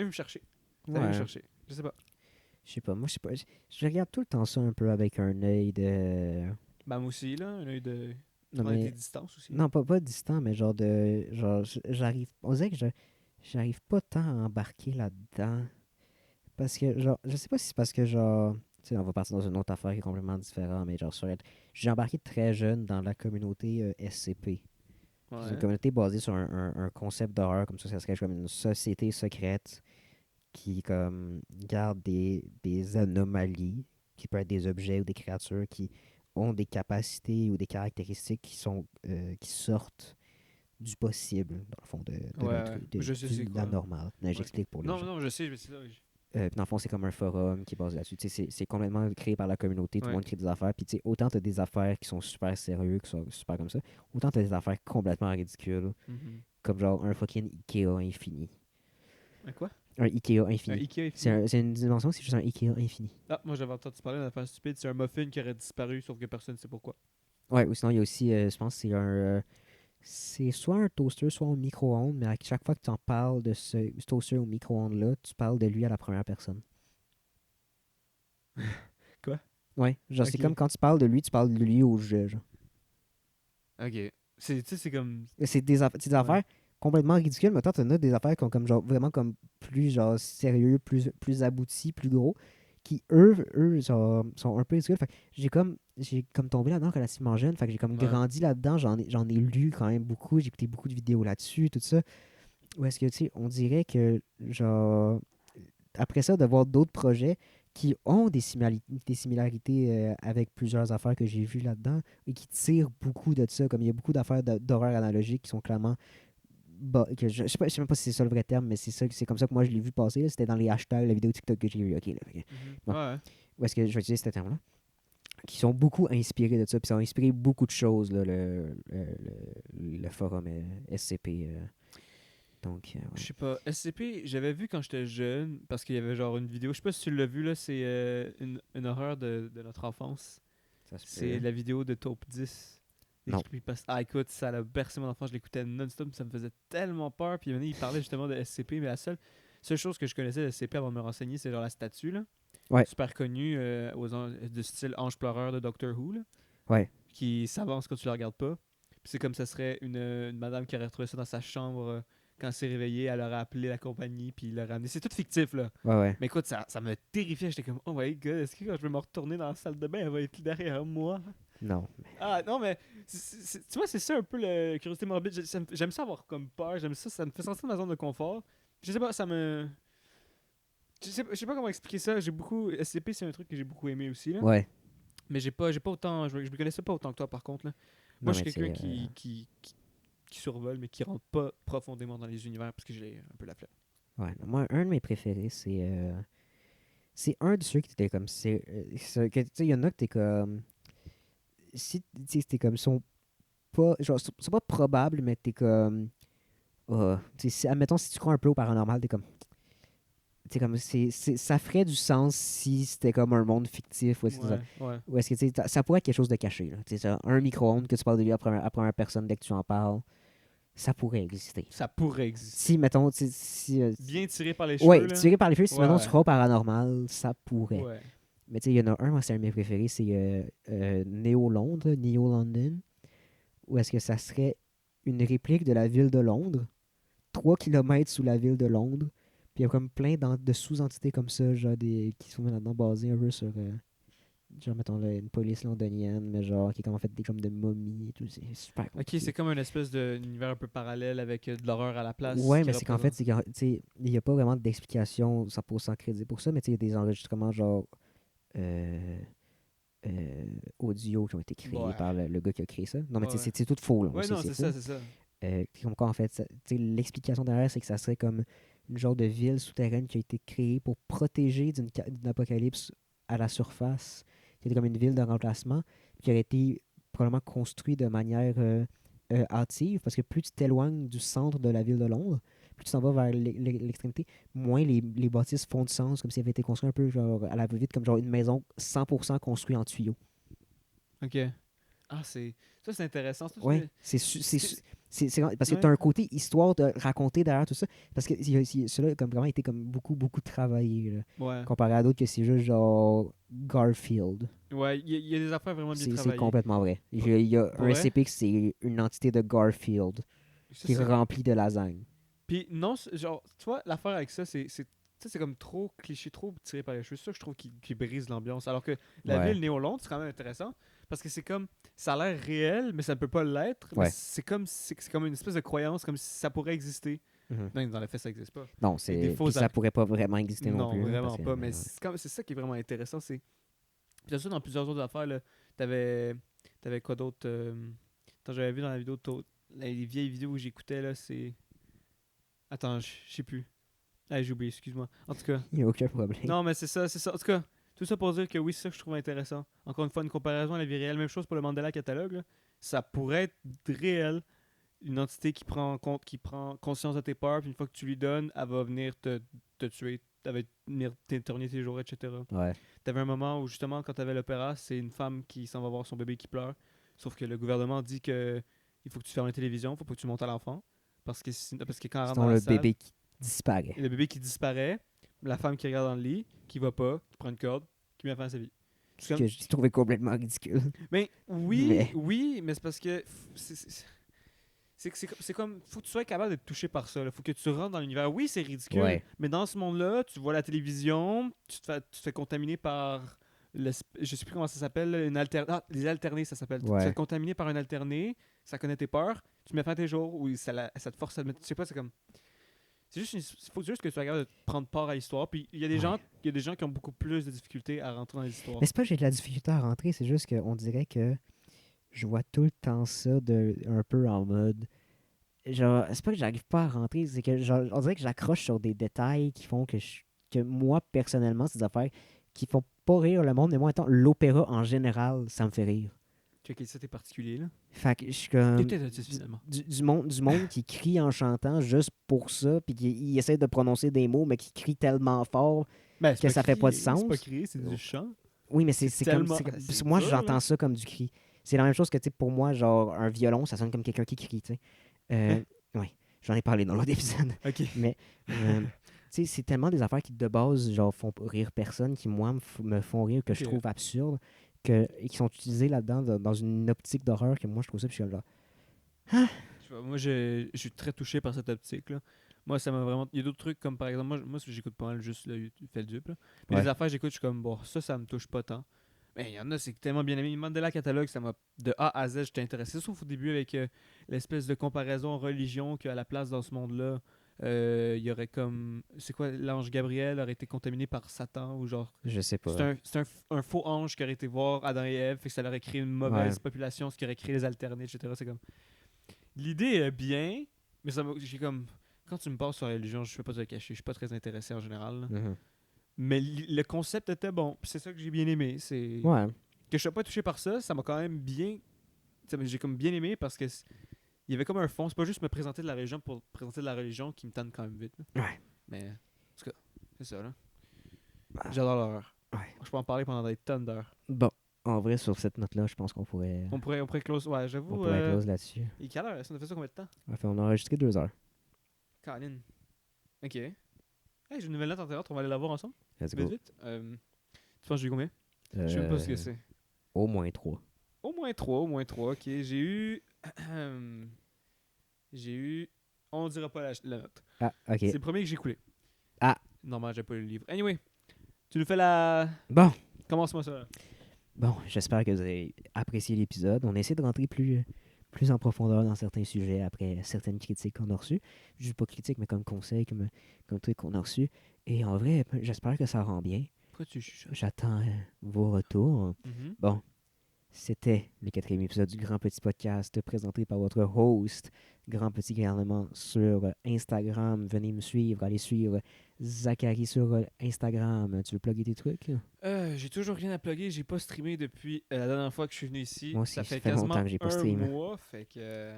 me chercher. Ça vient me Ouais. chercher. Je sais pas. Je sais pas, moi, je sais pas. Je regarde tout le temps ça un peu avec un œil de. Ben, moi aussi, là, un œil de. Non, Prendre mais... des distances aussi. Non, pas distant, mais genre de. Genre, j'arrive. On dirait que j'arrive pas tant à embarquer là-dedans. Parce que, genre, je sais pas si c'est parce que, genre. Tu sais, on va partir dans une autre affaire qui est complètement différente, mais genre, j'ai embarqué très jeune dans la communauté SCP. C'est une Ouais. communauté basée sur un concept d'horreur, comme ça serait comme une société secrète qui, comme, garde des anomalies, qui peuvent être des objets ou des créatures qui ont des capacités ou des caractéristiques qui sortent du possible, dans le fond, de Ouais, notre, ouais. Je sais c'est de quoi. l'anormal. Non, j'explique pour les gens. Non, je sais, c'est ça. Puis dans le fond, c'est comme un forum qui est basé là-dessus. Tu sais, c'est complètement créé par la communauté. Tout le Ouais. monde crée des affaires. Puis tu sais, autant tu as des affaires qui sont super sérieux, qui sont super comme ça, autant tu as des affaires complètement ridicules. Mhm. Comme genre un fucking Ikea infini. Un quoi? Un Ikea Un infini. Ikea C'est une dimension, c'est juste un Ikea infini. Ah, moi j'avais entendu parler d'une affaire stupide. C'est un muffin qui aurait disparu, sauf que personne ne sait pourquoi. Ouais, ou sinon il y a aussi, je pense que C'est soit un toaster, soit un micro-ondes, mais à chaque fois que tu en parles de ce toaster au micro-ondes-là, tu parles de lui à la première personne. Quoi? Ouais, genre c'est Ok. comme quand tu parles de lui, tu parles de lui au jeu. Genre. Ok. Tu sais, c'est comme. Et c'est des Ouais. affaires complètement ridicules, mais toi, t'en as des affaires qui ont comme genre vraiment comme plus genre sérieux, plus aboutis, plus gros, qui eux genre, sont un peu ridicules. Fait que j'ai comme tombé là-dedans relativement jeune, fait que j'ai comme Ouais. grandi là-dedans, j'en ai lu quand même beaucoup, j'ai écouté beaucoup de vidéos là-dessus, tout ça. Ou est-ce que tu sais, on dirait que genre après ça, de voir d'autres projets qui ont des similarités avec plusieurs affaires que j'ai vues là-dedans et qui tirent beaucoup de ça. Comme il y a beaucoup d'affaires d'horreur analogique qui sont clairement. Que je sais même pas si c'est ça le vrai terme, mais c'est comme ça que moi je l'ai vu passer. Là. C'était dans les hashtags, la vidéo TikTok que j'ai vu. Ok, là, bon. Ouais. Où est-ce que je vais utiliser ce terme-là? Qui sont beaucoup inspirés de ça. Puis ça a inspiré beaucoup de choses, là, le forum SCP. Donc, Je ouais. sais pas. SCP, j'avais vu quand j'étais jeune, parce qu'il y avait genre une vidéo. Je sais pas si tu l'as vu, là. C'est une horreur de notre enfance. Ça se C'est peut. la vidéo de Taupe 10. Des Non. creepypastas. Ah, écoute, ça a bercé mon enfance. Je l'écoutais non-stop. Ça me faisait tellement peur. Puis il parlait justement de SCP. Mais la seule chose que je connaissais de SCP avant de me renseigner, c'est genre la statue, là. Ouais. Super connue, de style Ange pleureur de Doctor Who, là. Ouais. Qui s'avance quand tu la regardes pas. Puis c'est comme ça serait une madame qui aurait retrouvé ça dans sa chambre quand elle s'est réveillée. Elle aurait appelé la compagnie, puis il l'a ramené. C'est tout fictif, là. Ouais, ouais. Mais écoute, ça me terrifiait. J'étais comme, oh my god, est-ce que quand je vais me retourner dans la salle de bain, elle va être derrière moi? Non. Ah non, mais tu vois, c'est ça un peu la curiosité morbide. J'aime ça avoir comme peur. J'aime ça. Ça me fait sortir de ma zone de confort. Je sais pas, ça me. Je sais pas comment expliquer ça. J'ai beaucoup. SCP, c'est un truc que j'ai beaucoup aimé aussi, là. Ouais. Mais j'ai pas autant. Je me connaissais pas autant que toi, par contre, là. Moi, Non, je mais suis tu quelqu'un sais. qui survole, mais qui rentre pas profondément dans les univers parce que j'ai un peu la flemme. Ouais, moi, un de mes préférés, c'est un de ceux qui étaient comme. Tu sais, il y en a que t'es comme. Si tu sais, t'es comme. Sont pas. Genre, c'est pas probable, mais t'es comme. Tu sais, admettons, si tu crois un peu au paranormal, t'es comme. Tu sais, comme. Ça ferait du sens si c'était comme un monde fictif. Ouais, ouais. Ou est-ce que tu sais, ça pourrait être quelque chose de caché. Là. Tu sais, un micro-ondes que tu parles de lui à première personne dès que tu en parles, ça pourrait exister. Ça pourrait exister. Si, mettons, tu sais, Bien tiré par les cheveux, ouais, là. tiré par les cheveux, si Ouais, maintenant ouais. tu crois au paranormal, ça pourrait. Ouais. Mais tu sais, il y en a un, moi, c'est un de mes préférés, c'est Néo-Londres, Neo-London, où est-ce que ça serait une réplique de la ville de Londres, 3 kilomètres sous la ville de Londres, puis il y a comme plein de sous-entités comme ça, genre qui sont là-dedans basées un peu sur, genre, mettons, là, une police londonienne, mais genre, qui est comme en fait des comme de momies et tout, c'est super Ok, compliqué. c'est comme une espèce d'univers un peu parallèle avec de l'horreur à la place. Ouais, qui mais c'est qu'en fait, représente. tu sais, il n'y a pas vraiment d'explication, ça pose sans crédit pour ça, mais tu sais, il y a des enregistrements genre euh, audio qui ont été créés Ouais. par le gars qui a créé ça. Non, mais Ouais, tu sais, ouais. c'est tout faux, là. On Ouais, sait non, que c'est c'est ça, faux. c'est ça. Comme quoi, en fait, tu sais, l'explication derrière, c'est que ça serait comme une genre de ville souterraine qui a été créée pour protéger d'une apocalypse à la surface, qui était comme une ville de remplacement, qui aurait été probablement construite de manière hâtive, parce que plus tu t'éloignes du centre de la ville de Londres, plus tu t'en vas vers l'extrémité, moins les bâtisses font de sens, comme si elles avaient été construites un peu genre à la va-vite, comme genre une maison 100% construite en tuyaux. Ok. Ah, c'est intéressant. Ouais, parce que tu Ouais. as un côté histoire de raconter derrière tout ça. Parce que cela a comme vraiment été comme beaucoup, beaucoup travaillé, là, Ouais. comparé à d'autres que c'est juste genre Garfield. Ouais, il y a des affaires vraiment bien C'est travaillées. complètement vrai. Il y a Pour un vrai? SCP que c'est une entité de Garfield Ça, qui est c'est. remplie de lasagne. Puis non, genre, tu vois, l'affaire avec ça, c'est comme trop cliché, trop tiré par les cheveux. C'est ça que je trouve qui brise l'ambiance. Alors que la Ouais. ville Néo-Londres, c'est quand même intéressant. Parce que c'est comme. Ça a l'air réel, mais ça ne peut pas l'être. Mais Ouais. c'est comme une espèce de croyance, comme si ça pourrait exister. Mhm. Non, dans les faits, ça n'existe pas. Non, Et des puis fausses ça pourrait pas vraiment exister non Non, plus. Là, parce vraiment que, pas. Mais c'est ça qui est vraiment intéressant. C'est. Bien sûr, dans plusieurs autres affaires, là, t'avais. T'avais quoi d'autre Attends, j'avais vu dans la vidéo. Les vieilles vidéos que j'écoutais, là, c'est. Attends, je sais plus. Ah, j'ai oublié, excuse-moi. En tout cas. il n'y a aucun problème. Non, mais c'est ça, c'est ça. En tout cas, tout ça pour dire que oui, c'est ça que je trouve intéressant. Encore une fois, une comparaison à la vie réelle. Même chose pour le Mandela Catalogue. Là. Ça pourrait être réel. Une entité qui prend compte, qui prend conscience de tes peurs, puis une fois que tu lui donnes, elle va venir te tuer. Elle va venir t'éterniser tes jours, etc. Ouais. T'avais un moment où justement, quand t'avais l'opéra, c'est une femme qui s'en va voir son bébé qui pleure. Sauf que le gouvernement dit que il faut que tu fermes la télévision, il faut pas que tu montes à l'enfant. Parce que quand elle rentre Sinon, dans la le salle, bébé qui disparaît. le bébé qui disparaît, la femme qui regarde dans le lit, qui va pas, qui prend une corde, qui met fin à sa vie. Ce que j'ai trouvé complètement ridicule. Mais oui, Mais- oui, mais c'est parce que c'est comme faut que tu sois capable d'être touché par ça. Il faut que tu rentres dans l'univers. Oui, c'est ridicule, Ouais. mais dans ce monde-là, tu vois la télévision, tu te fais contaminer par je sais plus comment ça s'appelle, les alternés, ça s'appelle. Tu te Ouais. fais contaminer par un alterné, ça connaît tes peurs, tu mets fin à tes jours, ou ça te force à te mettre. Je sais pas, c'est comme. C'est juste, faut juste que tu sois capable de prendre part à l'histoire. Puis il y a des gens qui ont beaucoup plus de difficultés à rentrer dans les histoires. Mais c'est pas que j'ai de la difficulté à rentrer, c'est juste qu'on dirait que je vois tout le temps ça un peu en mode. Genre, c'est pas que j'arrive pas à rentrer, c'est que genre, on dirait que j'accroche sur des détails qui font que moi, personnellement, c'est des affaires qui font pas rire le monde, mais moi, attends, l'opéra en général, ça me fait rire. Ok, ça t'es particulier là. Fait que je suis comme. T'es autiste finalement. Du monde qui crie en chantant juste pour ça, puis qui essaie de prononcer des mots, mais qui crie tellement fort. Ben, Que ça fait pas de sens. C'est pas crier, c'est du chant. Oui, mais c'est comme. tellement- c'est Moi, dur, j'entends là. ça comme du cri. C'est la même chose que, tu sais, pour moi, genre, un violon, ça sonne comme quelqu'un qui crie, tu sais. Oui, j'en ai parlé dans l'autre épisode. Ok. Mais, tu sais, c'est tellement des affaires qui, de base, genre, font rire personne, qui, moi, me font rire, que je Ok. trouve absurdes, et qui sont utilisés là-dedans dans une optique d'horreur que moi, je trouve ça, puis je suis comme là. Je sais pas, moi, je suis très touché par cette optique-là. Moi, ça m'a vraiment. Il y a d'autres trucs comme par exemple, moi j'écoute pas mal juste le fait le dupe. Là. Mais Ouais. les affaires, j'écoute, je suis comme, bon, ça me touche pas tant. Mais il y en a, c'est tellement bien aimé. Mandela Catalogue, ça m'a. De A à Z, j'étais intéressé. Sauf au début avec l'espèce de comparaison religion qu'à la place dans ce monde-là, il y aurait comme. C'est quoi, l'ange Gabriel aurait été contaminé par Satan ou genre. Je sais pas. C'est un faux ange qui aurait été voir Adam et Ève, fait que ça leur aurait créé une mauvaise population, ce qui aurait créé les alternés, etc. C'est comme. L'idée est bien, mais j'ai comme. Quand tu me parles sur la religion, je ne vais pas te le cacher, je suis pas très intéressé en général. Là. Mhm. Mais le concept était bon, puis c'est ça que j'ai bien aimé. C'est Ouais. que je sois pas touché par ça, ça m'a quand même bien. J'ai comme bien aimé parce que il y avait comme un fond. C'est pas juste me présenter de la religion pour présenter de la religion qui me tente quand même vite. Là. Ouais. Mais en tout cas, c'est ça là. Bah. J'adore l'horreur. Ouais. Je peux en parler pendant des tonnes d'heures. Bon, en vrai, sur cette note-là, je pense qu'on pourrait On pourrait close. Ouais, on j'avoue. pourrait close là-dessus. Et quelle heure? Ça nous fait ça combien de temps? Enfin, on a enregistré 2 heures. Colin. Ok. Hey, j'ai une nouvelle note en théâtre, on va aller la voir ensemble. Let's Vite, go. vite. Tu penses que j'ai eu combien? Je sais même pas ce que c'est. Au moins 3. Au moins 3, ok. J'ai eu. J'ai eu. On dira pas la note. Ah, ok. C'est le premier que j'ai coulé. Ah. Normal, j'ai pas lu le livre. Anyway, tu nous fais la. Bon. Commence-moi ça. Bon, j'espère que vous avez apprécié l'épisode. On a essayé de rentrer plus en profondeur dans certains sujets après certaines critiques qu'on a reçues. Juste pas critiques, mais comme conseils, comme trucs qu'on a reçus. Et en vrai, j'espère que ça rend bien. Pourquoi tu chuchotes? J'attends vos retours. Mhm. Bon, c'était le 4e épisode du Grand Petit Podcast présenté par votre host, Grand Petit Gouvernement, sur Instagram. Venez me suivre, allez suivre Zachary sur Instagram. Tu veux plugger tes trucs? J'ai toujours rien à plugger. J'ai pas streamé depuis la dernière fois que je suis venu ici. Moi aussi, ça ça fait fait quasiment longtemps que j'ai pas un stream. mois. Fait que.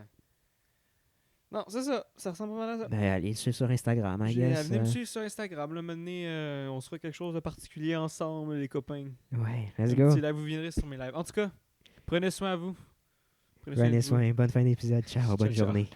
Non, c'est ça. Ça ressemble pas mal à ça. Ben, allez le suivre sur Instagram, I guess. Venez me suivre sur Instagram. Là, maintenant, on se fera quelque chose de particulier ensemble, les copains. Ouais, let's Un go. petit live, vous viendrez sur mes lives. En tout cas, prenez soin à vous. Prenez de vous. soin. Bonne fin d'épisode. Ciao, bonne Ciao, ciao. journée.